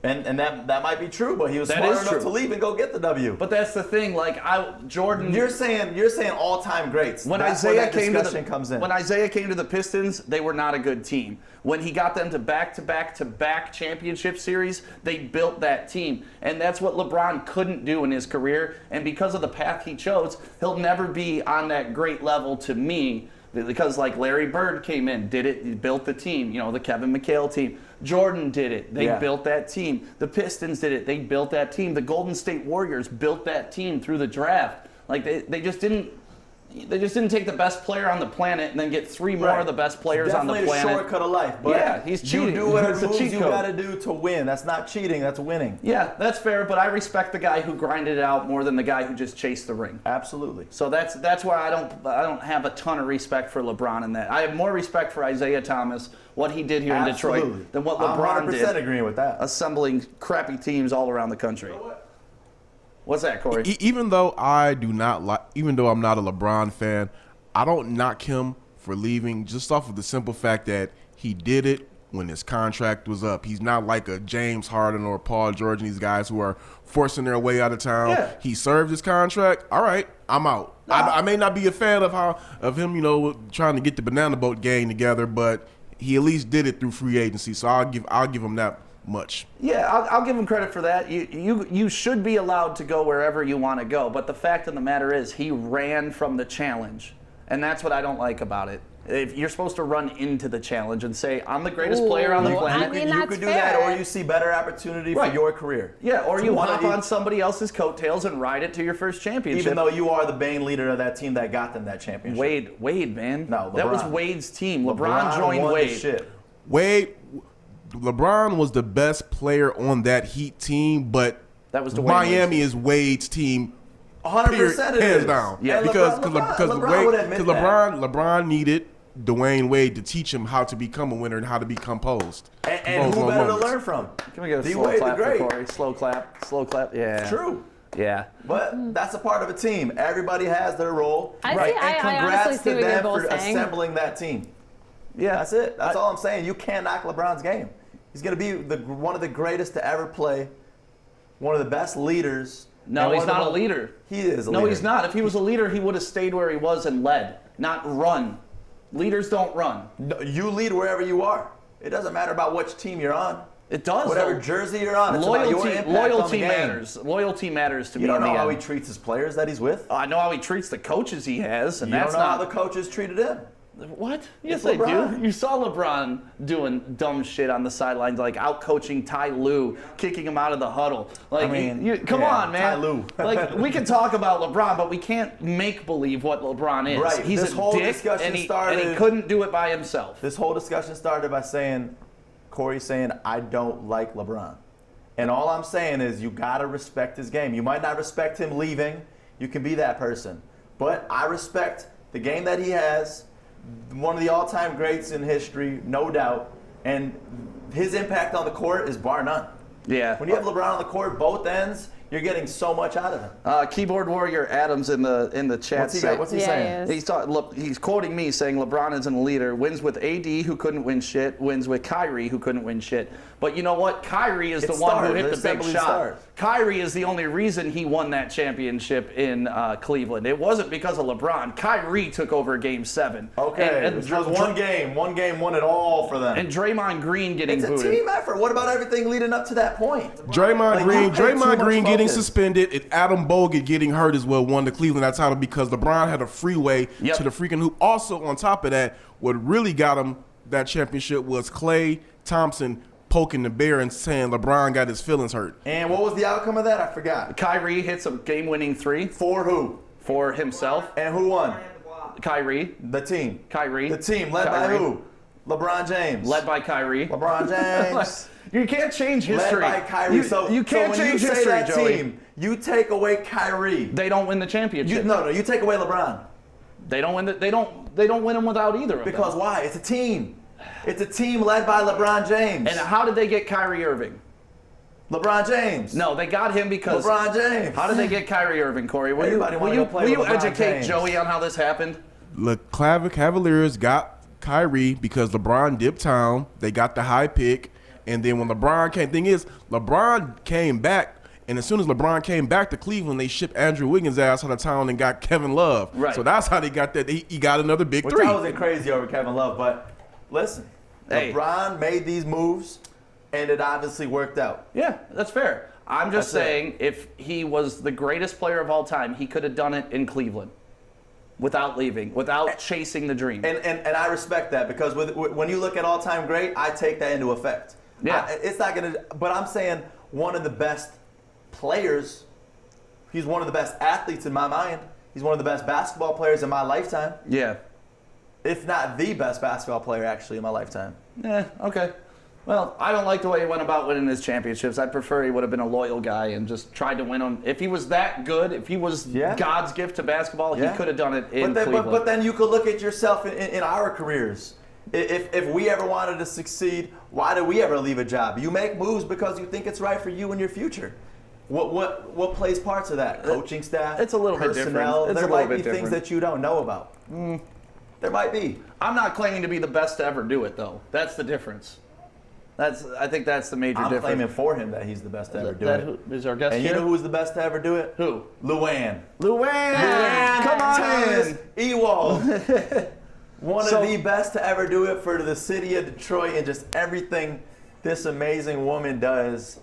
[SPEAKER 1] And that might be true, but he was smart enough to leave and go get the W.
[SPEAKER 2] But that's the thing, like Jordan.
[SPEAKER 1] You're saying all-time greats.
[SPEAKER 2] When
[SPEAKER 1] That's
[SPEAKER 2] Isaiah
[SPEAKER 1] where that
[SPEAKER 2] came to
[SPEAKER 1] discussion comes in.
[SPEAKER 2] When Isaiah came to the Pistons, they were not a good team. When he got them to back championship series, they built that team. And that's what LeBron couldn't do in his career. And because of the path he chose, he'll never be on that great level to me. Because like Larry Bird came in, did it, he built the team, the Kevin McHale team. Jordan did it, they built that team. The Pistons did it, they built that team. The Golden State Warriors built that team through the draft. Like they just didn't take the best player on the planet and then get 3 more of the best players on the planet.
[SPEAKER 1] Definitely a shortcut of life. But
[SPEAKER 2] yeah, he's cheating.
[SPEAKER 1] You do whatever moves
[SPEAKER 2] cheat
[SPEAKER 1] you
[SPEAKER 2] code.
[SPEAKER 1] got to do to win. That's not cheating. That's winning.
[SPEAKER 2] Yeah, that's fair. But I respect the guy who grinded it out more than the guy who just chased the ring.
[SPEAKER 1] Absolutely.
[SPEAKER 2] So that's why I don't have a ton of respect for LeBron in that. I have more respect for Isaiah Thomas, what he did here in Detroit, than what LeBron did.
[SPEAKER 1] I'm 100% agreeing with that.
[SPEAKER 2] Assembling crappy teams all around the country. What's that, Corey?
[SPEAKER 5] Even though I'm not a LeBron fan, I don't knock him for leaving just off of the simple fact that he did it when his contract was up. He's not like a James Harden or Paul George and these guys who are forcing their way out of town.
[SPEAKER 2] Yeah.
[SPEAKER 5] He served his contract. All right, I'm out. I may not be a fan of him, trying to get the banana boat gang together, but he at least did it through free agency. So I'll give him that much.
[SPEAKER 2] Yeah, I'll give him credit for that. You should be allowed to go wherever you want to go, but the fact of the matter is he ran from the challenge, and that's what I don't like about it. If you're supposed to run into the challenge and say, I'm the greatest player on the planet.
[SPEAKER 3] I mean,
[SPEAKER 1] you
[SPEAKER 3] that's
[SPEAKER 1] could do
[SPEAKER 3] fair.
[SPEAKER 1] that, or you see better opportunity for your career.
[SPEAKER 2] Yeah, or you
[SPEAKER 1] one
[SPEAKER 2] hop
[SPEAKER 1] of
[SPEAKER 2] on somebody else's coattails and ride it to your first championship.
[SPEAKER 1] Even though you are the main leader of that team that got them that championship.
[SPEAKER 2] Wade, man.
[SPEAKER 1] No,
[SPEAKER 2] that was
[SPEAKER 1] LeBron.
[SPEAKER 2] Wade's team. LeBron joined
[SPEAKER 1] won the
[SPEAKER 2] Wade.
[SPEAKER 1] shit.
[SPEAKER 5] LeBron was the best player on that Heat team, but
[SPEAKER 2] That was Dwayne
[SPEAKER 5] Miami is Wade's team.
[SPEAKER 1] 100% it
[SPEAKER 5] hands
[SPEAKER 1] is.
[SPEAKER 5] down.
[SPEAKER 1] Yeah,
[SPEAKER 5] because
[SPEAKER 1] LeBron would admit that.
[SPEAKER 5] LeBron needed Dwayne Wade to teach him how to become a winner and how to be composed.
[SPEAKER 1] And who better to learn from?
[SPEAKER 2] Can we get a
[SPEAKER 1] D.
[SPEAKER 2] slow
[SPEAKER 1] Wade the
[SPEAKER 2] clap for
[SPEAKER 1] Great.
[SPEAKER 2] Corey? Slow clap. Yeah.
[SPEAKER 1] It's true.
[SPEAKER 2] Yeah.
[SPEAKER 1] But that's a part of a team. Everybody has their role.
[SPEAKER 3] I
[SPEAKER 1] right.
[SPEAKER 3] see-
[SPEAKER 1] And
[SPEAKER 3] I
[SPEAKER 1] congrats
[SPEAKER 3] honestly see
[SPEAKER 1] to
[SPEAKER 3] what you're
[SPEAKER 1] them
[SPEAKER 3] both
[SPEAKER 1] for
[SPEAKER 3] saying.
[SPEAKER 1] assembling that team.
[SPEAKER 2] Yeah.
[SPEAKER 1] That's it. That's all I'm saying. You can't knock LeBron's game. He's going to be one of the greatest to ever play, one of the best leaders.
[SPEAKER 2] No,
[SPEAKER 1] and
[SPEAKER 2] he's
[SPEAKER 1] one of
[SPEAKER 2] not
[SPEAKER 1] the
[SPEAKER 2] a leader.
[SPEAKER 1] He is a
[SPEAKER 2] No,
[SPEAKER 1] leader.
[SPEAKER 2] he's not. If he was a leader, he would have stayed where he was and led, not run. Leaders don't run.
[SPEAKER 1] No, you lead wherever you are. It doesn't matter about which team you're on.
[SPEAKER 2] It does.
[SPEAKER 1] Whatever
[SPEAKER 2] though.
[SPEAKER 1] jersey you're on, it's about your impact on the
[SPEAKER 2] Loyalty
[SPEAKER 1] game.
[SPEAKER 2] matters. Loyalty matters to
[SPEAKER 1] You
[SPEAKER 2] me
[SPEAKER 1] don't
[SPEAKER 2] in
[SPEAKER 1] know
[SPEAKER 2] the
[SPEAKER 1] how
[SPEAKER 2] end.
[SPEAKER 1] he treats his players that he's with.
[SPEAKER 2] I know how he treats the coaches he has, and
[SPEAKER 1] You
[SPEAKER 2] that's
[SPEAKER 1] don't know
[SPEAKER 2] not
[SPEAKER 1] how the coaches treated him.
[SPEAKER 2] What? Yes,
[SPEAKER 1] It's
[SPEAKER 2] I do.
[SPEAKER 1] LeBron.
[SPEAKER 2] You saw LeBron doing dumb shit on the sidelines, like out coaching Ty Lue, kicking him out of the huddle. Like,
[SPEAKER 1] I mean,
[SPEAKER 2] come
[SPEAKER 1] yeah,
[SPEAKER 2] on, man.
[SPEAKER 1] Ty Lue.
[SPEAKER 2] Like, we can talk about LeBron, but we can't make believe what LeBron is.
[SPEAKER 1] Right.
[SPEAKER 2] He's
[SPEAKER 1] This
[SPEAKER 2] a
[SPEAKER 1] whole
[SPEAKER 2] dick,
[SPEAKER 1] discussion
[SPEAKER 2] and he
[SPEAKER 1] started-
[SPEAKER 2] couldn't do it by himself.
[SPEAKER 1] This whole discussion started by Corey saying, I don't like LeBron. And all I'm saying is you got to respect his game. You might not respect him leaving. You can be that person. But I respect the game that he has, one of the all-time greats in history, no doubt. And his impact on the court is bar none.
[SPEAKER 2] Yeah.
[SPEAKER 1] When you have LeBron on the court, both ends, you're getting so much out of him.
[SPEAKER 2] Keyboard Warrior Adams in the chat.
[SPEAKER 1] What's he
[SPEAKER 3] Yeah,
[SPEAKER 1] saying?
[SPEAKER 3] he is.
[SPEAKER 2] He's quoting me saying LeBron isn't a leader. Wins with AD, who couldn't win shit. Wins with Kyrie, who couldn't win shit. But you know what? Kyrie is the one who hit the big shot. Kyrie is the only reason he won that championship in Cleveland. It wasn't because of LeBron. Kyrie took over Game 7.
[SPEAKER 1] Okay,
[SPEAKER 2] and
[SPEAKER 1] it was just one game. One game won it all for them.
[SPEAKER 2] And Draymond Green getting
[SPEAKER 1] It's a
[SPEAKER 2] booted.
[SPEAKER 1] team effort. What about everything leading up to that point?
[SPEAKER 5] Draymond
[SPEAKER 1] Like,
[SPEAKER 5] Green,
[SPEAKER 1] you pay too much
[SPEAKER 5] getting
[SPEAKER 1] focus.
[SPEAKER 5] suspended, and Adam Bogut getting hurt as well won the Cleveland that title because LeBron had a freeway
[SPEAKER 2] Yep.
[SPEAKER 5] to the freaking hoop. Also, on top of that, what really got him that championship was Klay Thompson poking the bear and saying LeBron got his feelings hurt.
[SPEAKER 1] And what was the outcome of that? I forgot.
[SPEAKER 2] Kyrie hits a game-winning 3
[SPEAKER 1] For who?
[SPEAKER 2] for himself.
[SPEAKER 1] And who won?
[SPEAKER 2] Kyrie.
[SPEAKER 1] The team.
[SPEAKER 2] Kyrie.
[SPEAKER 1] The team led
[SPEAKER 2] Kyrie.
[SPEAKER 1] by who? LeBron James.
[SPEAKER 2] Led by Kyrie.
[SPEAKER 1] LeBron James.
[SPEAKER 2] You can't change history.
[SPEAKER 1] Led by Kyrie.
[SPEAKER 2] You can't
[SPEAKER 1] when
[SPEAKER 2] change
[SPEAKER 1] you say
[SPEAKER 2] history,
[SPEAKER 1] that
[SPEAKER 2] Joey.
[SPEAKER 1] team, you take away Kyrie.
[SPEAKER 2] They don't win the championship.
[SPEAKER 1] You take away LeBron.
[SPEAKER 2] They don't win. They don't win them without either of
[SPEAKER 1] Because
[SPEAKER 2] them.
[SPEAKER 1] why? It's a team. It's a team led by LeBron James.
[SPEAKER 2] And how did they get Kyrie Irving?
[SPEAKER 1] LeBron James.
[SPEAKER 2] No, they got him because.
[SPEAKER 1] LeBron James.
[SPEAKER 2] How did they get Kyrie Irving, Corey? Will
[SPEAKER 1] Everybody wanna
[SPEAKER 2] you,
[SPEAKER 1] go play
[SPEAKER 2] will you
[SPEAKER 1] with LeBron
[SPEAKER 2] educate
[SPEAKER 1] James.
[SPEAKER 2] Joey on how this happened?
[SPEAKER 5] The Cavaliers got Kyrie because LeBron dipped town. They got the high pick. And then when LeBron came, thing is, LeBron came back. And as soon as LeBron came back to Cleveland, they shipped Andrew Wiggins' ass out of town and got Kevin Love.
[SPEAKER 2] Right.
[SPEAKER 5] So that's how they got that. He got another big
[SPEAKER 1] Which
[SPEAKER 5] three.
[SPEAKER 1] I wasn't crazy over Kevin Love, but listen,
[SPEAKER 2] Hey.
[SPEAKER 1] LeBron made these moves, and it obviously worked out.
[SPEAKER 2] Yeah, that's fair. I'm just
[SPEAKER 1] That's it.
[SPEAKER 2] saying, if he was the greatest player of all time, he could have done it in Cleveland, without leaving, without chasing the dream.
[SPEAKER 1] And I respect that because when you look at all-time great, I take that into effect.
[SPEAKER 2] Yeah.
[SPEAKER 1] It's not gonna. But I'm saying one of the best players. He's one of the best athletes in my mind. He's one of the best basketball players in my lifetime.
[SPEAKER 2] Yeah.
[SPEAKER 1] If not the best basketball player actually in my lifetime.
[SPEAKER 2] Okay. Well, I don't like the way he went about winning his championships. I prefer he would have been a loyal guy and just tried to win them. If he was that good, if he was God's gift to basketball, he could have done it in Cleveland.
[SPEAKER 1] But then you could look at yourself in our careers. If we ever wanted to succeed, why did we ever leave a job? You make moves because you think it's right for you and your future. What plays parts of that? Coaching staff?
[SPEAKER 2] It's a little bit different.
[SPEAKER 1] Personnel?
[SPEAKER 2] It's a
[SPEAKER 1] There
[SPEAKER 2] little
[SPEAKER 1] might
[SPEAKER 2] bit
[SPEAKER 1] be things
[SPEAKER 2] different.
[SPEAKER 1] that you don't know about. There might be.
[SPEAKER 2] I'm not claiming to be the best to ever do it, though. That's the difference. I think that's the major
[SPEAKER 1] I'm
[SPEAKER 2] difference.
[SPEAKER 1] claiming for him that he's the best to ever do it.
[SPEAKER 2] Who is our guest
[SPEAKER 1] And
[SPEAKER 2] here?
[SPEAKER 1] you know who's the best to ever do it?
[SPEAKER 2] Who?
[SPEAKER 1] Luann.
[SPEAKER 2] Luann! Come on
[SPEAKER 1] Thomas
[SPEAKER 2] in!
[SPEAKER 1] Ewald. One
[SPEAKER 2] So-
[SPEAKER 1] of the best to ever do it for the city of Detroit and just everything this amazing woman does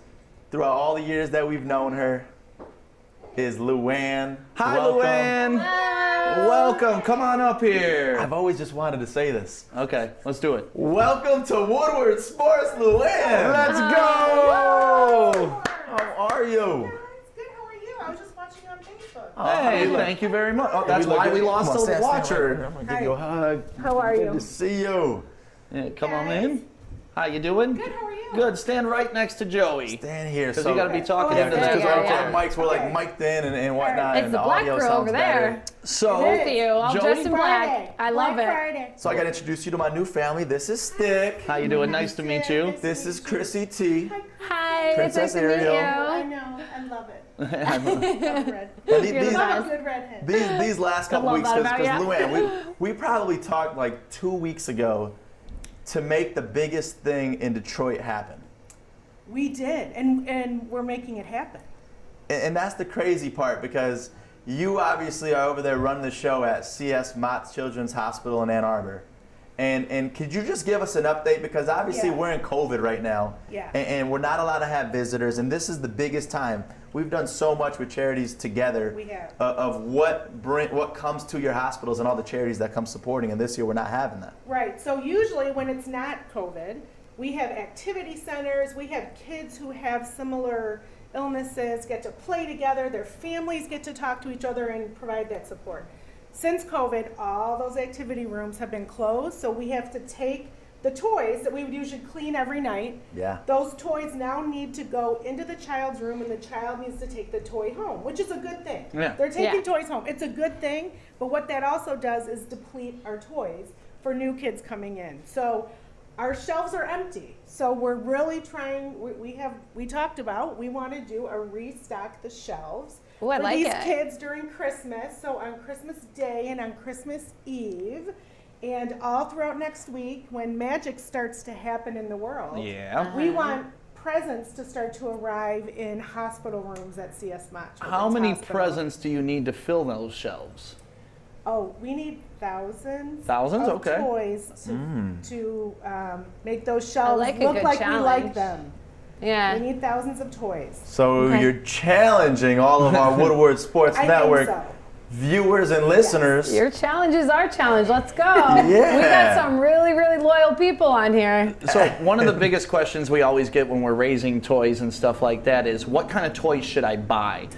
[SPEAKER 1] throughout all the years that we've known her is Luann.
[SPEAKER 2] Hi,
[SPEAKER 1] Welcome.
[SPEAKER 2] Luann! Welcome. Come on up here.
[SPEAKER 1] I've always just wanted to say this.
[SPEAKER 2] Okay, let's do it.
[SPEAKER 1] Welcome to Woodward Sports, Luann.
[SPEAKER 2] Let's go!
[SPEAKER 1] How are you?
[SPEAKER 7] It's good. How are you? I was just watching you on Facebook.
[SPEAKER 2] Hey, thank you very much. Oh, that's why we lost
[SPEAKER 1] Come on,
[SPEAKER 2] a
[SPEAKER 1] stand
[SPEAKER 2] watcher.
[SPEAKER 1] right. I'm gonna give you a hug.
[SPEAKER 3] How are
[SPEAKER 1] Good
[SPEAKER 3] you?
[SPEAKER 1] to see you.
[SPEAKER 2] Yeah, come on in. How you doing?
[SPEAKER 7] Good. How are you?
[SPEAKER 2] Good. Stand right next to Joey.
[SPEAKER 1] Stand here.
[SPEAKER 2] Because you got to be talking
[SPEAKER 1] Yeah,
[SPEAKER 2] into
[SPEAKER 1] just
[SPEAKER 2] that.
[SPEAKER 1] because
[SPEAKER 3] Yeah,
[SPEAKER 1] our
[SPEAKER 3] yeah.
[SPEAKER 1] mics were like mic'd in and whatnot.
[SPEAKER 3] It's
[SPEAKER 1] and
[SPEAKER 3] the black
[SPEAKER 1] audio
[SPEAKER 3] girl
[SPEAKER 1] sounds
[SPEAKER 3] over
[SPEAKER 1] better.
[SPEAKER 3] there.
[SPEAKER 2] So,
[SPEAKER 3] Both of you, all
[SPEAKER 2] Joey?
[SPEAKER 3] dressed in black.
[SPEAKER 7] Friday.
[SPEAKER 3] I love
[SPEAKER 7] Black
[SPEAKER 3] it.
[SPEAKER 7] Friday.
[SPEAKER 1] So I got to introduce you to my new family. This is Stick.
[SPEAKER 2] How you doing? Nice to meet you.
[SPEAKER 1] This is Krissy T.
[SPEAKER 3] Hi, it's
[SPEAKER 1] Princess
[SPEAKER 3] nice to
[SPEAKER 1] Ariel.
[SPEAKER 7] I
[SPEAKER 3] meet
[SPEAKER 7] know. I love it.
[SPEAKER 2] I
[SPEAKER 7] I love red.
[SPEAKER 1] And
[SPEAKER 3] You're the
[SPEAKER 1] these,
[SPEAKER 3] best.
[SPEAKER 7] I'm a good redhead.
[SPEAKER 1] these last couple
[SPEAKER 3] love
[SPEAKER 1] weeks,
[SPEAKER 3] that
[SPEAKER 1] because
[SPEAKER 3] about ya.
[SPEAKER 1] Luann, we probably talked like 2 weeks ago to make the biggest thing in Detroit happen.
[SPEAKER 7] We did, and we're making it happen.
[SPEAKER 1] And that's the crazy part because you obviously are over there running the show at CS Mott Children's Hospital in Ann Arbor. And could you just give us an update? Because obviously
[SPEAKER 7] Yeah.
[SPEAKER 1] we're in COVID right now.
[SPEAKER 7] Yeah.
[SPEAKER 1] And we're not allowed to have visitors. And this is the biggest time. We've done so much with charities together
[SPEAKER 7] We have.
[SPEAKER 1] of what comes to your hospitals and all the charities that come supporting. And this year we're not having that.
[SPEAKER 7] Right. So usually when it's not COVID, we have activity centers. We have kids who have similar illnesses get to play together. Their families get to talk to each other and provide that support. Since COVID, all those activity rooms have been closed, so we have to take the toys that we would usually clean every night.
[SPEAKER 1] Yeah.
[SPEAKER 7] Those toys now need to go into the child's room, and the child needs to take the toy home, which is a good thing.
[SPEAKER 2] Yeah.
[SPEAKER 7] They're taking
[SPEAKER 3] Yeah.
[SPEAKER 7] toys home. It's a good thing, but what that also does is deplete our toys for new kids coming in. So our shelves are empty. So we're really trying, we talked about, we want to do a restock the shelves
[SPEAKER 3] Ooh, I
[SPEAKER 7] for
[SPEAKER 3] like
[SPEAKER 7] these
[SPEAKER 3] it.
[SPEAKER 7] kids during Christmas. So on Christmas Day and on Christmas Eve, and all throughout next week when magic starts to happen in the world.
[SPEAKER 2] Yeah.
[SPEAKER 7] We want presents to start to arrive in hospital rooms at CS Mott.
[SPEAKER 2] How many
[SPEAKER 7] Hospital.
[SPEAKER 2] presents do you need to fill those shelves?
[SPEAKER 7] Oh, we need thousands.
[SPEAKER 2] Thousands?
[SPEAKER 7] Of
[SPEAKER 2] Okay.
[SPEAKER 7] toys to make those shelves
[SPEAKER 3] like a
[SPEAKER 7] look
[SPEAKER 3] good
[SPEAKER 7] like we
[SPEAKER 3] challenge.
[SPEAKER 7] like them. We
[SPEAKER 3] Yeah.
[SPEAKER 7] need thousands of toys.
[SPEAKER 1] So
[SPEAKER 3] Okay.
[SPEAKER 1] you're challenging all of our Woodward Sports
[SPEAKER 7] I
[SPEAKER 1] Network
[SPEAKER 7] think so.
[SPEAKER 1] viewers and listeners.
[SPEAKER 3] Your challenge is our challenge. Let's go.
[SPEAKER 1] Yeah.
[SPEAKER 3] We got some really, really loyal people on here.
[SPEAKER 2] So one of the biggest questions we always get when we're raising toys and stuff like that is, what kind of toys should I buy?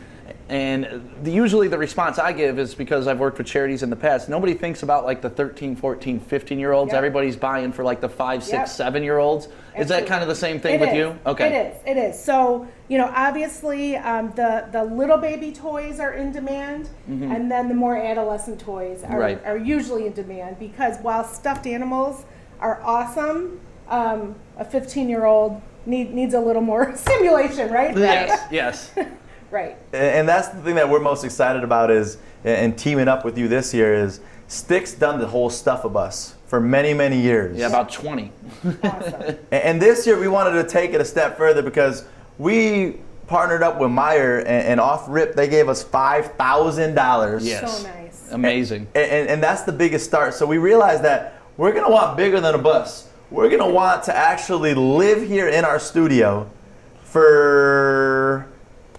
[SPEAKER 2] And usually the response I give is, because I've worked with charities in the past, nobody thinks about like the 13, 14, 15-year-olds.
[SPEAKER 7] Yep.
[SPEAKER 2] Everybody's buying for like the 5, 6,
[SPEAKER 7] Yep.
[SPEAKER 2] 7-year-olds. Is that
[SPEAKER 7] Absolutely.
[SPEAKER 2] kind of the same thing
[SPEAKER 7] It
[SPEAKER 2] with
[SPEAKER 7] is.
[SPEAKER 2] you? Okay.
[SPEAKER 7] It is. So, obviously the little baby toys are in demand, and then the more adolescent toys are,
[SPEAKER 2] Mm-hmm. Right.
[SPEAKER 7] are usually in demand, because while stuffed animals are awesome, a 15-year-old needs a little more stimulation, right?
[SPEAKER 2] Yes, yes.
[SPEAKER 7] Right.
[SPEAKER 1] And that's the thing that we're most excited about is, and teaming up with you this year is, Stick's done the whole stuff of us for many, many years.
[SPEAKER 2] Yeah, about 20.
[SPEAKER 7] Awesome.
[SPEAKER 1] And this year we wanted to take it a step further because we partnered up with Meyer and off rip they gave us $5,000.
[SPEAKER 2] Yes.
[SPEAKER 7] So nice.
[SPEAKER 2] Amazing.
[SPEAKER 1] And that's the biggest start. So we realized that we're gonna want bigger than a bus. We're gonna want to actually live here in our studio for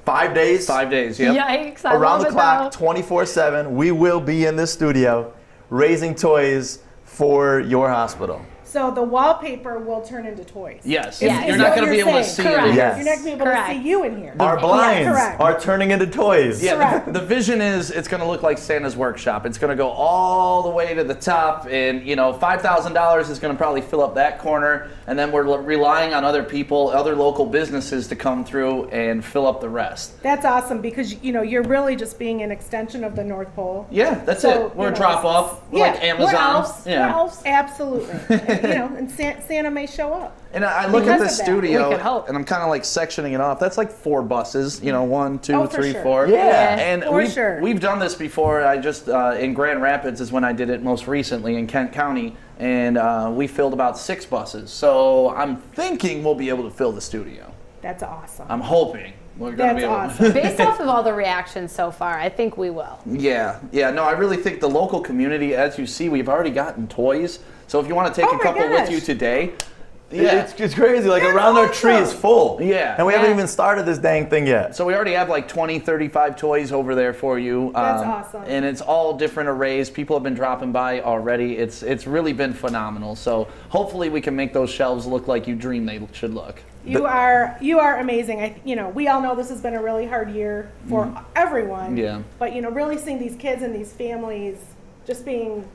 [SPEAKER 1] 5 days.
[SPEAKER 2] 5 days, yep.
[SPEAKER 3] Yikes. I
[SPEAKER 1] Around
[SPEAKER 3] love
[SPEAKER 1] the
[SPEAKER 3] it,
[SPEAKER 1] clock,
[SPEAKER 3] though.
[SPEAKER 1] 24/7. We will be in this studio raising toys for your hospital.
[SPEAKER 7] So the wallpaper will turn into toys.
[SPEAKER 2] Yes.
[SPEAKER 3] Yes.
[SPEAKER 2] You're
[SPEAKER 7] Is
[SPEAKER 2] not
[SPEAKER 7] what
[SPEAKER 2] going to be
[SPEAKER 7] you're
[SPEAKER 2] able to
[SPEAKER 7] saying.
[SPEAKER 2] see
[SPEAKER 3] Correct.
[SPEAKER 2] it.
[SPEAKER 1] Yes.
[SPEAKER 7] You're not going to be able
[SPEAKER 3] Correct.
[SPEAKER 7] to see you in here.
[SPEAKER 1] Our blinds
[SPEAKER 7] correct.
[SPEAKER 1] are turning into toys.
[SPEAKER 2] Yeah,
[SPEAKER 7] Correct.
[SPEAKER 2] the vision is it's going to look like Santa's workshop. It's going to go all the way to the top, and $5,000 is going to probably fill up that corner, and then we're relying on other people, other local businesses to come through and fill up the rest.
[SPEAKER 7] That's awesome, because you're really just being an extension of the North Pole.
[SPEAKER 2] Yeah, that's
[SPEAKER 7] So,
[SPEAKER 2] it. We're
[SPEAKER 7] you
[SPEAKER 2] a
[SPEAKER 7] know,
[SPEAKER 2] drop off,
[SPEAKER 7] yeah,
[SPEAKER 2] like Amazon.
[SPEAKER 3] We're elves.
[SPEAKER 2] Yeah.
[SPEAKER 3] We're elves.
[SPEAKER 7] Absolutely. and Santa may show up.
[SPEAKER 2] And I look at the
[SPEAKER 7] Because of that.
[SPEAKER 2] studio,
[SPEAKER 3] We can hope.
[SPEAKER 2] and I'm kind of like sectioning it off. That's like 4 buses, 1, 2,
[SPEAKER 7] Oh, for
[SPEAKER 2] 3,
[SPEAKER 7] sure.
[SPEAKER 2] 4.
[SPEAKER 1] Yeah.
[SPEAKER 2] And
[SPEAKER 7] For sure.
[SPEAKER 2] we've done this before. I just in Grand Rapids is when I did it most recently in Kent County, and we filled about 6 buses. So I'm thinking we'll be able to fill the studio.
[SPEAKER 7] That's awesome.
[SPEAKER 2] I'm hoping we're gonna
[SPEAKER 7] That's
[SPEAKER 2] be able.
[SPEAKER 7] awesome.
[SPEAKER 3] Based off of all the reactions so far, I think we will.
[SPEAKER 2] Yeah. No, I really think the local community, as you see, we've already gotten toys. So if you want to take
[SPEAKER 7] Oh
[SPEAKER 2] a
[SPEAKER 7] my
[SPEAKER 2] couple with
[SPEAKER 7] gosh.
[SPEAKER 2] you today, yeah.
[SPEAKER 1] It's crazy. Like
[SPEAKER 7] That's
[SPEAKER 1] around our tree is
[SPEAKER 7] awesome.
[SPEAKER 1] full.
[SPEAKER 2] Yeah.
[SPEAKER 1] And we haven't
[SPEAKER 3] Yeah.
[SPEAKER 1] even started this dang thing yet.
[SPEAKER 2] So we already have like 20, 35 toys over there for you.
[SPEAKER 7] That's awesome.
[SPEAKER 2] And it's all different arrays. People have been dropping by already. It's really been phenomenal. So hopefully we can make those shelves look like you dream they should look.
[SPEAKER 7] You are amazing. We all know this has been a really hard year for everyone.
[SPEAKER 2] Yeah.
[SPEAKER 7] But really seeing these kids and these families just being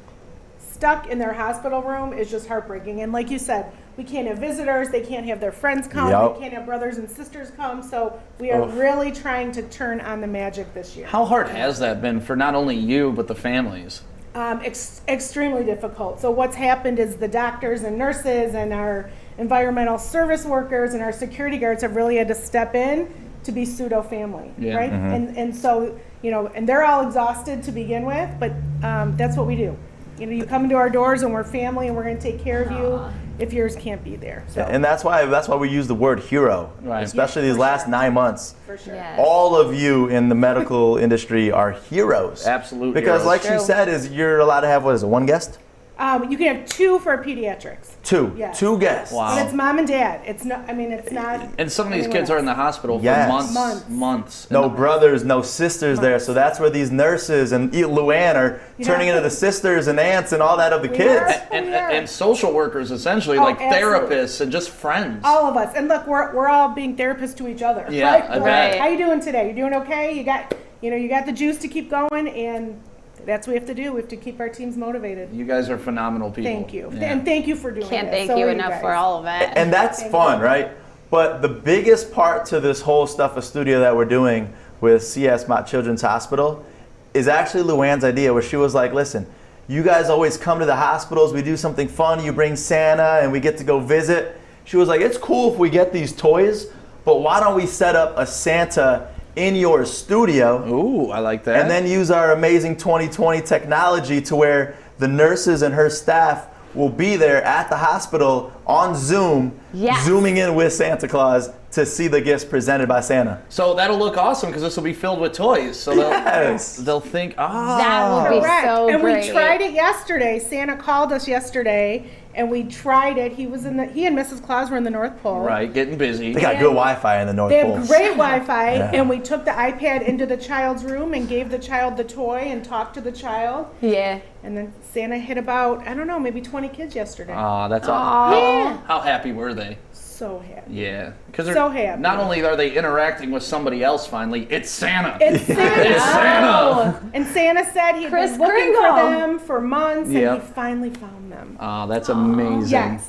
[SPEAKER 7] stuck in their hospital room is just heartbreaking. And like you said, we can't have visitors. They can't have their friends come.
[SPEAKER 1] Yep.
[SPEAKER 7] They can't have brothers and sisters come. So we are really trying to turn on the magic this year.
[SPEAKER 2] How hard has that been for not only you but the families?
[SPEAKER 7] Extremely difficult. So what's happened is the doctors and nurses and our environmental service workers and our security guards have really had to step in to be pseudo family,
[SPEAKER 2] Yeah.
[SPEAKER 7] right? And so and they're all exhausted to begin with, but that's what we do. You come into our doors and we're family and we're going to take care of you if yours can't be there. So
[SPEAKER 1] And that's why we use the word hero,
[SPEAKER 2] Right.
[SPEAKER 1] especially
[SPEAKER 7] Yeah,
[SPEAKER 1] these
[SPEAKER 7] for
[SPEAKER 1] last
[SPEAKER 7] sure.
[SPEAKER 1] 9 months.
[SPEAKER 7] for sure.
[SPEAKER 3] Yes.
[SPEAKER 1] All of you in the medical industry are heroes.
[SPEAKER 2] Absolute
[SPEAKER 1] Because
[SPEAKER 2] heroes.
[SPEAKER 1] like she
[SPEAKER 3] True.
[SPEAKER 1] said, is you're allowed to have, what is it, 1 guest?
[SPEAKER 7] You can have 2 for pediatrics.
[SPEAKER 1] 2.
[SPEAKER 7] Yes.
[SPEAKER 1] 2 guests.
[SPEAKER 2] Wow.
[SPEAKER 7] But it's mom and dad. It's not. It's not.
[SPEAKER 2] And some of these
[SPEAKER 7] anyone
[SPEAKER 2] kids are in
[SPEAKER 7] else.
[SPEAKER 2] the hospital for
[SPEAKER 1] Yes.
[SPEAKER 2] months.
[SPEAKER 1] No brothers, no sisters there. So that's where these nurses and Luann are turning into the sisters and aunts and all that of the
[SPEAKER 7] We
[SPEAKER 1] kids.
[SPEAKER 7] are.
[SPEAKER 2] And social workers essentially,
[SPEAKER 7] Oh,
[SPEAKER 2] like
[SPEAKER 7] absolutely.
[SPEAKER 2] therapists and just friends.
[SPEAKER 7] All of us. And look, we're all being therapists to each other.
[SPEAKER 2] Yeah,
[SPEAKER 7] right?
[SPEAKER 2] I
[SPEAKER 7] We're
[SPEAKER 2] bet.
[SPEAKER 7] like, how you doing today? You doing okay? You got the juice to keep going, and that's what we have to do. We have to keep our teams motivated.
[SPEAKER 2] You guys are phenomenal people.
[SPEAKER 7] Thank you.
[SPEAKER 2] Yeah.
[SPEAKER 7] And thank you for doing
[SPEAKER 3] Can't
[SPEAKER 7] this.
[SPEAKER 3] thank
[SPEAKER 7] So
[SPEAKER 3] you
[SPEAKER 7] are
[SPEAKER 3] enough
[SPEAKER 7] guys.
[SPEAKER 3] for all of it.
[SPEAKER 1] And that's
[SPEAKER 7] Thank
[SPEAKER 1] fun,
[SPEAKER 7] you.
[SPEAKER 1] right? But the biggest part to this whole stuff of studio that we're doing with CS Mott Children's Hospital is actually Luann's idea, where she was like, listen, you guys always come to the hospitals, we do something fun, you bring Santa and we get to go visit. She was like, it's cool if we get these toys, but why don't we set up a Santa in your studio?
[SPEAKER 2] Ooh, I like that.
[SPEAKER 1] And then use our amazing 2020 technology to where the nurses and her staff will be there at the hospital on Zoom,
[SPEAKER 3] Yes.
[SPEAKER 1] zooming in with Santa Claus to see the gifts presented by Santa.
[SPEAKER 2] So that'll look awesome because this will be filled with toys. So
[SPEAKER 1] Yes.
[SPEAKER 2] they'll think,
[SPEAKER 3] That would be
[SPEAKER 7] Correct.
[SPEAKER 3] so
[SPEAKER 7] and
[SPEAKER 3] great.
[SPEAKER 7] we tried it yesterday. Santa called us yesterday, and we tried it. He and Mrs. Claus were in the North Pole.
[SPEAKER 2] right, getting busy.
[SPEAKER 1] They got good Wi-Fi in the North
[SPEAKER 7] They
[SPEAKER 1] Pole.
[SPEAKER 7] have great Wi-Fi,
[SPEAKER 1] Yeah.
[SPEAKER 7] and we took the iPad into the child's room and gave the child the toy and talked to the child.
[SPEAKER 3] Yeah.
[SPEAKER 7] And then Santa hit about, I don't know, maybe 20 kids yesterday.
[SPEAKER 2] That's
[SPEAKER 3] Aw.
[SPEAKER 2] all.
[SPEAKER 7] Yeah.
[SPEAKER 2] How happy were they?
[SPEAKER 7] So happy.
[SPEAKER 2] Yeah, because
[SPEAKER 7] So happy.
[SPEAKER 2] not only are they interacting with somebody else finally, it's Santa.
[SPEAKER 7] It's Santa.
[SPEAKER 2] It's Santa.
[SPEAKER 7] And Santa said he'd
[SPEAKER 3] Chris
[SPEAKER 7] been looking
[SPEAKER 3] Kringle.
[SPEAKER 7] for them for months, and
[SPEAKER 2] Yep.
[SPEAKER 7] he finally found them.
[SPEAKER 2] That's amazing.
[SPEAKER 7] Yes.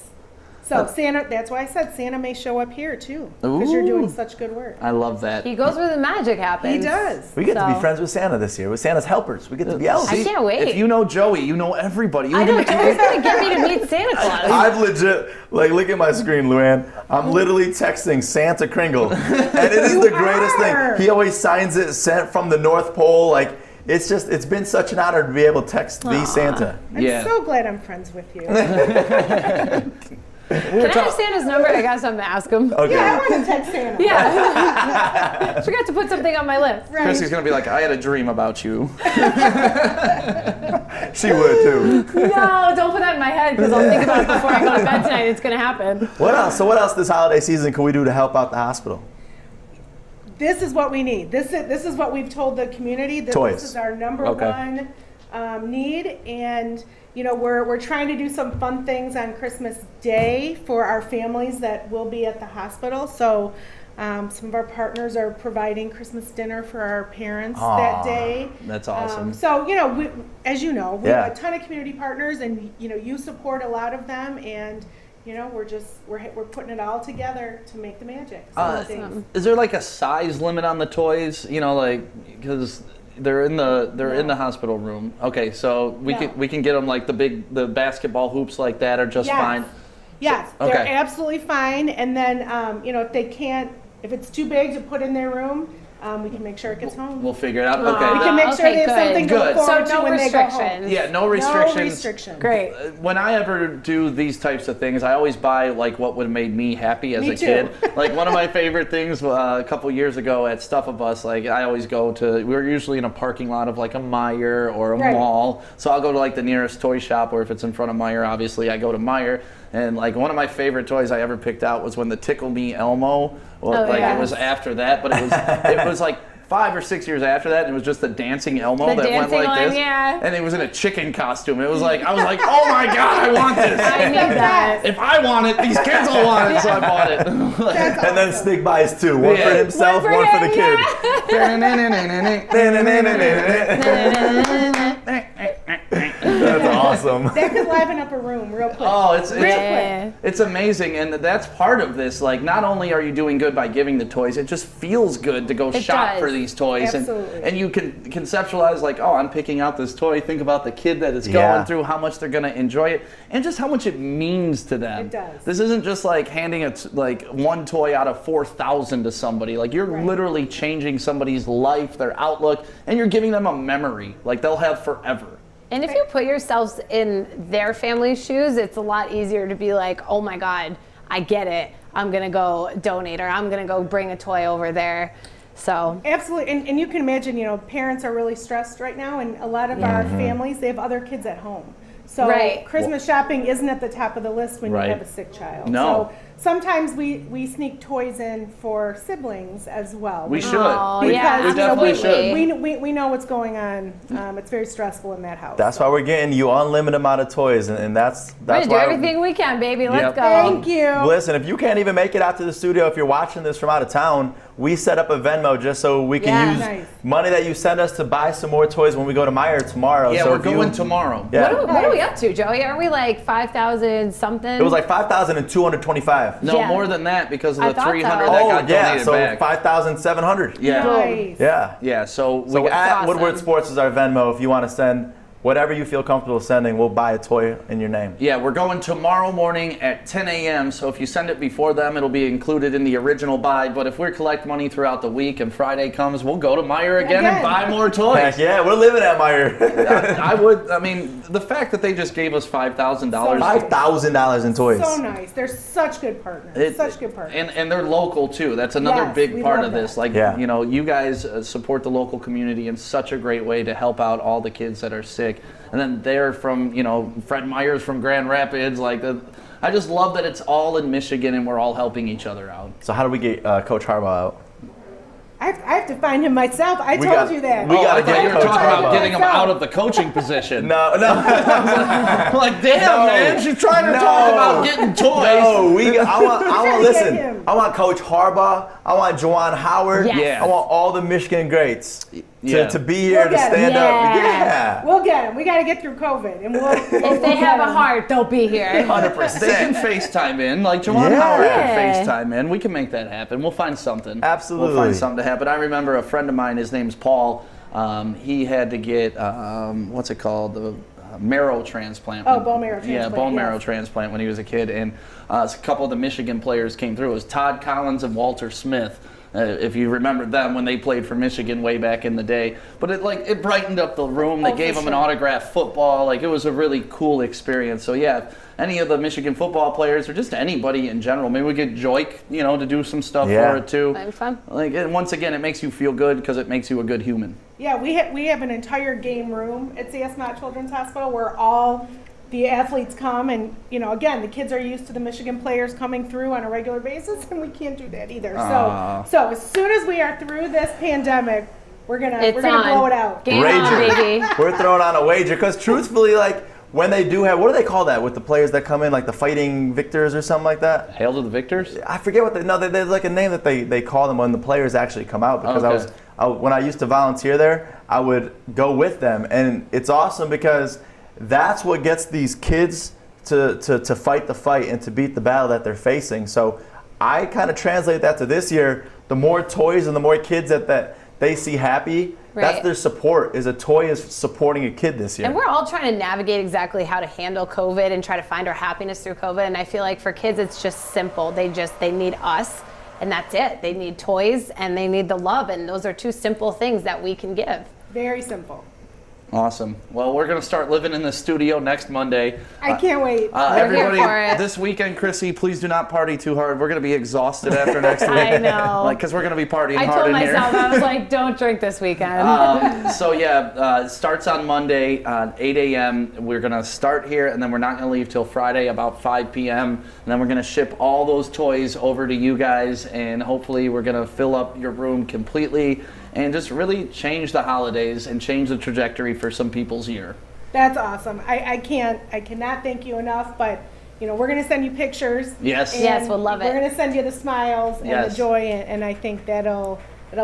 [SPEAKER 7] So Santa, that's why I said Santa may show up here too, because you're doing such good work.
[SPEAKER 2] I love that.
[SPEAKER 3] He goes where the magic happens.
[SPEAKER 7] He does.
[SPEAKER 1] We get to be
[SPEAKER 3] So-
[SPEAKER 1] friends with Santa this year, with Santa's helpers. We get to be elves.
[SPEAKER 3] I can't wait.
[SPEAKER 2] If you know Joey, you know everybody. You
[SPEAKER 3] I know
[SPEAKER 2] know
[SPEAKER 3] Joey's gonna get me to meet Santa Claus.
[SPEAKER 1] I've legit, look at my screen, Luann. I'm literally texting Santa Kringle. And it is the greatest
[SPEAKER 7] are.
[SPEAKER 1] thing. He always signs it, sent from the North Pole. Like, it's been such an honor to be able to text the Santa.
[SPEAKER 7] I'm
[SPEAKER 2] Yeah.
[SPEAKER 7] so glad I'm friends with you.
[SPEAKER 3] Can I have Santa's number? I got something to ask him.
[SPEAKER 1] Okay.
[SPEAKER 7] Yeah, I want to text Santa.
[SPEAKER 3] Yeah. Forgot to put something on my list.
[SPEAKER 7] Right.
[SPEAKER 2] Krissy's gonna be like, I had a dream about you.
[SPEAKER 1] She would too.
[SPEAKER 3] No, don't put that in my head because I'll think about it before I go to bed tonight. It's gonna happen.
[SPEAKER 1] What else? So what else this holiday season can we do to help out the hospital?
[SPEAKER 7] This is what we need. This is what we've told the community.
[SPEAKER 1] Toys.
[SPEAKER 7] This is our number
[SPEAKER 2] Okay.
[SPEAKER 7] one need, and we're trying to do some fun things on Christmas Day for our families that will be at the hospital. So some of our partners are providing Christmas dinner for our parents that day.
[SPEAKER 2] That's awesome.
[SPEAKER 7] So we, as you know, we
[SPEAKER 1] Yeah.
[SPEAKER 7] have a ton of community partners, and you support a lot of them, and we're putting it all together to make the magic. So
[SPEAKER 2] Is there like a size limit on the toys? Because They're in the hospital room. Okay, so we can get them like the basketball hoops like that are just fine.
[SPEAKER 7] Yes,
[SPEAKER 2] So,
[SPEAKER 7] they're
[SPEAKER 2] okay.
[SPEAKER 7] absolutely fine. And then if it's too big to put in their room, we can make sure it gets home.
[SPEAKER 2] We'll figure it out.
[SPEAKER 7] We
[SPEAKER 2] Okay.
[SPEAKER 7] can make sure they have something to look
[SPEAKER 2] Good.
[SPEAKER 7] forward
[SPEAKER 3] So
[SPEAKER 7] to
[SPEAKER 3] no
[SPEAKER 7] when they go home.
[SPEAKER 3] restrictions.
[SPEAKER 2] Yeah, no restrictions.
[SPEAKER 7] No restrictions.
[SPEAKER 3] Great.
[SPEAKER 2] When I ever do these types of things, I always buy like what would have made me happy as
[SPEAKER 7] Me
[SPEAKER 2] a
[SPEAKER 7] too.
[SPEAKER 2] kid. Like one of my favorite things a couple years ago at Stuff a Bus, like I always go to, we're usually in a parking lot of like a Meijer or a
[SPEAKER 7] Right.
[SPEAKER 2] mall. So I'll go to like the nearest toy shop, or if it's in front of Meijer, obviously I go to Meijer. And like one of my favorite toys I ever picked out was when the Tickle Me Elmo, it was after that, but it was like 5 or 6 years after that, and it was just the dancing Elmo
[SPEAKER 3] The
[SPEAKER 2] that went
[SPEAKER 3] dancing
[SPEAKER 2] like
[SPEAKER 3] one,
[SPEAKER 2] this,
[SPEAKER 3] yeah.
[SPEAKER 2] and it was in a chicken costume. It was like I was like, oh my god, I want this.
[SPEAKER 3] I need that.
[SPEAKER 2] If I want it, these kids will want it, so I bought it.
[SPEAKER 1] And then Stig buys two. One
[SPEAKER 2] Yeah.
[SPEAKER 1] for himself, one for the kid. That's awesome.
[SPEAKER 7] That could liven up a room real quick.
[SPEAKER 2] Oh, it's amazing, and that's part of this. Like, not only are you doing good by giving the toys, it just feels good to go shop
[SPEAKER 3] does.
[SPEAKER 2] for these toys,
[SPEAKER 7] Absolutely.
[SPEAKER 2] and you can conceptualize like, oh, I'm picking out this toy. Think about the kid that is going through, how much they're gonna enjoy it, and just how much it means to them.
[SPEAKER 7] It does.
[SPEAKER 2] This isn't just like handing like one toy out of 4,000 to somebody. Like you're
[SPEAKER 7] Right.
[SPEAKER 2] literally changing somebody's life, their outlook, and you're giving them a memory like they'll have forever.
[SPEAKER 3] And if you put yourselves in their family's shoes, it's a lot easier to be like, oh my God, I get it. I'm going to go donate, or I'm going to go bring a toy over there. So
[SPEAKER 7] Absolutely, and you can imagine, parents are really stressed right now, and a lot of our families, they have other kids at home. So
[SPEAKER 3] Right.
[SPEAKER 7] Christmas shopping isn't at the top of the list when
[SPEAKER 2] Right.
[SPEAKER 7] you have a sick child.
[SPEAKER 2] No.
[SPEAKER 7] So sometimes we sneak toys in for siblings as well.
[SPEAKER 2] We should.
[SPEAKER 3] Oh,
[SPEAKER 2] we,
[SPEAKER 3] yeah,
[SPEAKER 2] we definitely
[SPEAKER 3] absolutely.
[SPEAKER 2] should.
[SPEAKER 7] We know what's going on. It's very stressful in that house.
[SPEAKER 1] That's why we're getting you unlimited amount of toys, and that's
[SPEAKER 3] we're going to do
[SPEAKER 1] why.
[SPEAKER 3] everything we can, baby. Let's
[SPEAKER 2] Yep.
[SPEAKER 3] go.
[SPEAKER 7] Thank you.
[SPEAKER 1] Listen, if you can't even make it out to the studio, if you're watching this from out of town, we set up a Venmo just so we can
[SPEAKER 3] Yeah.
[SPEAKER 1] use
[SPEAKER 7] Nice.
[SPEAKER 1] money that you send us to buy some more toys when we go to Meijer tomorrow.
[SPEAKER 2] Yeah,
[SPEAKER 1] so
[SPEAKER 2] we're
[SPEAKER 1] if you-
[SPEAKER 2] going tomorrow.
[SPEAKER 1] Yeah.
[SPEAKER 3] What are we up to, Joey? Aren't we like 5,000 something?
[SPEAKER 1] It was like 5,225.
[SPEAKER 2] No,
[SPEAKER 3] Yeah.
[SPEAKER 2] more than that because of
[SPEAKER 3] I
[SPEAKER 2] the
[SPEAKER 3] thought so.
[SPEAKER 2] 300 that
[SPEAKER 1] Oh
[SPEAKER 2] got
[SPEAKER 1] yeah,
[SPEAKER 2] donated
[SPEAKER 1] so
[SPEAKER 2] back.
[SPEAKER 1] 5,700.
[SPEAKER 2] Yeah.
[SPEAKER 7] Nice.
[SPEAKER 1] Yeah.
[SPEAKER 2] Yeah, so we
[SPEAKER 1] So
[SPEAKER 2] got,
[SPEAKER 1] at
[SPEAKER 3] awesome.
[SPEAKER 1] Woodward Sports is our Venmo. If you want to send whatever you feel comfortable sending, we'll buy a toy in your name.
[SPEAKER 2] yeah, we're going tomorrow morning at 10 a.m. So if you send it before them, it'll be included in the original buy. But if we collect money throughout the week and Friday comes, we'll go to Meijer again and
[SPEAKER 7] Again.
[SPEAKER 2] buy more toys.
[SPEAKER 1] Heck yeah, we're living at Meijer.
[SPEAKER 2] I mean, the fact that they just gave us $5,000.
[SPEAKER 1] $5,000 in toys.
[SPEAKER 7] So nice. They're such good partners.
[SPEAKER 2] It-
[SPEAKER 7] such good partners.
[SPEAKER 2] And they're local too. That's another
[SPEAKER 7] Yes,
[SPEAKER 2] big
[SPEAKER 7] we
[SPEAKER 2] part
[SPEAKER 7] love
[SPEAKER 2] of this.
[SPEAKER 7] that.
[SPEAKER 2] Like,
[SPEAKER 1] Yeah.
[SPEAKER 2] you guys support the local community in such a great way to help out all the kids that are sick. And then they're from, Fred Meyer's from Grand Rapids. I just love that it's all in Michigan and we're all helping each other out.
[SPEAKER 1] So how do we get Coach Harbaugh out?
[SPEAKER 7] I have to find him myself. I
[SPEAKER 1] We
[SPEAKER 7] told
[SPEAKER 1] got-
[SPEAKER 7] you that.
[SPEAKER 1] we
[SPEAKER 2] Oh,
[SPEAKER 1] gotta
[SPEAKER 2] I thought
[SPEAKER 1] get
[SPEAKER 2] you were
[SPEAKER 1] Coach
[SPEAKER 2] talking about
[SPEAKER 1] Harbaugh.
[SPEAKER 2] getting him out of the coaching position.
[SPEAKER 1] No.
[SPEAKER 2] I'm like, damn,
[SPEAKER 1] No.
[SPEAKER 2] man, she's trying to
[SPEAKER 1] No.
[SPEAKER 2] talk about getting toys.
[SPEAKER 1] No, I want
[SPEAKER 7] trying to
[SPEAKER 1] listen.
[SPEAKER 7] get him.
[SPEAKER 1] I want Coach Harbaugh. I want Juwan Howard.
[SPEAKER 3] Yes.
[SPEAKER 2] Yeah.
[SPEAKER 1] I want all the Michigan greats
[SPEAKER 2] Yeah.
[SPEAKER 1] to be here
[SPEAKER 7] We'll
[SPEAKER 1] to
[SPEAKER 7] get 'em.
[SPEAKER 1] stand up.
[SPEAKER 3] Yeah.
[SPEAKER 1] Yeah.
[SPEAKER 7] We'll get him. We got to get through COVID, and we'll.
[SPEAKER 3] If they have a heart, they'll be here.
[SPEAKER 1] 100%.
[SPEAKER 2] They can FaceTime in, like Juwan
[SPEAKER 1] Yeah.
[SPEAKER 2] Howard
[SPEAKER 3] Yeah.
[SPEAKER 2] can FaceTime in. We can make that happen. We'll find something.
[SPEAKER 1] Absolutely.
[SPEAKER 2] We'll find something to happen. I remember a friend of mine, his name's Paul. He had to get, what's it called? The marrow transplant.
[SPEAKER 7] Oh, bone marrow
[SPEAKER 2] Yeah,
[SPEAKER 7] transplant,
[SPEAKER 2] bone marrow
[SPEAKER 7] yes.
[SPEAKER 2] transplant when he was a kid. And a couple of the Michigan players came through. It was Todd Collins and Walter Smith. If you remember them when they played for Michigan way back in the day. But it brightened up the room. They
[SPEAKER 7] Oh,
[SPEAKER 2] gave
[SPEAKER 7] for
[SPEAKER 2] them an
[SPEAKER 7] sure.
[SPEAKER 2] autographed football. Like, it was a really cool experience. So yeah, if any of the Michigan football players or just anybody in general, maybe we get Joik, to do some stuff
[SPEAKER 1] Yeah.
[SPEAKER 2] for it too.
[SPEAKER 3] That'd be fun.
[SPEAKER 2] Like, and once again, it makes you feel good because it makes you a good human.
[SPEAKER 7] Yeah, we have an entire game room at CS Mott Children's Hospital where all the athletes come, and again, the kids are used to the Michigan players coming through on a regular basis, and we can't do that either.
[SPEAKER 2] Aw.
[SPEAKER 7] So as soon as we are through this pandemic, we're gonna
[SPEAKER 3] It's
[SPEAKER 7] blow
[SPEAKER 3] on.
[SPEAKER 7] it out.
[SPEAKER 3] Game on,
[SPEAKER 1] Rager.
[SPEAKER 3] baby.
[SPEAKER 1] We're throwing on a wager because truthfully, like when they do have, what do they call that with the players that come in, like the fighting victors or something like that?
[SPEAKER 2] Hail to the victors.
[SPEAKER 1] I forget what there's like a name that they call them when the players actually come out because
[SPEAKER 2] Okay.
[SPEAKER 1] when I used to volunteer there, I would go with them, and it's awesome because that's what gets these kids to fight the fight and to beat the battle that they're facing. So I kind of translate that to this year. The more toys and the more kids that they see happy, That's
[SPEAKER 3] Right.
[SPEAKER 1] their support. Is a toy is supporting a kid this year.
[SPEAKER 3] And we're all trying to navigate exactly how to handle COVID and try to find our happiness through COVID. And I feel like for kids, it's just simple. They need us, and that's it. They need toys and they need the love, and those are two simple things that we can give.
[SPEAKER 7] Very simple.
[SPEAKER 2] Awesome. Well, we're going to start living in the studio next Monday.
[SPEAKER 7] I can't wait.
[SPEAKER 2] Everybody,
[SPEAKER 3] here for it.
[SPEAKER 2] this weekend, Krissy, please do not party too hard. We're going to be exhausted after next week.
[SPEAKER 3] I know.
[SPEAKER 2] Because we're going to be partying
[SPEAKER 3] I
[SPEAKER 2] hard
[SPEAKER 3] told
[SPEAKER 2] in
[SPEAKER 3] myself,
[SPEAKER 2] here.
[SPEAKER 3] I was like, don't drink this weekend.
[SPEAKER 2] It starts on Monday at 8 a.m. We're going to start here, and then we're not going to leave till Friday about 5 p.m. And then we're going to ship all those toys over to you guys, and hopefully we're going to fill up your room completely and just really change the holidays and change the trajectory for some people's year.
[SPEAKER 7] That's awesome. I cannot thank you enough, but we're going to send you pictures.
[SPEAKER 2] Yes.
[SPEAKER 3] Yes, we'll love it.
[SPEAKER 7] We're going to send you the smiles and
[SPEAKER 2] Yes.
[SPEAKER 7] the joy, and I think that'll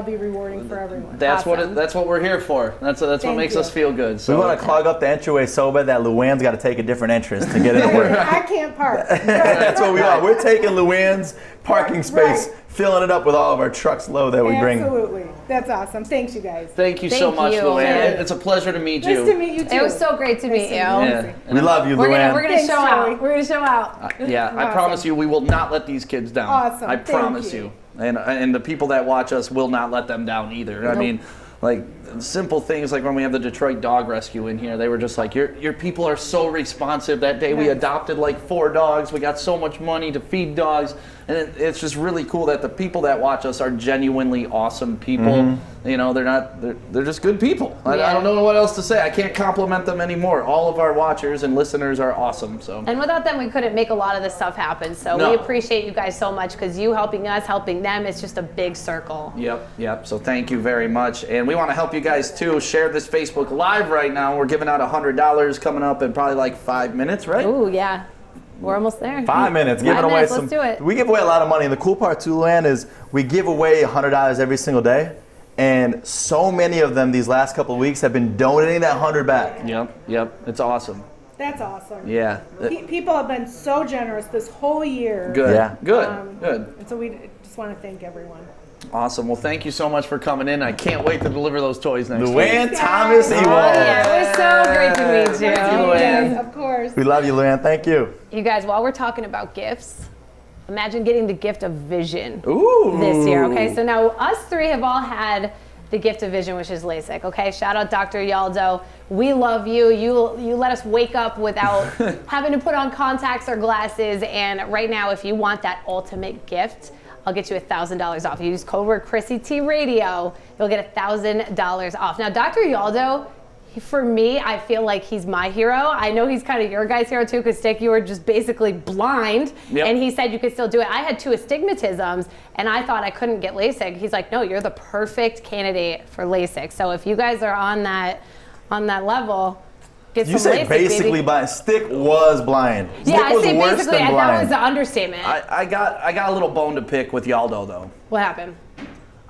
[SPEAKER 7] be rewarding for everyone.
[SPEAKER 2] That's
[SPEAKER 3] Awesome.
[SPEAKER 2] that's what we're here for. That's what
[SPEAKER 7] Thank
[SPEAKER 2] makes
[SPEAKER 7] you.
[SPEAKER 2] us feel good.
[SPEAKER 1] We
[SPEAKER 2] So
[SPEAKER 1] want to clog up the entryway so bad that Luann's got to take a different entrance to get in work.
[SPEAKER 7] I can't park.
[SPEAKER 1] That's what we are. We're taking Luann's parking space,
[SPEAKER 7] Right.
[SPEAKER 1] filling it up with all of our trucks load that we bring.
[SPEAKER 7] Absolutely. That's awesome. Thanks, you guys.
[SPEAKER 2] thank you so
[SPEAKER 3] Thank
[SPEAKER 2] much,
[SPEAKER 3] you.
[SPEAKER 2] Luann.
[SPEAKER 3] Yeah.
[SPEAKER 2] It's a pleasure to meet you.
[SPEAKER 7] Nice to meet you too.
[SPEAKER 3] It was so great to meet you.
[SPEAKER 2] Yeah.
[SPEAKER 1] We love you,
[SPEAKER 3] We're
[SPEAKER 1] Luann.
[SPEAKER 3] gonna
[SPEAKER 7] Thanks,
[SPEAKER 3] show
[SPEAKER 7] Joey.
[SPEAKER 3] out. We're gonna show out.
[SPEAKER 2] Yeah, I
[SPEAKER 7] Awesome.
[SPEAKER 2] promise you, we will not let these kids down.
[SPEAKER 7] Awesome.
[SPEAKER 2] I
[SPEAKER 7] Thank
[SPEAKER 2] promise
[SPEAKER 7] you.
[SPEAKER 2] you. And the people that watch us will not let them down either. I mean, like simple things like when we have the Detroit Dog Rescue in here, they were just like, your people are so responsive. That day we
[SPEAKER 7] Nice.
[SPEAKER 2] adopted like 4 dogs. We got so much money to feed dogs. And it's just really cool that the people that watch us are genuinely awesome people. They're just good people. I
[SPEAKER 3] Yeah.
[SPEAKER 2] don't know what else to say. I can't compliment them anymore. All of our watchers and listeners are awesome. So.
[SPEAKER 3] And without them, we couldn't make a lot of this stuff happen. So
[SPEAKER 2] No.
[SPEAKER 3] we appreciate you guys so much because you helping us, helping them, it's just a big circle.
[SPEAKER 2] Yep. So thank you very much. And we want to help you guys too. Share this Facebook Live right now. We're giving out $100 coming up in probably like 5 minutes, right?
[SPEAKER 3] Ooh, yeah. We're almost there.
[SPEAKER 1] 5 minutes, giving
[SPEAKER 3] 5
[SPEAKER 1] away
[SPEAKER 3] minutes,
[SPEAKER 1] some.
[SPEAKER 3] let's do it.
[SPEAKER 1] We give away a lot of money. And the cool part too, Luann, is we give away $100 every single day. And so many of them these last couple of weeks have been donating that 100 back.
[SPEAKER 2] Yep. It's awesome.
[SPEAKER 7] That's awesome.
[SPEAKER 2] Yeah.
[SPEAKER 7] People have been so generous this whole year.
[SPEAKER 2] Good.
[SPEAKER 1] Yeah.
[SPEAKER 2] Good.
[SPEAKER 7] And so we just want to thank everyone.
[SPEAKER 2] Awesome. Well, thank you so much for coming in. I can't wait to deliver those toys next week.
[SPEAKER 1] Luann Thomas Ewald.
[SPEAKER 3] Yeah, it was so great to meet you.
[SPEAKER 2] Thank you, Luann.
[SPEAKER 7] Yes, of course.
[SPEAKER 1] We love you, Luann. Thank you.
[SPEAKER 3] You guys, while we're talking about gifts, imagine getting the gift of vision
[SPEAKER 2] Ooh.
[SPEAKER 3] this year. Okay, so now us three have all had the gift of vision, which is LASIK. Okay, shout out Dr. Yaldo. We love you. You let us wake up without having to put on contacts or glasses. And right now, if you want that ultimate gift, I'll get you $1,000 off. You use code word Krissy Radio, you'll get $1,000 off. Now, Dr. Yaldo, for me, I feel like he's my hero. I know he's kind of your guys' hero too, because Stick, you were just basically blind, and he said you could still do it. I had 2 astigmatisms, and I thought I couldn't get LASIK. He's like, no, you're the perfect candidate for LASIK. So if you guys are on that level, get
[SPEAKER 1] You
[SPEAKER 3] some
[SPEAKER 1] say
[SPEAKER 3] LASIK,
[SPEAKER 1] basically
[SPEAKER 3] baby.
[SPEAKER 1] blind. Stick was blind. Stick
[SPEAKER 3] Yeah, I
[SPEAKER 1] was
[SPEAKER 3] say
[SPEAKER 1] worse
[SPEAKER 3] basically.
[SPEAKER 1] than
[SPEAKER 3] That
[SPEAKER 1] blind.
[SPEAKER 3] was the understatement.
[SPEAKER 2] I got a little bone to pick with Yaldo though.
[SPEAKER 3] What happened?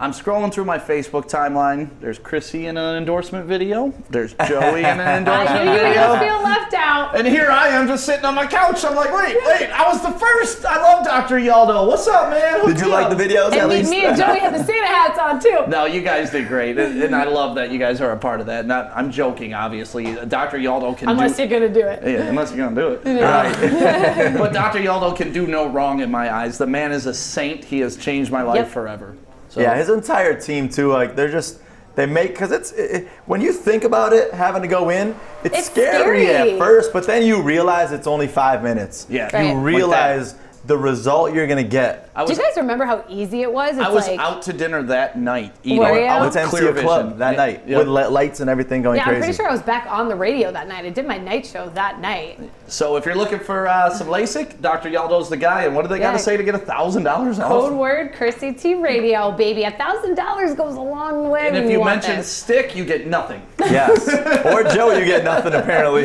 [SPEAKER 2] I'm scrolling through my Facebook timeline. There's Krissy in an endorsement video. There's Joey in an endorsement
[SPEAKER 3] I knew you would
[SPEAKER 2] video.
[SPEAKER 3] feel left out.
[SPEAKER 2] And here I am just sitting on my couch. I'm like, wait, I was the first. I love Dr. Yaldo. What's up, man?
[SPEAKER 1] Did you like the videos at
[SPEAKER 3] And
[SPEAKER 1] least?
[SPEAKER 3] me and Joey had the Santa hats on too.
[SPEAKER 2] No, you guys did great, and I love that you guys are a part of that. Not, I'm joking, obviously. Dr. Yaldo can
[SPEAKER 3] Unless
[SPEAKER 2] do.
[SPEAKER 3] you're gonna do it.
[SPEAKER 2] Yeah, unless you're gonna do it. Right. But Dr. Yaldo can do no wrong in my eyes. The man is a saint. He has changed my life
[SPEAKER 3] Yep.
[SPEAKER 2] forever. So,
[SPEAKER 1] Yeah, his entire team too. Like they make, because when you think about it, having to go in, it's scary
[SPEAKER 3] scary.
[SPEAKER 1] at first, but then you realize it's only 5 minutes.
[SPEAKER 2] Yeah.
[SPEAKER 3] Right.
[SPEAKER 1] You realize the result you're gonna get.
[SPEAKER 3] Do you guys remember how easy it was? It's
[SPEAKER 2] I was
[SPEAKER 3] like,
[SPEAKER 2] out to dinner that night. Eating.
[SPEAKER 3] Were you?
[SPEAKER 1] I went to
[SPEAKER 2] Clear
[SPEAKER 1] MC Club
[SPEAKER 2] vision.
[SPEAKER 1] that night
[SPEAKER 2] Yeah.
[SPEAKER 1] with lights and everything going
[SPEAKER 3] yeah,
[SPEAKER 1] crazy.
[SPEAKER 3] I'm pretty sure I was back on the radio that night. I did my night show that night.
[SPEAKER 2] So if you're looking for some LASIK, Dr. Yaldo's the guy. And what do they got to
[SPEAKER 3] Yeah.
[SPEAKER 2] say to get $1,000 off?
[SPEAKER 3] Code word Krissy Radio, baby. $1,000 goes a long way.
[SPEAKER 2] And
[SPEAKER 3] when
[SPEAKER 2] if you
[SPEAKER 3] want
[SPEAKER 2] mention
[SPEAKER 3] this.
[SPEAKER 2] Stick, you get nothing.
[SPEAKER 1] Yes. Or Joe, you get nothing apparently.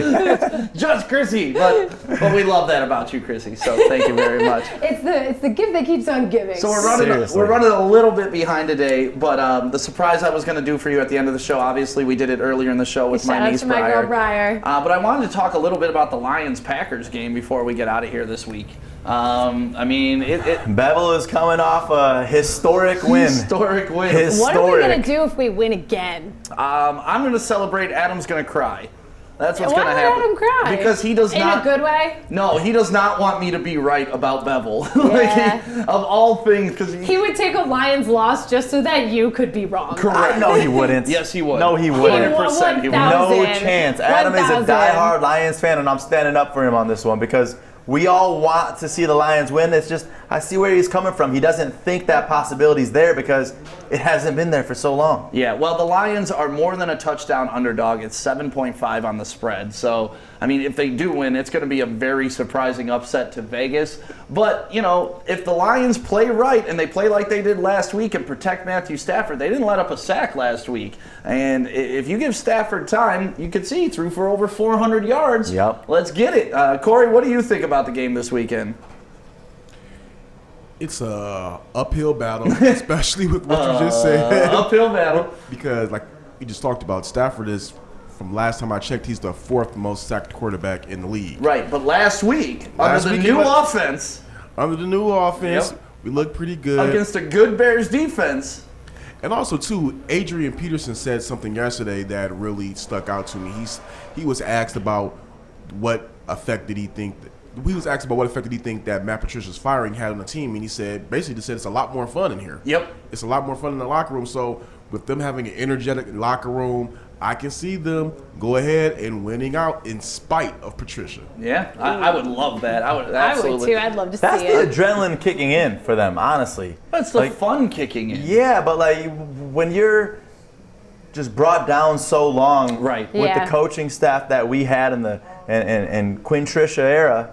[SPEAKER 2] Just Krissy. But we love that about you, Krissy. So thank you very much.
[SPEAKER 3] It's the gift that keeps on giving.
[SPEAKER 2] So
[SPEAKER 1] Seriously.
[SPEAKER 2] we're running a little bit behind today, but the surprise I was going to do for you at the end of the show, obviously we did it earlier in the show with
[SPEAKER 3] Shout
[SPEAKER 2] my
[SPEAKER 3] out
[SPEAKER 2] niece
[SPEAKER 3] to my girl Briar.
[SPEAKER 2] But I wanted to talk a little bit about the Lions-Packers game before we get out of here this week. I mean,
[SPEAKER 1] Bevel is coming off a historic win.
[SPEAKER 2] Historic win.
[SPEAKER 3] What are we going to do if we win again?
[SPEAKER 2] I'm going to celebrate. Adam's going to cry. That's what's
[SPEAKER 3] Why
[SPEAKER 2] going to
[SPEAKER 3] would
[SPEAKER 2] happen.
[SPEAKER 3] Adam cry?
[SPEAKER 2] Because he does not.
[SPEAKER 3] In a good way?
[SPEAKER 2] No, he does not want me to be right about Bevel.
[SPEAKER 3] Yeah.
[SPEAKER 2] Of all things, because
[SPEAKER 3] He would take a Lions loss just so that you could be wrong.
[SPEAKER 2] Correct.
[SPEAKER 1] No, he wouldn't.
[SPEAKER 2] Yes, he would.
[SPEAKER 1] No, he wouldn't.
[SPEAKER 2] 100% he would.
[SPEAKER 1] No chance. Adam is a
[SPEAKER 3] 1,000.
[SPEAKER 1] diehard Lions fan, and I'm standing up for him on this one because we all want to see the Lions win. It's just, I see where he's coming from. He doesn't think that possibility's there because it hasn't been there for so long.
[SPEAKER 2] Yeah, well, the Lions are more than a touchdown underdog. It's 7.5 on the spread. So, I mean, if they do win, it's going to be a very surprising upset to Vegas. But, you know, if the Lions play right and they play like they did last week and protect Matthew Stafford, they didn't let up a sack last week. And if you give Stafford time, you can see he threw for over 400 yards.
[SPEAKER 1] Yep.
[SPEAKER 2] Let's get it. Corey, what do you think about the game this weekend?
[SPEAKER 5] It's a uphill battle, especially with what you just said.
[SPEAKER 2] Uphill battle.
[SPEAKER 5] Because, like we just talked about, Stafford is, from last time I checked, he's the 4th most sacked quarterback in the league.
[SPEAKER 2] Right, but last week, under the new offense,
[SPEAKER 5] we looked pretty good.
[SPEAKER 2] against a good Bears defense.
[SPEAKER 5] And also, too, Adrian Peterson said something yesterday that really stuck out to me. He was asked about what effect did he think that Matt Patricia's firing had on the team, and he said, basically just said it's a lot more fun in here.
[SPEAKER 2] Yep.
[SPEAKER 5] It's a lot more fun in the locker room. So with them having an energetic locker room, I can see them go ahead and winning out in spite of Patricia.
[SPEAKER 2] Yeah, I would love that. I would absolutely.
[SPEAKER 3] I would too. I'd love to
[SPEAKER 1] That's
[SPEAKER 3] see
[SPEAKER 1] the
[SPEAKER 3] it.
[SPEAKER 1] adrenaline kicking in for them, honestly.
[SPEAKER 2] That's the fun kicking in.
[SPEAKER 1] Yeah, but like when you're just brought down so long
[SPEAKER 2] Right.
[SPEAKER 1] with
[SPEAKER 3] Yeah.
[SPEAKER 1] the coaching staff that we had in the and Quinn Trisha era,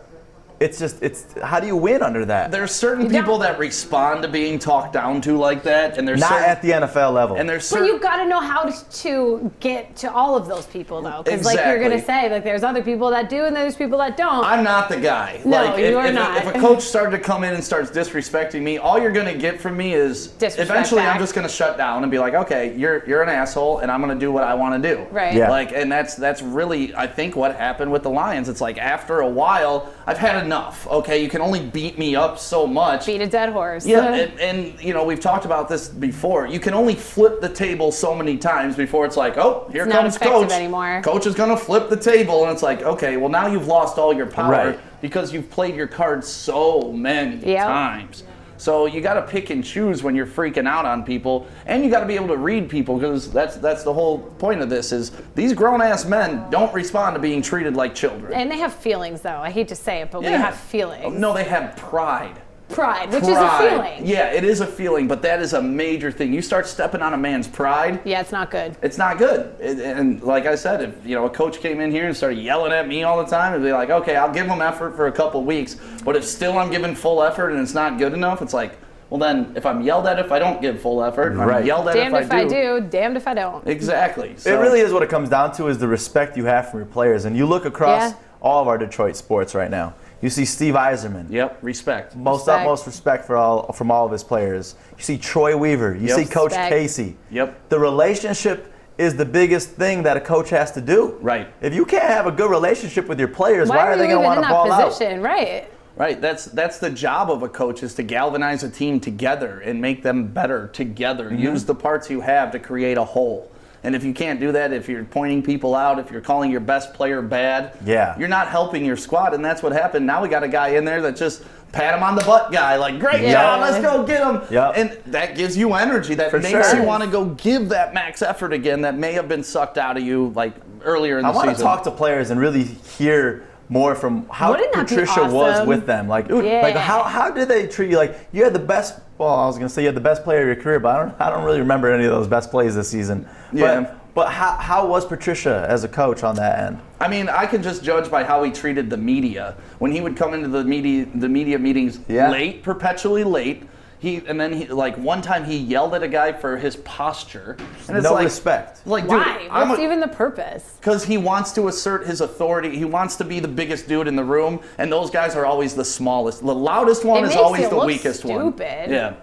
[SPEAKER 1] it's how do you win under that?
[SPEAKER 2] There's certain people that respond to being talked down to like that, and there's
[SPEAKER 1] Not
[SPEAKER 2] certain,
[SPEAKER 1] at the NFL level.
[SPEAKER 2] and there's
[SPEAKER 3] But
[SPEAKER 2] certain,
[SPEAKER 3] you got to know how to get to all of those people, though. Because, like you're going to
[SPEAKER 2] Exactly.
[SPEAKER 3] say, like, there's other people that do and there's people that don't.
[SPEAKER 2] I'm not the guy.
[SPEAKER 3] No,
[SPEAKER 2] like,
[SPEAKER 3] you are
[SPEAKER 2] if
[SPEAKER 3] not.
[SPEAKER 2] If a coach started to come in and starts disrespecting me, all you're gonna get from me is
[SPEAKER 3] Disrespect
[SPEAKER 2] eventually
[SPEAKER 3] back.
[SPEAKER 2] I'm just gonna shut down and be like, okay, you're an asshole, and I'm gonna do what I want to do.
[SPEAKER 3] Right.
[SPEAKER 1] Yeah.
[SPEAKER 2] Like, and that's really, I think, what happened with the Lions. It's like after a while, I've had enough. Okay, you can only beat me up so much.
[SPEAKER 3] Beat a dead horse.
[SPEAKER 2] Yeah, and you know, we've talked about this before. You can only flip the table so many times before it's like, oh, here
[SPEAKER 3] It's not
[SPEAKER 2] comes
[SPEAKER 3] effective
[SPEAKER 2] coach.
[SPEAKER 3] anymore.
[SPEAKER 2] Coach is gonna flip the table, and it's like, okay, well now you've lost all your power
[SPEAKER 1] Right.
[SPEAKER 2] because you've played your cards so many
[SPEAKER 3] Yep.
[SPEAKER 2] times. So you got to pick and choose when you're freaking out on people, and you got to be able to read people, because that's the whole point of this. Is these grown ass men don't respond to being treated like children.
[SPEAKER 3] And they have feelings, though. I hate to say it, but we
[SPEAKER 2] Yeah.
[SPEAKER 3] have feelings.
[SPEAKER 2] No, they have pride.
[SPEAKER 3] Pride, which is a
[SPEAKER 2] Pride.
[SPEAKER 3] feeling.
[SPEAKER 2] Yeah, it is a feeling, but that is a major thing. You start stepping on a man's pride,
[SPEAKER 3] Yeah, it's not good.
[SPEAKER 2] it's not good. And like I said, if a coach came in here and started yelling at me all the time, it'd be like, okay, I'll give him effort for a couple weeks, but if still I'm giving full effort and it's not good enough, it's like, well then, if I'm yelled at if I don't give full effort,
[SPEAKER 1] Right.
[SPEAKER 2] I'm yelled at
[SPEAKER 3] Damned
[SPEAKER 2] if I do.
[SPEAKER 3] damned if I don't.
[SPEAKER 2] Exactly.
[SPEAKER 1] It
[SPEAKER 2] So,
[SPEAKER 1] really is what it comes down to, is the respect you have from your players. And you look across
[SPEAKER 3] Yeah.
[SPEAKER 1] all of our Detroit sports right now. You see Steve Eiserman.
[SPEAKER 2] Yep, respect.
[SPEAKER 1] Utmost respect from all of his players. You see Troy Weaver. You
[SPEAKER 2] Yep.
[SPEAKER 1] see Coach
[SPEAKER 3] Respect.
[SPEAKER 1] Casey.
[SPEAKER 2] Yep.
[SPEAKER 1] The relationship is the biggest thing that a coach has to do.
[SPEAKER 2] Right.
[SPEAKER 1] If you can't have a good relationship with your players, why are
[SPEAKER 3] you
[SPEAKER 1] they going to
[SPEAKER 3] even
[SPEAKER 1] want
[SPEAKER 3] in
[SPEAKER 1] to
[SPEAKER 3] that
[SPEAKER 1] ball out?
[SPEAKER 3] position? Right.
[SPEAKER 2] Right, that's the job of a coach, is to galvanize a team together and make them better together.
[SPEAKER 1] Mm-hmm.
[SPEAKER 2] Use the parts you have to create a whole. And if you can't do that, if you're pointing people out, if you're calling your best player bad,
[SPEAKER 1] Yeah.
[SPEAKER 2] you're not helping your squad. And that's what happened. Now we got a guy in there that just pat him on the butt guy, like, great job, let's go get him.
[SPEAKER 1] Yep.
[SPEAKER 2] And that gives you energy. That
[SPEAKER 1] For
[SPEAKER 2] makes
[SPEAKER 1] sure.
[SPEAKER 2] you want to go give that max effort again that may have been sucked out of you like earlier in the
[SPEAKER 1] I want
[SPEAKER 2] season.
[SPEAKER 1] to talk to players and really hear more from how
[SPEAKER 3] Wouldn't that be
[SPEAKER 1] Patricia was
[SPEAKER 3] awesome?
[SPEAKER 1] with them. Like,
[SPEAKER 3] Yeah.
[SPEAKER 1] like how did they treat you? Like, you had the best. Well, I was gonna say you had the best player of your career, but I don't really remember any of those best plays this season.
[SPEAKER 2] Yeah.
[SPEAKER 1] But how was Patricia as a coach on that end?
[SPEAKER 2] I mean, I can just judge by how he treated the media. When he would come into the media meetings late, perpetually late. Like one time he yelled at a guy for his posture. And it's
[SPEAKER 1] No
[SPEAKER 2] like,
[SPEAKER 1] respect.
[SPEAKER 2] Like, dude,
[SPEAKER 3] Why? What's even the purpose?
[SPEAKER 2] because he wants to assert his authority. He wants to be the biggest dude in the room, and those guys are always the smallest. The loudest one
[SPEAKER 3] It
[SPEAKER 2] is
[SPEAKER 3] makes
[SPEAKER 2] always
[SPEAKER 3] it
[SPEAKER 2] the
[SPEAKER 3] look
[SPEAKER 2] weakest one.
[SPEAKER 3] stupid.
[SPEAKER 2] Yeah.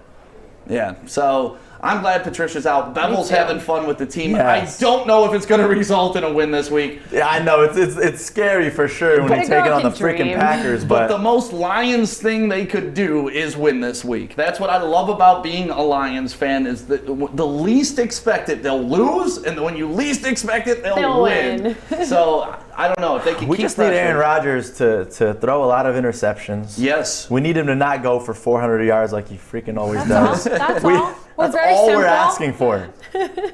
[SPEAKER 2] Yeah. So I'm glad Patricia's out. Bevel's
[SPEAKER 3] too.
[SPEAKER 2] having fun with the team.
[SPEAKER 1] Yes.
[SPEAKER 2] I don't know if it's going to result in a win this week.
[SPEAKER 1] Yeah, I know it's scary for sure when
[SPEAKER 3] But
[SPEAKER 1] you're
[SPEAKER 3] a girl
[SPEAKER 1] taking on the
[SPEAKER 3] can
[SPEAKER 1] freaking
[SPEAKER 3] dream.
[SPEAKER 1] Packers.
[SPEAKER 2] But
[SPEAKER 1] But
[SPEAKER 2] the most Lions thing they could do is win this week. That's what I love about being a Lions fan is that the least expected, they'll lose, and when you least expect it, they'll win. So I don't know if they can
[SPEAKER 1] we
[SPEAKER 2] keep
[SPEAKER 1] just need Aaron
[SPEAKER 2] pressure.
[SPEAKER 1] Rodgers to throw a lot of interceptions.
[SPEAKER 2] Yes.
[SPEAKER 1] We need him to not go for 400 yards like he freaking always does.
[SPEAKER 3] That's
[SPEAKER 1] We-
[SPEAKER 3] all. We're
[SPEAKER 1] That's
[SPEAKER 3] very
[SPEAKER 1] all
[SPEAKER 3] simple.
[SPEAKER 1] we're asking for.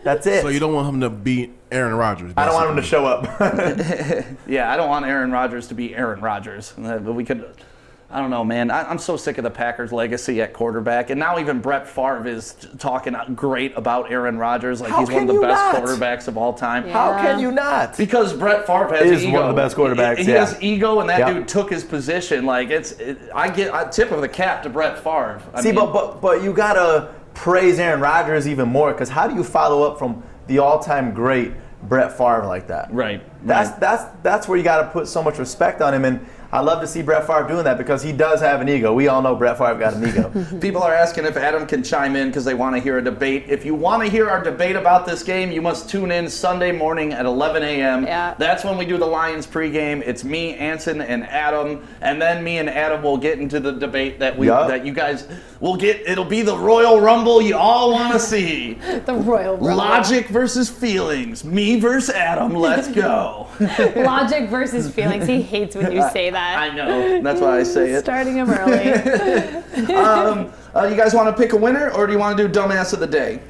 [SPEAKER 1] That's it.
[SPEAKER 5] So you don't want him to beat Aaron Rodgers?
[SPEAKER 1] I don't want him to
[SPEAKER 5] basically.
[SPEAKER 1] show up.
[SPEAKER 2] Yeah, I don't want Aaron Rodgers to be Aaron Rodgers. But we could, I don't know, man. I'm so sick of the Packers' legacy at quarterback. And now even Brett Favre is talking great about Aaron Rodgers. Like
[SPEAKER 1] How
[SPEAKER 2] he's one of
[SPEAKER 1] can
[SPEAKER 2] the
[SPEAKER 1] you
[SPEAKER 2] best
[SPEAKER 1] not?
[SPEAKER 2] quarterbacks of all time.
[SPEAKER 3] Yeah.
[SPEAKER 1] How can you not?
[SPEAKER 2] Because Brett Favre has
[SPEAKER 1] Is
[SPEAKER 2] ego.
[SPEAKER 1] one of the best quarterbacks,
[SPEAKER 2] He
[SPEAKER 1] yeah.
[SPEAKER 2] has ego, and that
[SPEAKER 1] Yep.
[SPEAKER 2] dude took his position. Like I tip of the cap to Brett Favre. I
[SPEAKER 1] See,
[SPEAKER 2] mean,
[SPEAKER 1] but you gotta praise Aaron Rodgers even more because how do you follow up from the all-time great Brett Favre like that?
[SPEAKER 2] right.
[SPEAKER 1] That's where you got to put so much respect on him, and I love to see Brett Favre doing that because he does have an ego. We all know Brett Favre got an ego.
[SPEAKER 2] People are asking if Adam can chime in because they want to hear a debate. If you want to hear our debate about this game, you must tune in Sunday morning at 11 a.m.
[SPEAKER 3] Yeah.
[SPEAKER 2] That's when we do the Lions pregame. It's me, Anson, and Adam, and then me and Adam will get into the debate that
[SPEAKER 1] Yup.
[SPEAKER 2] that you guys will get. It'll be the Royal Rumble you all want to see.
[SPEAKER 3] The Royal Rumble.
[SPEAKER 2] Logic versus feelings. Me versus Adam. Let's go.
[SPEAKER 3] Logic versus feelings. He hates when you say that.
[SPEAKER 2] I know. That's why I say it.
[SPEAKER 3] Starting him early.
[SPEAKER 2] You guys want to pick a winner, or do you want to do Dumbass of the Day?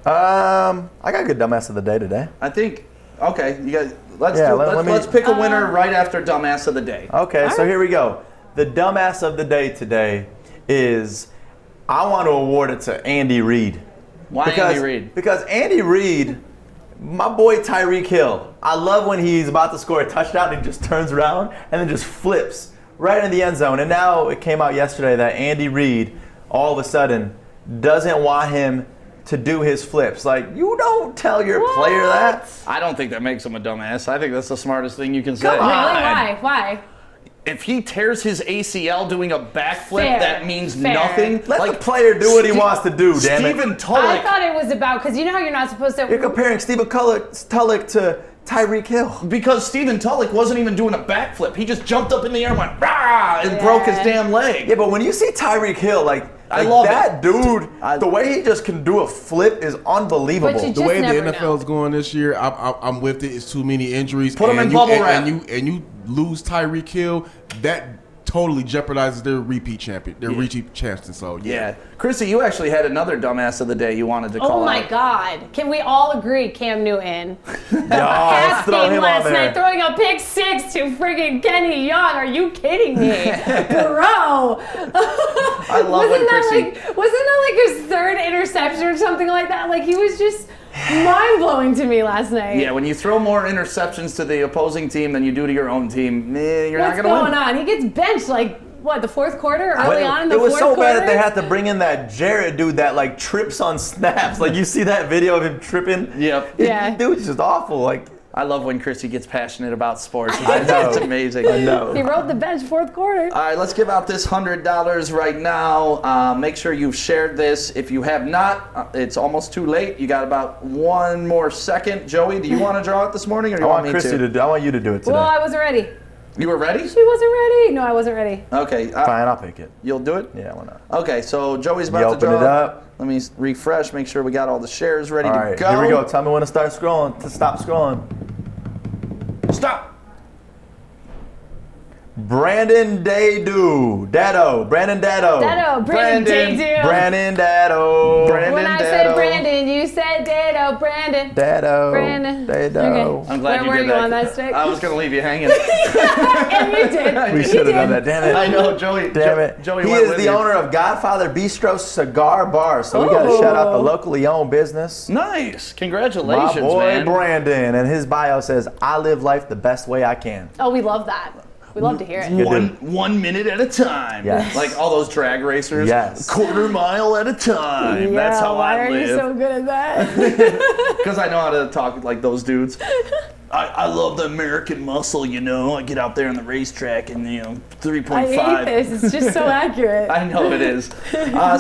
[SPEAKER 1] I got a good dumbass of the day today.
[SPEAKER 2] I think. Okay, you guys. Let's
[SPEAKER 1] Yeah,
[SPEAKER 2] do,
[SPEAKER 1] let me-
[SPEAKER 2] let's pick a winner right after Dumbass of the Day.
[SPEAKER 1] Okay, so here we go. The dumbass of the day today is I want to award it to Andy Reid.
[SPEAKER 2] Why
[SPEAKER 1] Because,
[SPEAKER 2] Andy Reid?
[SPEAKER 1] Because Andy Reid, my boy Tyreek Hill, I love when he's about to score a touchdown and he just turns around and then just flips right in the end zone. And now it came out yesterday that Andy Reid, all of a sudden, doesn't want him to do his flips. Like, you don't tell your player that.
[SPEAKER 2] I don't think that makes him a dumbass. I think that's the smartest thing you can say.
[SPEAKER 1] Come on.
[SPEAKER 3] Really? Why? Why?
[SPEAKER 2] If he tears his ACL doing a backflip,
[SPEAKER 3] Fair.
[SPEAKER 2] that means
[SPEAKER 3] Fair.
[SPEAKER 2] nothing.
[SPEAKER 1] Let the player do what he wants to do, damn it.
[SPEAKER 2] Stephen
[SPEAKER 3] I
[SPEAKER 2] Tulloch.
[SPEAKER 3] thought it was about, because you know how you're not supposed to.
[SPEAKER 1] You're comparing Stephen Tulloch to Tyreek Hill.
[SPEAKER 2] Because Stephen Tulloch wasn't even doing a backflip. He just jumped up in the air and went, rah, and broke his damn leg.
[SPEAKER 1] Yeah, but when you see Tyreek Hill,
[SPEAKER 2] I love
[SPEAKER 1] that dude,
[SPEAKER 2] I-
[SPEAKER 1] the way he just can do a flip is unbelievable.
[SPEAKER 3] But you
[SPEAKER 5] The
[SPEAKER 3] just
[SPEAKER 5] way the
[SPEAKER 3] never
[SPEAKER 5] NFL
[SPEAKER 3] know.
[SPEAKER 5] is going this year, I'm with it. It's too many injuries.
[SPEAKER 2] Put 'em
[SPEAKER 5] and
[SPEAKER 2] in
[SPEAKER 5] you-
[SPEAKER 2] bubble wrap.
[SPEAKER 5] and you lose Tyreek Hill, that totally jeopardizes their repeat champion, their repeat champion. So
[SPEAKER 2] Yeah. Krissy, you actually had another dumbass of the day you wanted to call
[SPEAKER 3] Oh my
[SPEAKER 2] out.
[SPEAKER 3] God! Can we all agree Cam Newton?
[SPEAKER 1] let's
[SPEAKER 3] Pass
[SPEAKER 1] throw
[SPEAKER 3] game
[SPEAKER 1] him on
[SPEAKER 3] last
[SPEAKER 1] there.
[SPEAKER 3] night, throwing a pick six to friggin' Kenny Young. Are you kidding me, bro?
[SPEAKER 2] I love when Krissy.
[SPEAKER 3] Wasn't that like his third interception or something like that? Like he was just mind blowing to me last night.
[SPEAKER 2] Yeah, when you throw more interceptions to the opposing team than you do to your own team, you're
[SPEAKER 3] What's
[SPEAKER 2] not going to win.
[SPEAKER 3] going on? He gets benched like what, the fourth quarter? Early on in the
[SPEAKER 1] it was
[SPEAKER 3] fourth
[SPEAKER 1] so
[SPEAKER 3] quarter?
[SPEAKER 1] bad that they had to bring in that Jarrett dude that like trips on snaps. Like you see that video of him tripping?
[SPEAKER 2] Yep.
[SPEAKER 3] Yeah.
[SPEAKER 1] Dude's just awful. Like
[SPEAKER 2] I love when Krissy gets passionate about sports.
[SPEAKER 1] I know.
[SPEAKER 2] It's amazing.
[SPEAKER 1] I know.
[SPEAKER 3] He rode the bench fourth quarter.
[SPEAKER 2] All right, let's give out this $100 right now. Make sure you've shared this. If you have not, it's almost too late. You got about one more second. Joey, do you want to draw it this morning, or do
[SPEAKER 1] I
[SPEAKER 2] you
[SPEAKER 1] want
[SPEAKER 2] want me
[SPEAKER 1] Krissy
[SPEAKER 2] to?
[SPEAKER 1] to do. I want you to do it today.
[SPEAKER 3] Well, I wasn't ready.
[SPEAKER 2] You were ready?
[SPEAKER 3] She wasn't ready. No, I wasn't ready.
[SPEAKER 2] Okay.
[SPEAKER 1] Fine, I'll pick it.
[SPEAKER 2] You'll do it?
[SPEAKER 1] Yeah, why not?
[SPEAKER 2] Okay, so Joey's
[SPEAKER 1] You
[SPEAKER 2] about to
[SPEAKER 1] open
[SPEAKER 2] draw.
[SPEAKER 1] it up.
[SPEAKER 2] Let me refresh, make sure we got all the shares ready
[SPEAKER 1] All
[SPEAKER 2] to
[SPEAKER 1] right,
[SPEAKER 2] go.
[SPEAKER 1] here we go. Tell me when to start scrolling. To stop scrolling.
[SPEAKER 2] Stop.
[SPEAKER 1] Brandon Dado. Brandon Dado.
[SPEAKER 3] Dado, Brandon, Dado.
[SPEAKER 1] Brandon Dado.
[SPEAKER 2] Brandon
[SPEAKER 3] When I
[SPEAKER 2] Dado.
[SPEAKER 3] said Brandon, you said Dado, Brandon.
[SPEAKER 1] Dado.
[SPEAKER 3] Brandon.
[SPEAKER 1] Dado.
[SPEAKER 3] Okay.
[SPEAKER 2] I'm glad
[SPEAKER 3] Where
[SPEAKER 2] you
[SPEAKER 3] were
[SPEAKER 2] did
[SPEAKER 3] you
[SPEAKER 2] that.
[SPEAKER 3] on that stick?
[SPEAKER 2] I was going to leave you hanging.
[SPEAKER 3] And you did.
[SPEAKER 1] We
[SPEAKER 3] You
[SPEAKER 1] should have done
[SPEAKER 3] did.
[SPEAKER 1] that. Damn it.
[SPEAKER 2] I know, Joey.
[SPEAKER 1] Damn it.
[SPEAKER 2] Joey
[SPEAKER 1] He
[SPEAKER 2] went
[SPEAKER 1] is
[SPEAKER 2] with
[SPEAKER 1] the
[SPEAKER 2] you.
[SPEAKER 1] owner of Godfather Bistro Cigar Bar. So we got to
[SPEAKER 3] Ooh.
[SPEAKER 1] shout out the locally owned business.
[SPEAKER 2] Nice.
[SPEAKER 1] My
[SPEAKER 2] Congratulations,
[SPEAKER 1] boy
[SPEAKER 2] man.
[SPEAKER 1] Brandon. And his bio says, I live life the best way I can.
[SPEAKER 3] Oh, we love that. We love to hear it.
[SPEAKER 1] Good.
[SPEAKER 2] 1 minute at a time.
[SPEAKER 1] Yes.
[SPEAKER 2] Like all those drag racers.
[SPEAKER 1] Yes.
[SPEAKER 2] Quarter mile at a time.
[SPEAKER 3] Yeah,
[SPEAKER 2] That's how
[SPEAKER 3] why
[SPEAKER 2] I
[SPEAKER 3] are you so
[SPEAKER 2] live.
[SPEAKER 3] good at that?
[SPEAKER 2] Because I know how to talk like those dudes. I love the American muscle, you know. I get out there on the racetrack and, 3.5.
[SPEAKER 3] I hate this. It's just so accurate.
[SPEAKER 2] I know it is.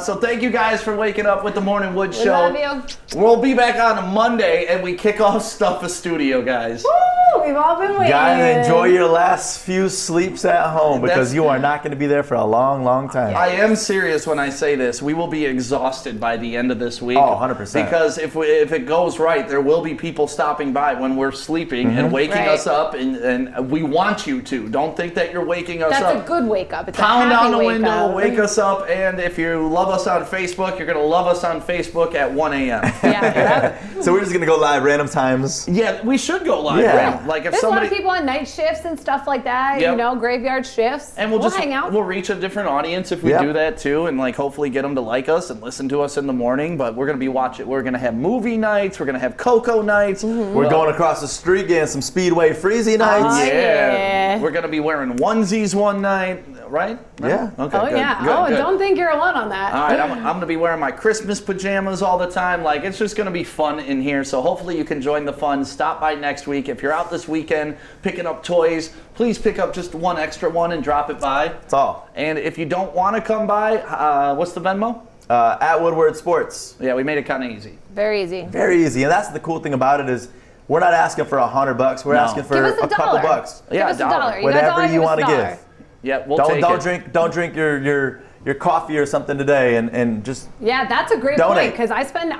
[SPEAKER 2] So thank you guys for waking up with the Morning Wood Show.
[SPEAKER 3] Love you.
[SPEAKER 2] We'll be back on a Monday, and we kick off Stuff a Studio, guys.
[SPEAKER 3] Woo! We've all been waiting.
[SPEAKER 1] Guys, enjoy your last few sleeps at home because you are not going to be there for a long, long time.
[SPEAKER 2] I am serious when I say this. We will be exhausted by the end of this week.
[SPEAKER 1] Oh, 100%.
[SPEAKER 2] Because if it goes right, there will be people stopping by when we're sleeping and waking us up, and we want you to. Don't think that you're waking us up.
[SPEAKER 3] That's a good wake up. It's
[SPEAKER 2] Pound
[SPEAKER 3] a happy
[SPEAKER 2] on the
[SPEAKER 3] wake
[SPEAKER 2] window,
[SPEAKER 3] up.
[SPEAKER 2] wake us up, and if you love us on Facebook, you're going to love us on Facebook at 1 a.m.
[SPEAKER 3] Yeah.
[SPEAKER 1] So we're just going to go live random times.
[SPEAKER 2] Yeah, we should go live.
[SPEAKER 1] Yeah.
[SPEAKER 2] Right? Like if
[SPEAKER 3] There's
[SPEAKER 2] somebody,
[SPEAKER 3] a lot of people on night shifts and stuff like that,
[SPEAKER 2] Yep.
[SPEAKER 3] graveyard shifts.
[SPEAKER 2] and we'll just
[SPEAKER 3] hang out.
[SPEAKER 2] we'll reach a different audience if we
[SPEAKER 1] Yep.
[SPEAKER 2] do that too, and like hopefully get them to like us and listen to us in the morning. But we're gonna be watching. We're gonna have movie nights. We're gonna have Coco nights.
[SPEAKER 1] We're going across the street getting some Speedway Freezy nights.
[SPEAKER 3] Oh, yeah.
[SPEAKER 2] We're gonna be wearing onesies one night, right?
[SPEAKER 1] Yeah.
[SPEAKER 2] Okay.
[SPEAKER 3] Oh
[SPEAKER 2] good,
[SPEAKER 3] yeah.
[SPEAKER 2] Good, good.
[SPEAKER 3] Don't think you're alone on that.
[SPEAKER 2] All right, I'm going to be wearing my Christmas pajamas all the time. Like, it's just going to be fun in here. So hopefully you can join the fun. Stop by next week. If you're out this weekend picking up toys, please pick up just one extra one and drop it by.
[SPEAKER 1] That's all.
[SPEAKER 2] And if you don't want to come by, what's the Venmo?
[SPEAKER 1] At Woodward Sports.
[SPEAKER 2] Yeah, we made it kind of easy.
[SPEAKER 3] Very easy.
[SPEAKER 1] Very easy. And that's the cool thing about it is we're not asking for $100. We're
[SPEAKER 2] No.
[SPEAKER 1] asking for
[SPEAKER 3] Give us
[SPEAKER 1] a couple
[SPEAKER 3] $1.
[SPEAKER 1] bucks.
[SPEAKER 3] Give
[SPEAKER 2] Yeah,
[SPEAKER 3] us
[SPEAKER 2] $1.
[SPEAKER 3] $1. You guys all
[SPEAKER 1] Whatever you
[SPEAKER 3] give us
[SPEAKER 1] want to
[SPEAKER 3] $1.
[SPEAKER 1] give.
[SPEAKER 2] Yeah, we'll take it.
[SPEAKER 1] Don't drink your coffee or something today and just
[SPEAKER 3] Yeah, that's a great
[SPEAKER 1] Donate.
[SPEAKER 3] point because I spend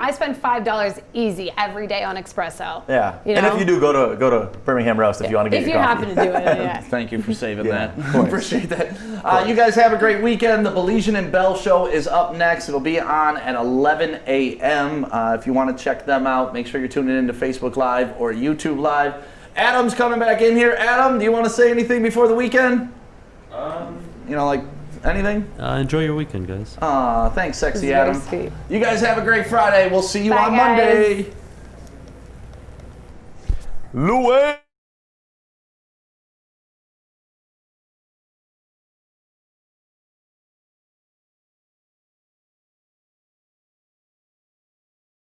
[SPEAKER 3] $5 easy every day on espresso.
[SPEAKER 1] yeah.
[SPEAKER 3] You
[SPEAKER 1] And
[SPEAKER 3] know?
[SPEAKER 1] if you do go to Birmingham Roast if you want to get
[SPEAKER 3] If
[SPEAKER 1] your
[SPEAKER 3] you
[SPEAKER 1] coffee.
[SPEAKER 3] happen to do it, yeah.
[SPEAKER 2] Thank you for saving
[SPEAKER 1] Yeah,
[SPEAKER 2] that.
[SPEAKER 1] of course.
[SPEAKER 2] Appreciate that. You guys have a great weekend. The Belizean and Bell Show is up next. It'll be on at 11 a.m. If you want to check them out, make sure you're tuning in to Facebook Live or YouTube Live. Adam's coming back in here. Adam, do you want to say anything before the weekend? Like anything?
[SPEAKER 6] Enjoy your weekend, guys.
[SPEAKER 2] Thanks, sexy
[SPEAKER 3] This is very
[SPEAKER 2] Adam.
[SPEAKER 3] sweet.
[SPEAKER 2] You guys have a great Friday. We'll see you
[SPEAKER 3] Bye,
[SPEAKER 2] on
[SPEAKER 3] guys.
[SPEAKER 2] Monday.
[SPEAKER 1] Louis.